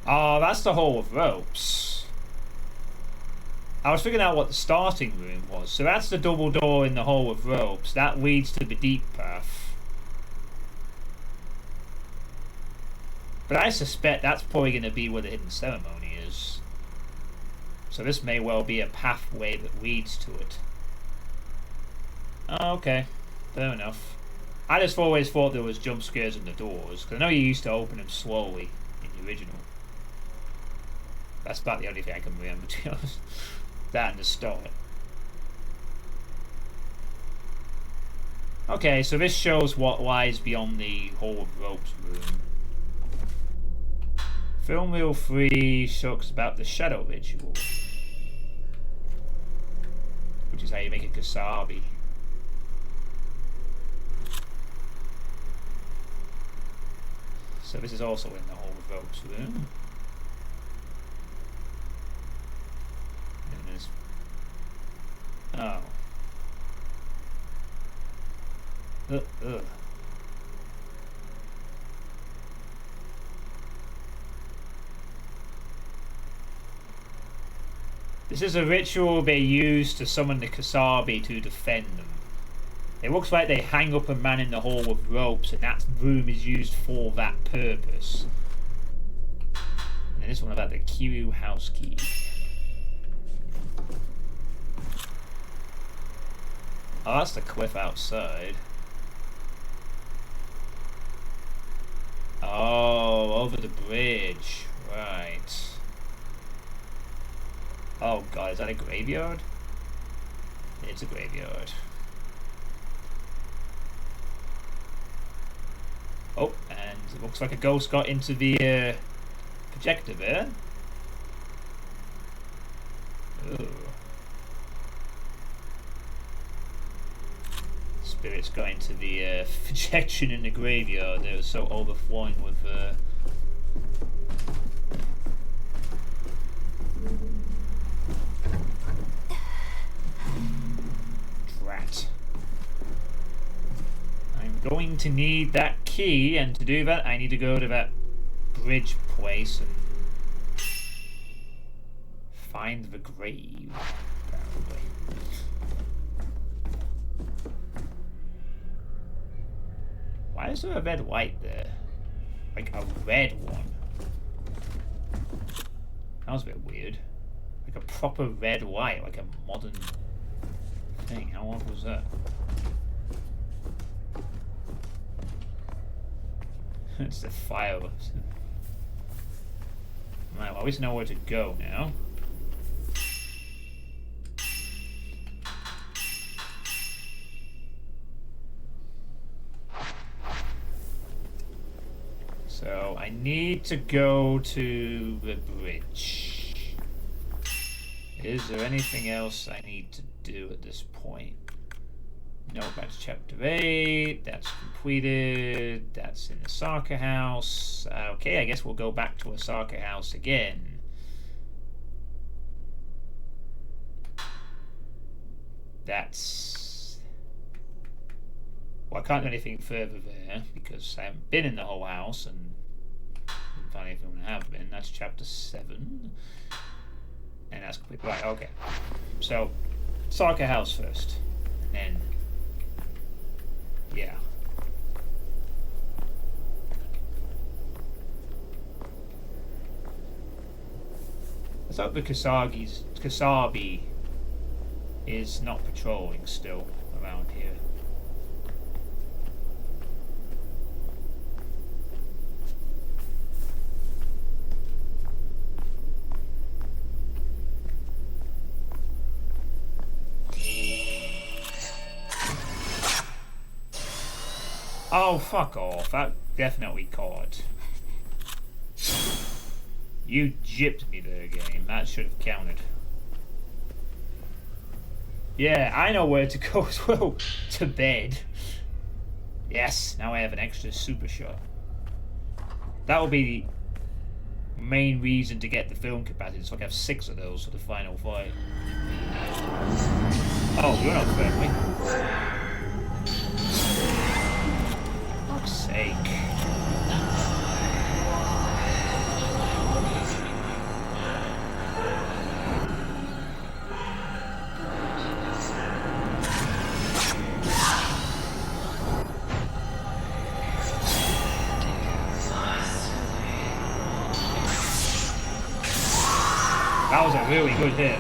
Oh, that's the hole of ropes. I was figuring out what the starting room was. So that's the double door in the hole of ropes. That leads to the deep path. But I suspect that's probably going to be where the hidden ceremony is. So this may well be a pathway that leads to it. Oh, okay. Fair enough. I just always thought there was jump scares in the doors. Because I know you used to open them slowly in the original. That's about the only thing I can remember, to be honest. That and the start. Okay, so this shows what lies beyond the Hall of Ropes room. Film reel 3 talks about the shadow ritual. Which is how you make a kasabi. So this is also in the Hall of Ropes room. Oh. This is a ritual they use to summon the Kasabi to defend them. It looks like they hang up a man in the Hall of Ropes and that room is used for that purpose. And then this one about the Kiryu house key. Oh, that's the cliff outside. Oh, over the bridge. Right. Oh god, is that a graveyard? It's a graveyard. Oh, and it looks like a ghost got into the projector there. Ooh. Spirits got into the projection in the graveyard. They were so overflowing with drat. I'm going to need that key, and to do that I need to go to that bridge place and find the grave, apparently. Why is there a red light there? Like a red one. That was a bit weird. Like a proper red light, like a modern thing. How odd was that? It's the fire. Right, well, I always know where to go now. So I need to go to the bridge. Is there anything else I need to do at this point? No, back to chapter 8. That's completed. That's in the Osaka house. Okay, I guess we'll go back to Osaka house again. That's... Well, I can't do anything further there because I haven't been in the whole house and didn't find anything I have been. That's chapter 7. And that's complete. Right, okay. So, Osaka house first. And then... yeah. Let's hope the Kasabi is not patrolling still around here. Oh, fuck off. That definitely caught. You gypped me there, game. That should have counted. Yeah, I know where to go as well. To bed. Yes, now I have an extra super shot. That will be the main reason to get the film capacity, so I can have 6 of those for the final fight. Oh, you're not friendly. Fuck's sake. That was a really good hit.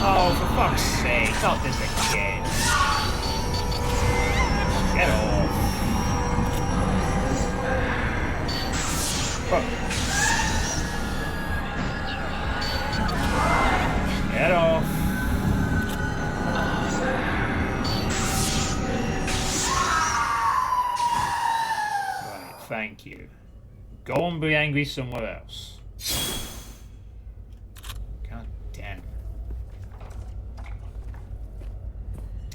Oh, for fuck's sake, not this again. Get off. Fuck. Get off. Right, thank you. Go and be angry somewhere else. God damn.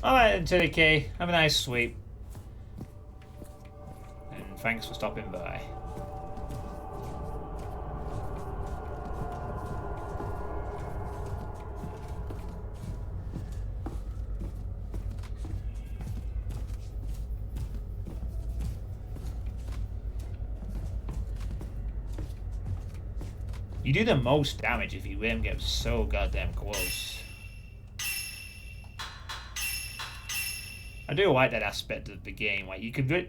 Alright, Suitepee, have a nice sleep. And thanks for stopping by. You do the most damage if you let him get so goddamn close. I do like that aspect of the game. Like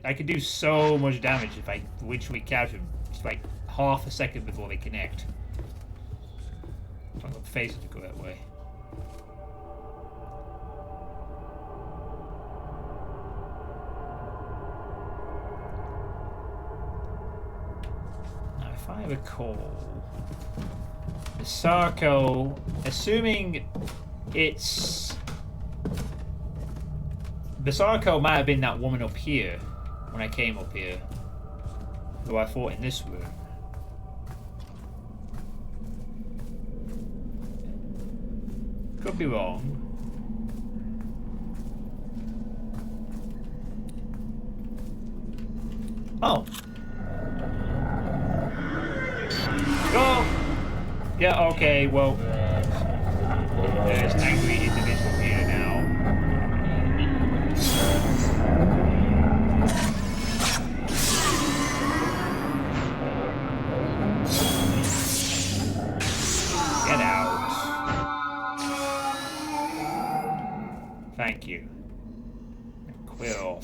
I could do so much damage if I literally catch them just like half a second before they connect. I'm gonna face it to go that way. Now, if I recall, the Sarko, assuming it's. Basarko might have been that woman up here when I came up here, who I fought in this room. Could be wrong. Oh. Go! Yeah, okay, well. There's an angry individual here now. Get out. Thank you. Quill.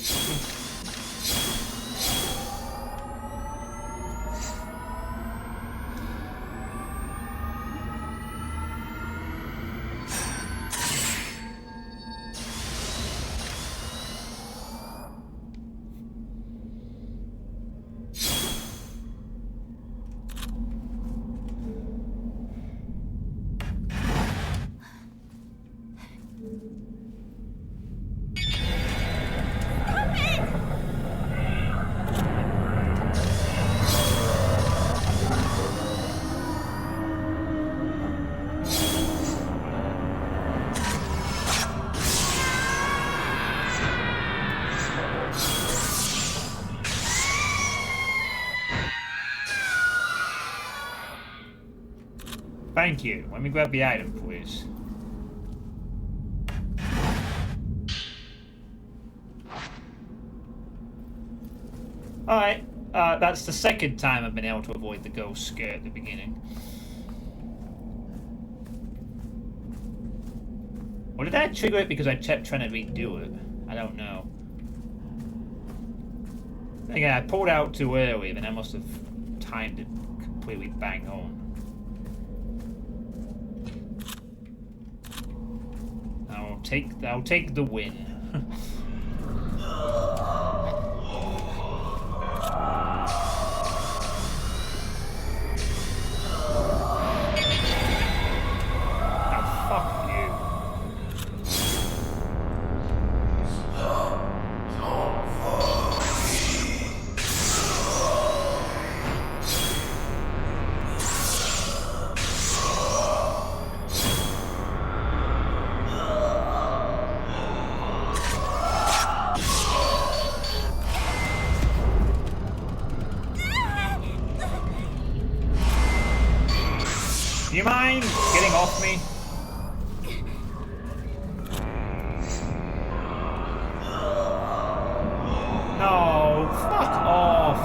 Thank you. Let me grab the item, please. Alright, that's the second time I've been able to avoid the ghost scare at the beginning. Or did I trigger it because I kept trying to redo it? I don't know. Again, I pulled out too early, then I must have timed it completely bang on. I'll take the win. Do you mind getting off me? No, fuck off.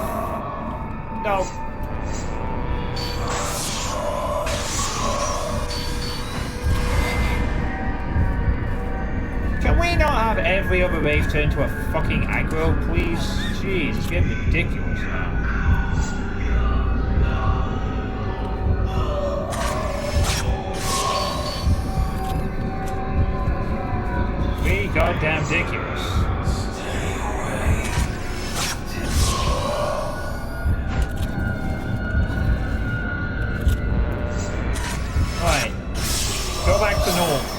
No. Can we not have every other race turn into a fucking aggro, please? Jeez, it's getting ridiculous now. Goddamn ridiculous. Alright. Go back to normal.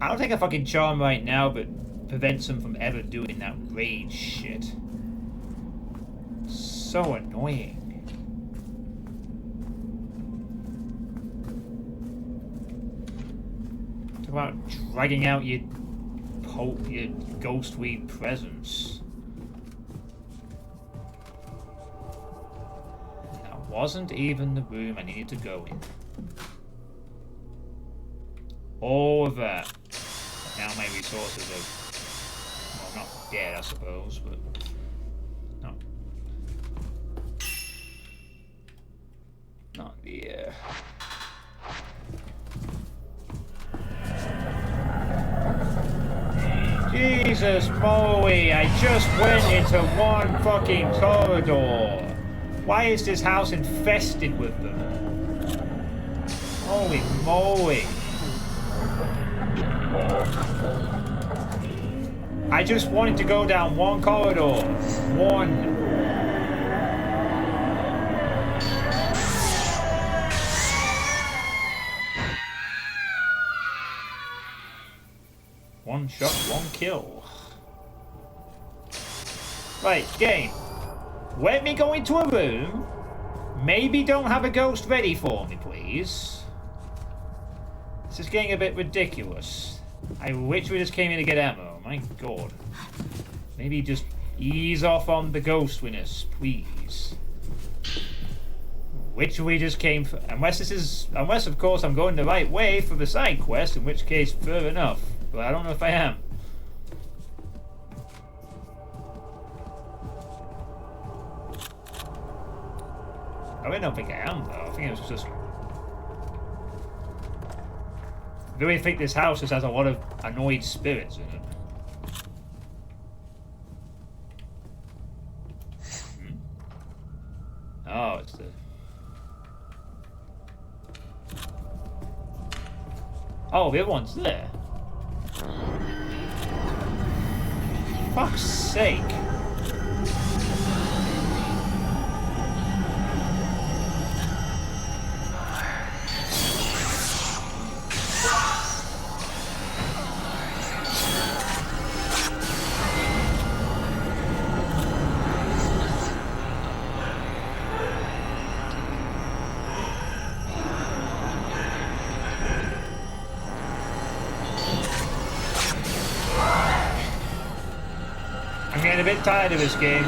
I'll take a fucking charm right now, but prevents him from ever doing that rage shit. So annoying. Talk about dragging out your ghost weed presence. That wasn't even the room I needed to go in. All of that. Now my resources are, well, not dead, I suppose, but no. Not the, Jesus moly, I just went into one fucking corridor. Why is this house infested with them? Holy moly. I just wanted to go down one corridor. One. One shot, one kill. Right, game. Let me go into a room. Maybe don't have a ghost ready for me, please. This is getting a bit ridiculous. I literally just came in to get ammo. My god. Maybe just ease off on the ghostliness, please. which we just came for. Unless of course I'm going the right way for the side quest, in which case fair enough. But I don't know if I am. I really don't think I am though. I think it was just. I really think this house just has a lot of annoyed spirits in it. Oh, it's the... Oh, the other one's there. Fuck's sake. I'm getting a bit tired of this game.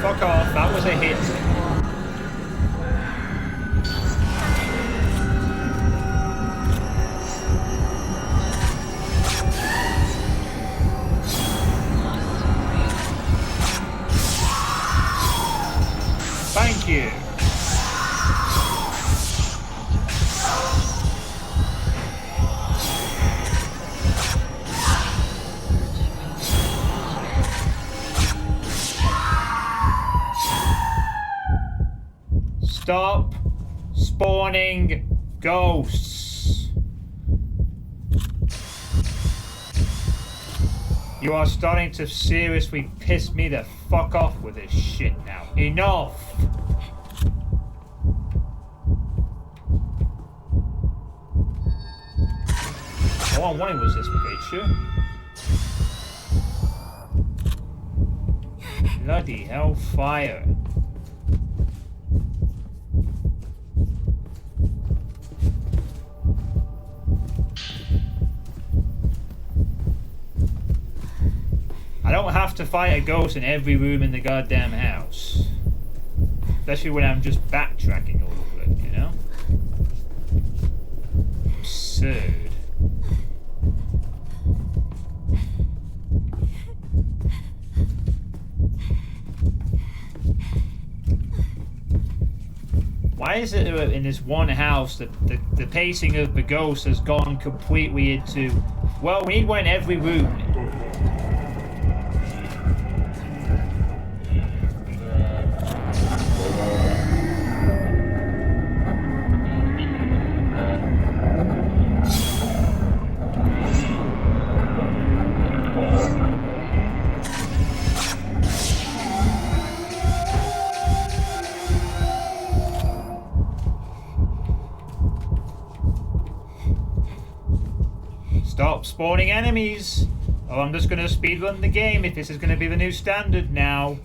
Fuck off, that was a hit. Thank you. Stop spawning ghosts. You are starting to seriously piss me the fuck off with this shit now. Enough! All I wanted was this picture. Bloody hellfire. I don't have to fight a ghost in every room in the goddamn house. Especially when I'm just backtracking all over it, you know? Absurd. Why is it in this one house that the pacing of the ghost has gone completely into, well, we need one in every room. Stop spawning enemies, or I'm just going to speedrun the game if this is going to be the new standard now.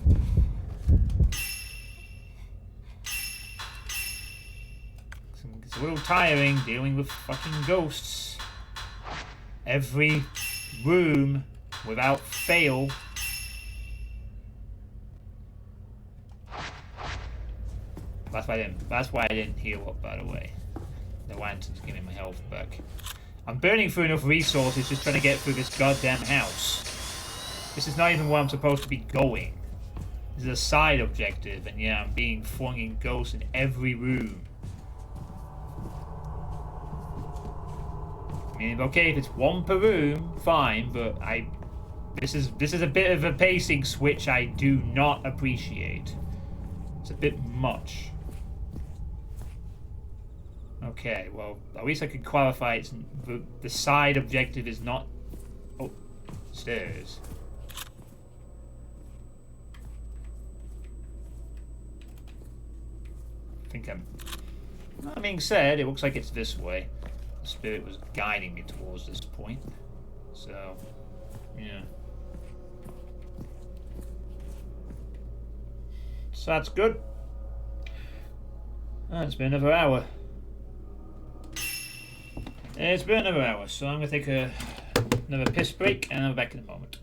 It's a little tiring dealing with fucking ghosts. Every room, without fail. That's why I didn't heal up, by the way. The lantern's giving my health back. I'm burning through enough resources just trying to get through this goddamn house. This is not even where I'm supposed to be going. This is a side objective, and yeah, I'm being flung in ghosts in every room. I mean, okay, if it's one per room, fine, but this is a bit of a pacing switch I do not appreciate. It's a bit much. Okay, well, at least I can clarify it's the side objective is not... Oh, stairs. think I'm... That being said, it looks like it's this way. The spirit was guiding me towards this point. So, yeah. So that's good. It's been another hour. It's been another hour, so I'm going to take another piss break, and I'll be back in a moment.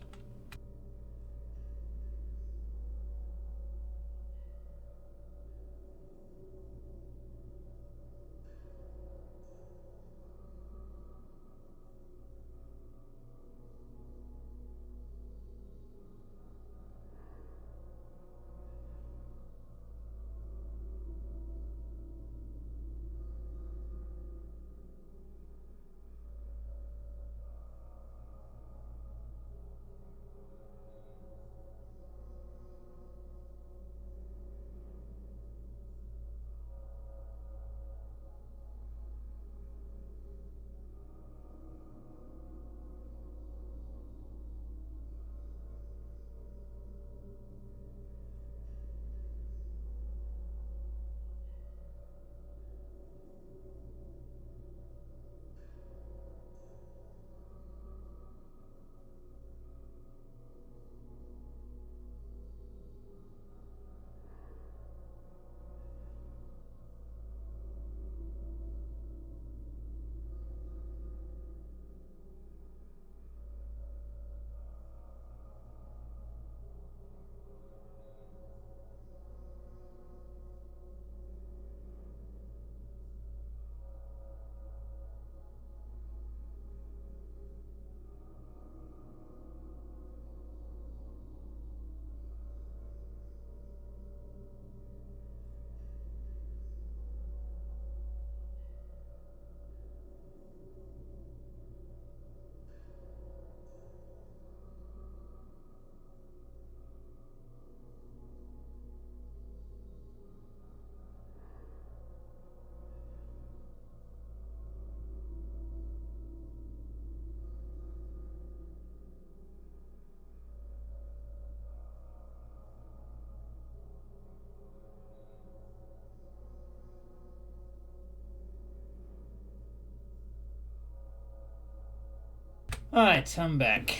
Alright, I'm back.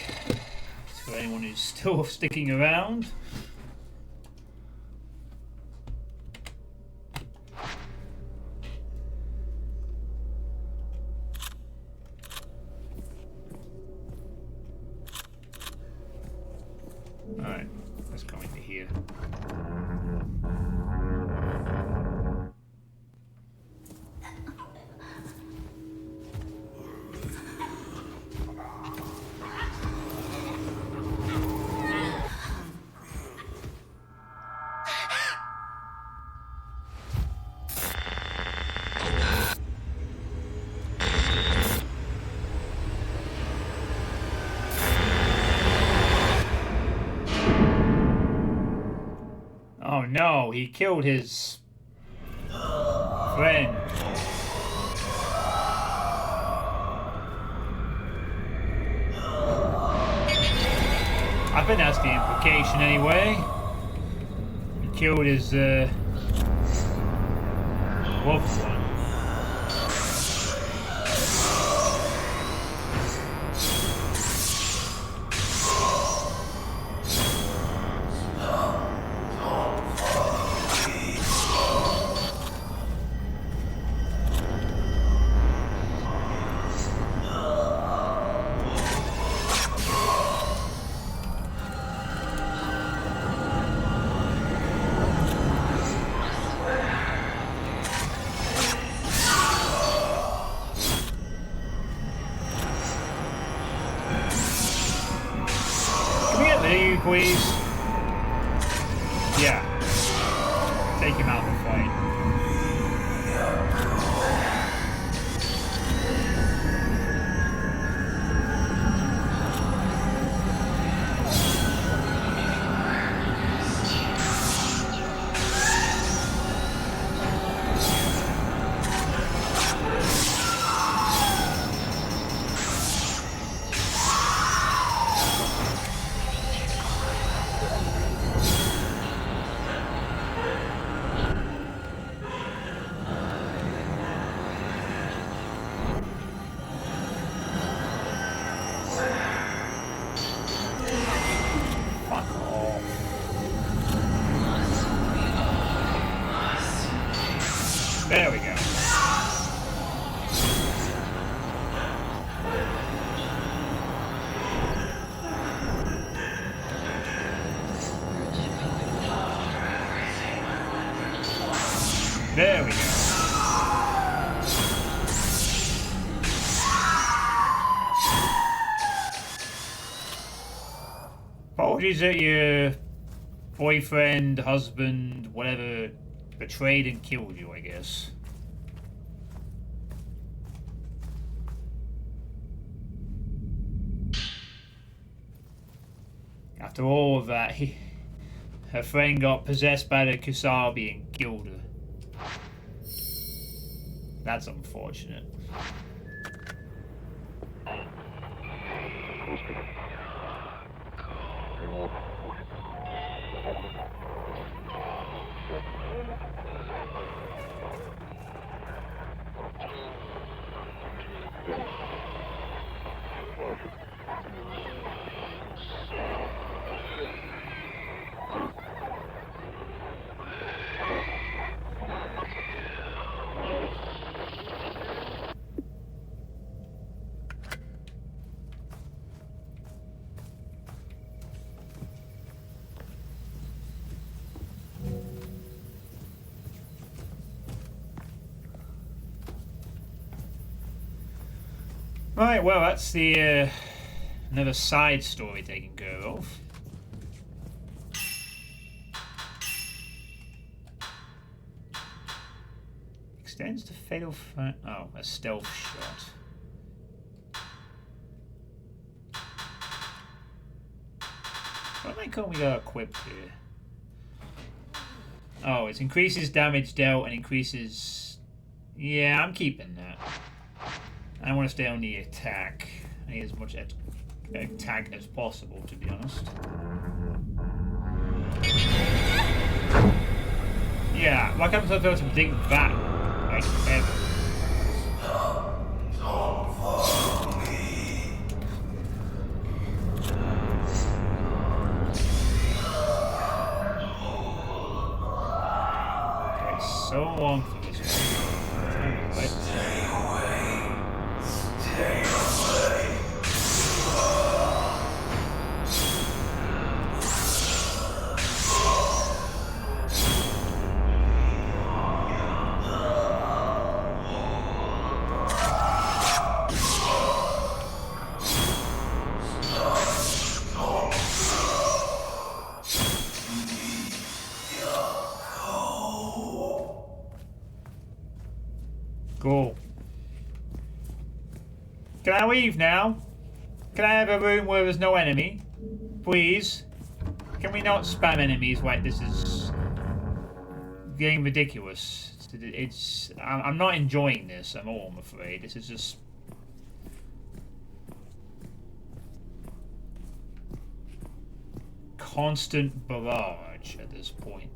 For anyone who's still sticking around. Alright, let's go into here. Oh no, he killed his friend. I think that's the implication anyway. He killed his loved one. Please. Yeah. Take him out the fight. There we go. There we go. Apologies that your boyfriend, husband, whatever, betrayed and killed you, I guess. After all of that, her friend got possessed by the Kusabi and killed her. That's unfortunate. Right, well, that's the another side story taken care of. Extends to fatal oh, a stealth shot. What icon we got equipped here? Oh, it increases damage dealt and increases... Yeah, I'm keeping that. I want to stay on the attack. I need as much attack as possible, to be honest. Yeah, why can't I throw something back? Like, ever? Okay, so long for this one. Stay away. Stay away. Cool. Can I leave now? Can I have a room where there's no enemy? Please? Can we not spam enemies like this is getting ridiculous? I'm not enjoying this at all, I'm afraid. This is just... constant barrage at this point.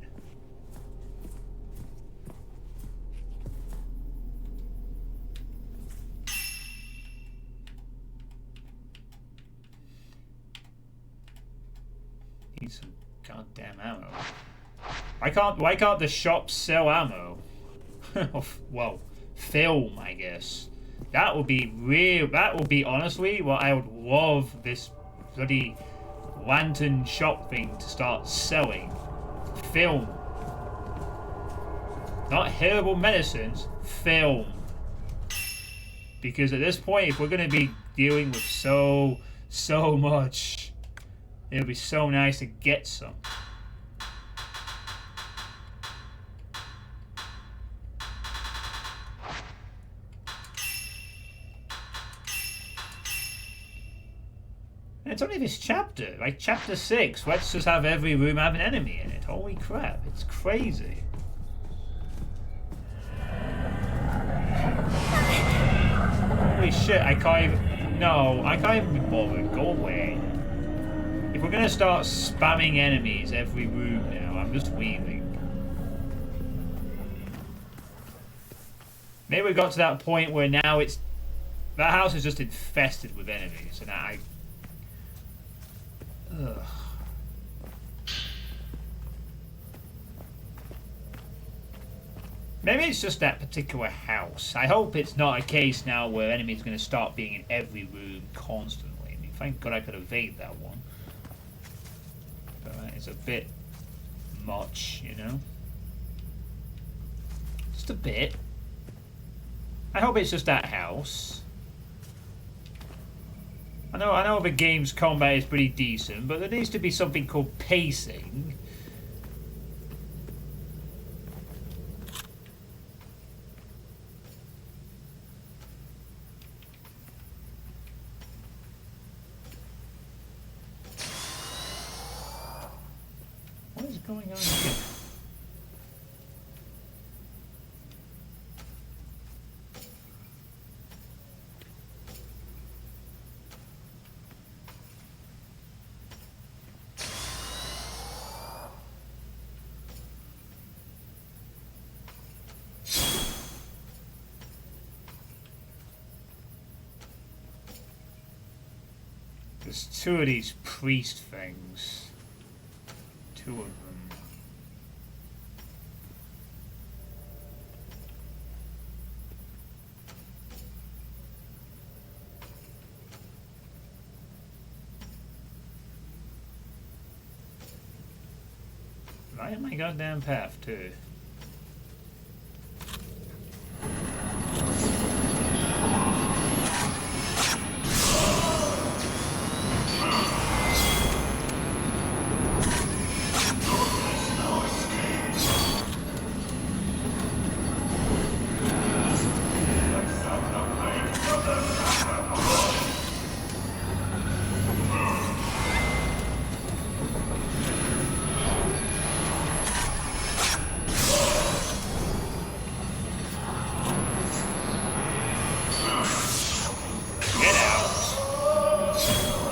Need some goddamn ammo. Why can't the shop sell ammo? Well, film, I guess. That would be honestly what I would love this bloody lantern shop thing to start selling. Film. Not herbal medicines, film. Because at this point, if we're gonna be dealing with so much, it would be so nice to get some. And it's only this chapter, like chapter 6. Let's just have every room have an enemy in it. Holy crap, it's crazy. Holy shit, I can't even... No, I can't even be bothered. Go away. If we're gonna start spamming enemies every room now, I'm just leaving. Maybe we got to that point where now it's... That house is just infested with enemies, and ugh. Maybe it's just that particular house. I hope it's not a case now where enemies are going to start being in every room constantly. I mean, thank God I could evade that one. But it's a bit much, you know? Just a bit. I hope it's just that house. I know the game's combat is pretty decent, but there needs to be something called pacing. What is going on here? There's two of these priest things. Two of them. Right in my goddamn path, too.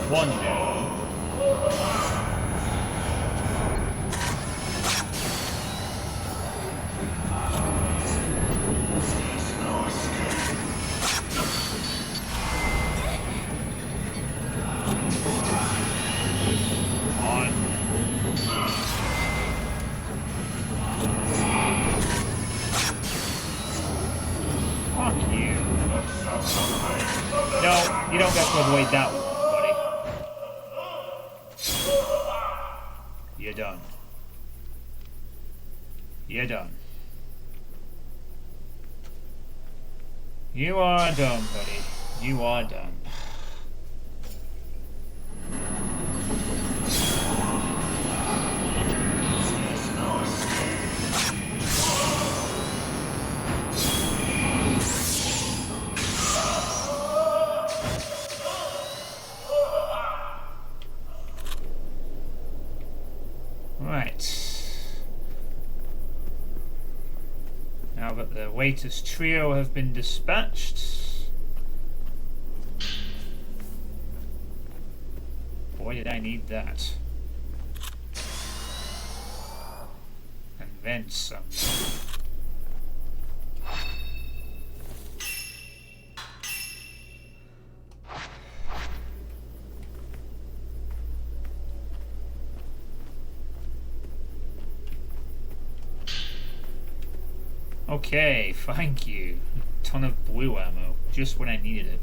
One down. Fuck you. No, you don't get to avoid that one. You're done. You're done. You are done, buddy. You are done. Now that the waiters trio have been dispatched. Boy, did I need that. And then some. Okay, thank you. A ton of blue ammo, just when I needed it.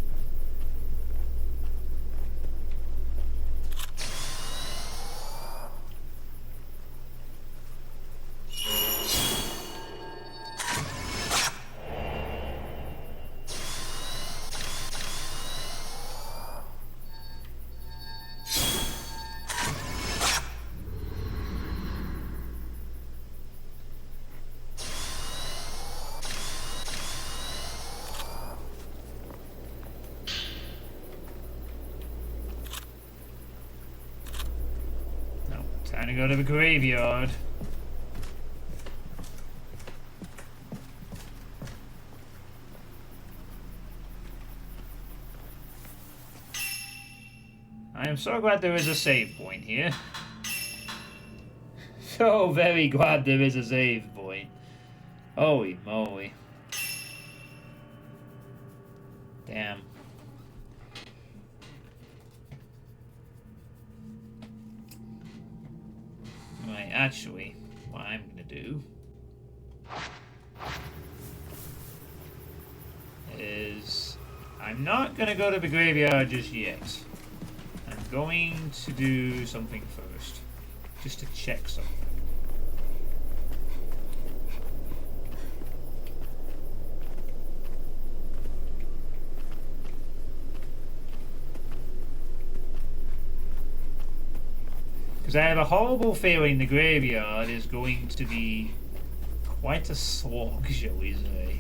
Time to go to the graveyard. I am so glad there is a save point here. So very glad there is a save point. Holy moly. Damn. Right, actually, what I'm gonna do I'm not gonna go to the graveyard just yet. I'm going to do something first. Just to check something. Because I have a horrible feeling the graveyard is going to be quite a slog, shall we say.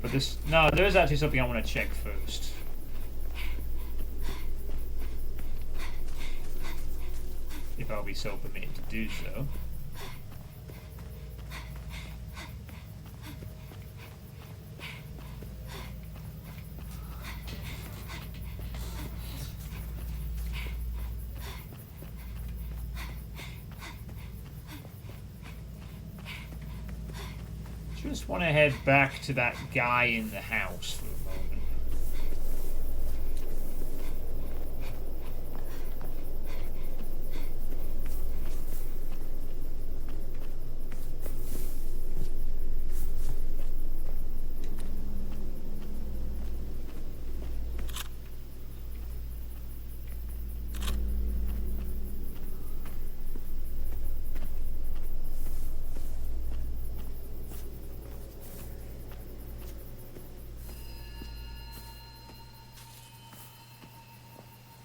But this... No, there is actually something I want to check first. If I'll be so permitted to do so. Just want to head back to that guy in the house for a moment.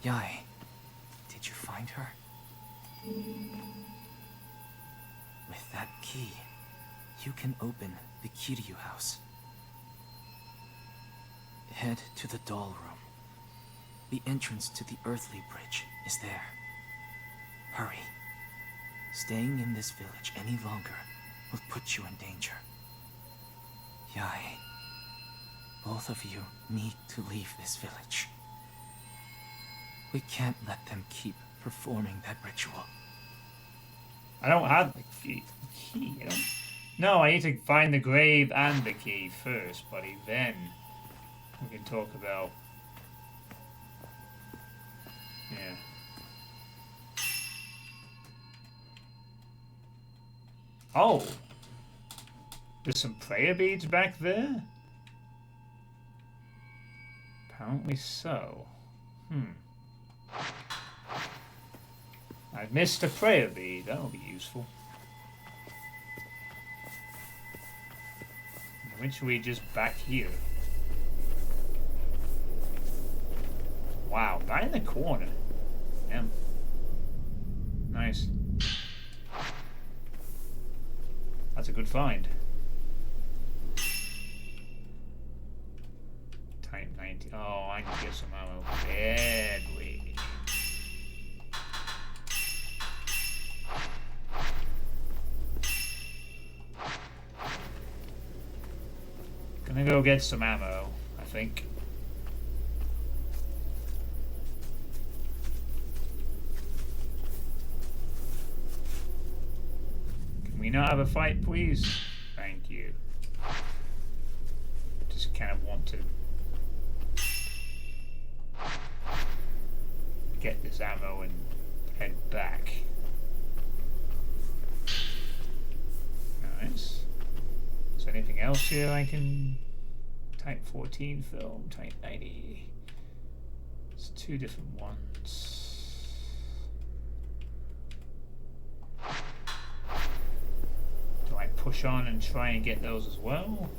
Yai, did you find her? With that key, you can open the Kiryu house. Head to the doll room. The entrance to the earthly bridge is there. Hurry. Staying in this village any longer will put you in danger. Yai, both of you need to leave this village. We can't let them keep performing that ritual. I don't have the key. I don't... No, I need to find the grave and the key first, buddy. Then we can talk about... Yeah. Oh! There's some prayer beads back there? Apparently so. I missed a prayer bead. That'll be useful. Which we just back here. Wow, right in the corner. Damn. Nice. That's a good find. Type 90. Oh, I can get some ammo badly. Gonna go get some ammo, I think. Can we not have a fight, please? Thank you. Just kind of want to get this ammo and head back. Nice. Is there anything else here I can... Type 14 film, type 90. It's two different ones. Do I push on and try and get those as well?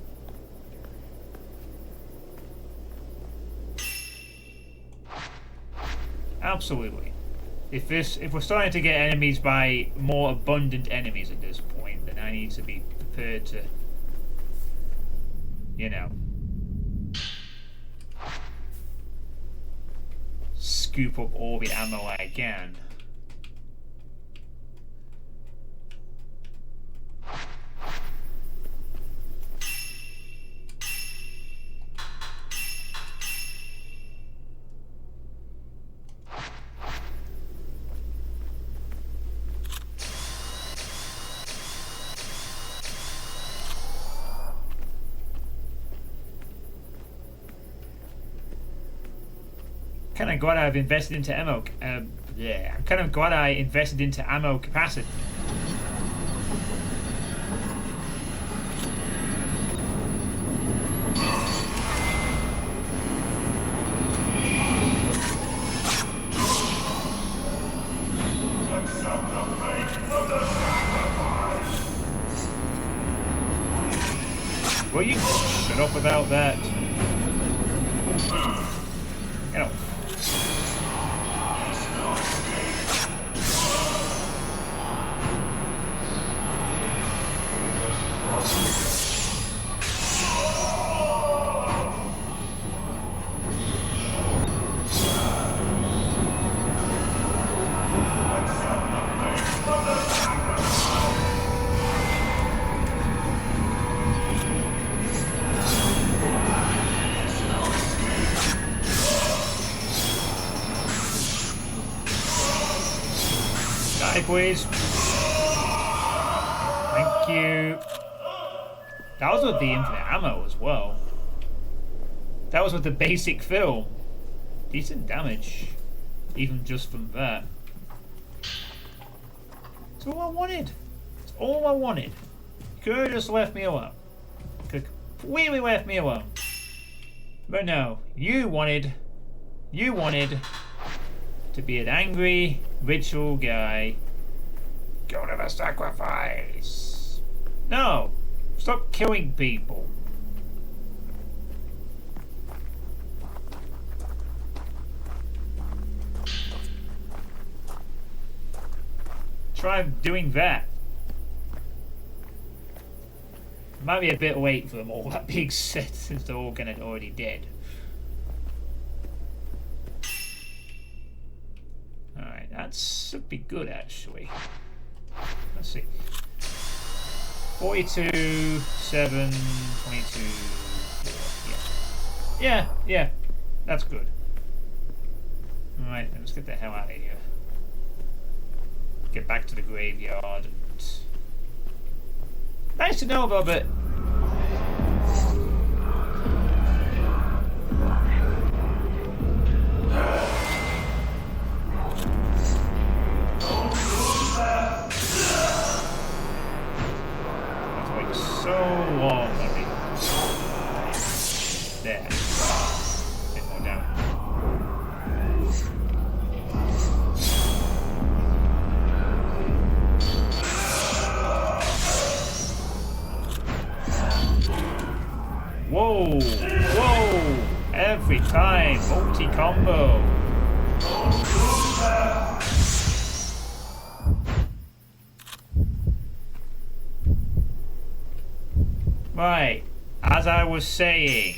Absolutely. If we're starting to get enemies by more abundant enemies at this point, then I need to be prepared to, you know, scoop up all the ammo I can. Kind of glad I've invested into ammo Yeah, I'm kind of glad I invested into ammo capacity. Will you shut up about that? Get off. Please. Thank you. That was with the infinite ammo as well. That was with the basic film. Decent damage. Even just from that. That's all I wanted. That's all I wanted. You could have just left me alone. You could have completely left me alone. But no, you wanted to be an angry ritual guy. Go to the sacrifice. No, stop killing people. Try doing that. Might be a bit late for them all. That being said, since they're all already dead. Alright, that should be good actually. Let's see. 42, 7, 22, 4. Yeah, that's good. Alright, let's get the hell out of here. Get back to the graveyard and... Nice to know about it. So long, buddy. There. Bit more down. Whoa! Whoa! Every time! Multi-combo! Right, as I was saying,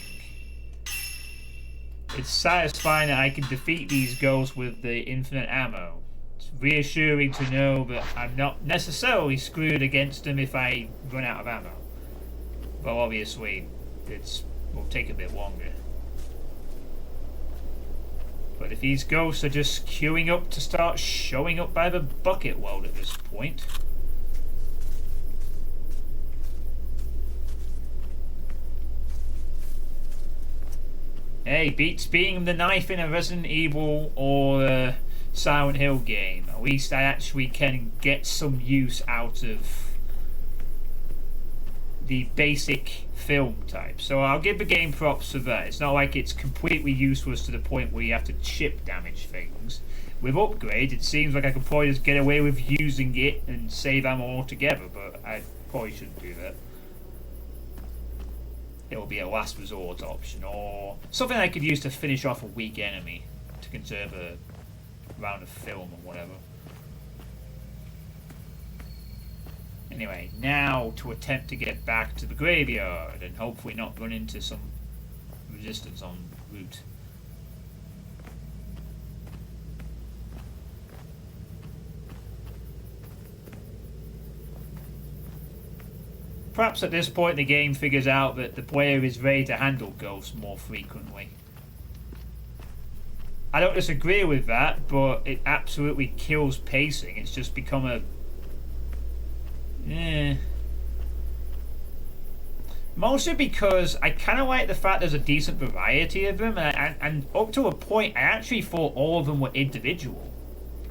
it's satisfying that I can defeat these ghosts with the infinite ammo. It's reassuring to know that I'm not necessarily screwed against them if I run out of ammo. Well, obviously, it will take a bit longer. But if these ghosts are just queuing up to start showing up by the bucket load at this point... Hey, beats being the knife in a Resident Evil or a Silent Hill game. At least I actually can get some use out of the basic film type. So I'll give the game props for that. It's not like it's completely useless to the point where you have to chip damage things. With upgrade, it seems like I could probably just get away with using it and save ammo altogether, but I probably shouldn't do that. It will be a last resort option, or something I could use to finish off a weak enemy to conserve a round of film or whatever. Anyway, now to attempt to get back to the graveyard and hopefully not run into some resistance en route. Perhaps at this point the game figures out that the player is ready to handle ghosts more frequently. I don't disagree with that, but it absolutely kills pacing. It's just become a... Mostly because I kind of like the fact there's a decent variety of them, and up to a point I actually thought all of them were individual.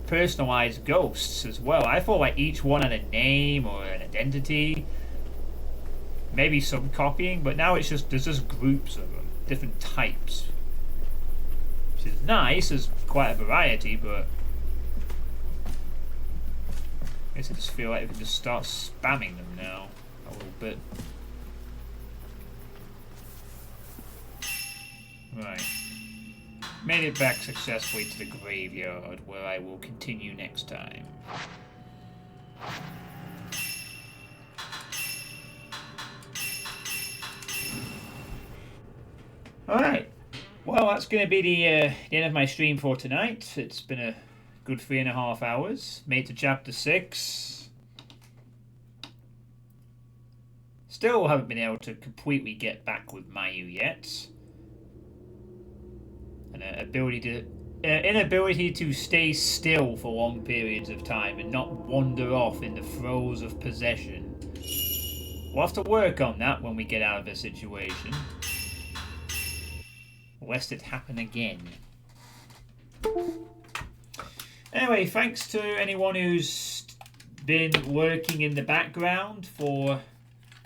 personalized ghosts as well. I thought like each one had a name or an identity. Maybe some copying, but now it's just there's just groups of them, different types. Which is nice, there's quite a variety, but I guess I just feel like we can just start spamming them now a little bit. Right. Made it back successfully to the graveyard, where I will continue next time. Alright. Well, that's going to be the end of my stream for tonight. It's been a good 3.5 hours. Made it to chapter 6. Still haven't been able to completely get back with Mayu yet. An inability to stay still for long periods of time and not wander off in the throes of possession. We'll have to work on that when we get out of the situation. Lest it happen again. Anyway, thanks to anyone who's been working in the background for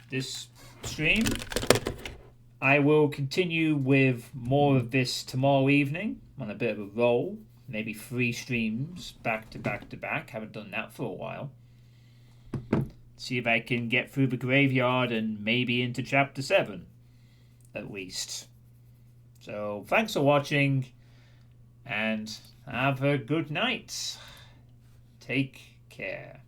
this stream. I will continue with more of this tomorrow evening on a bit of a roll. Maybe 3 streams back to back to back. Haven't done that for a while. See if I can get through the graveyard and maybe into chapter 7 at least. So thanks for watching and have a good night. Take care.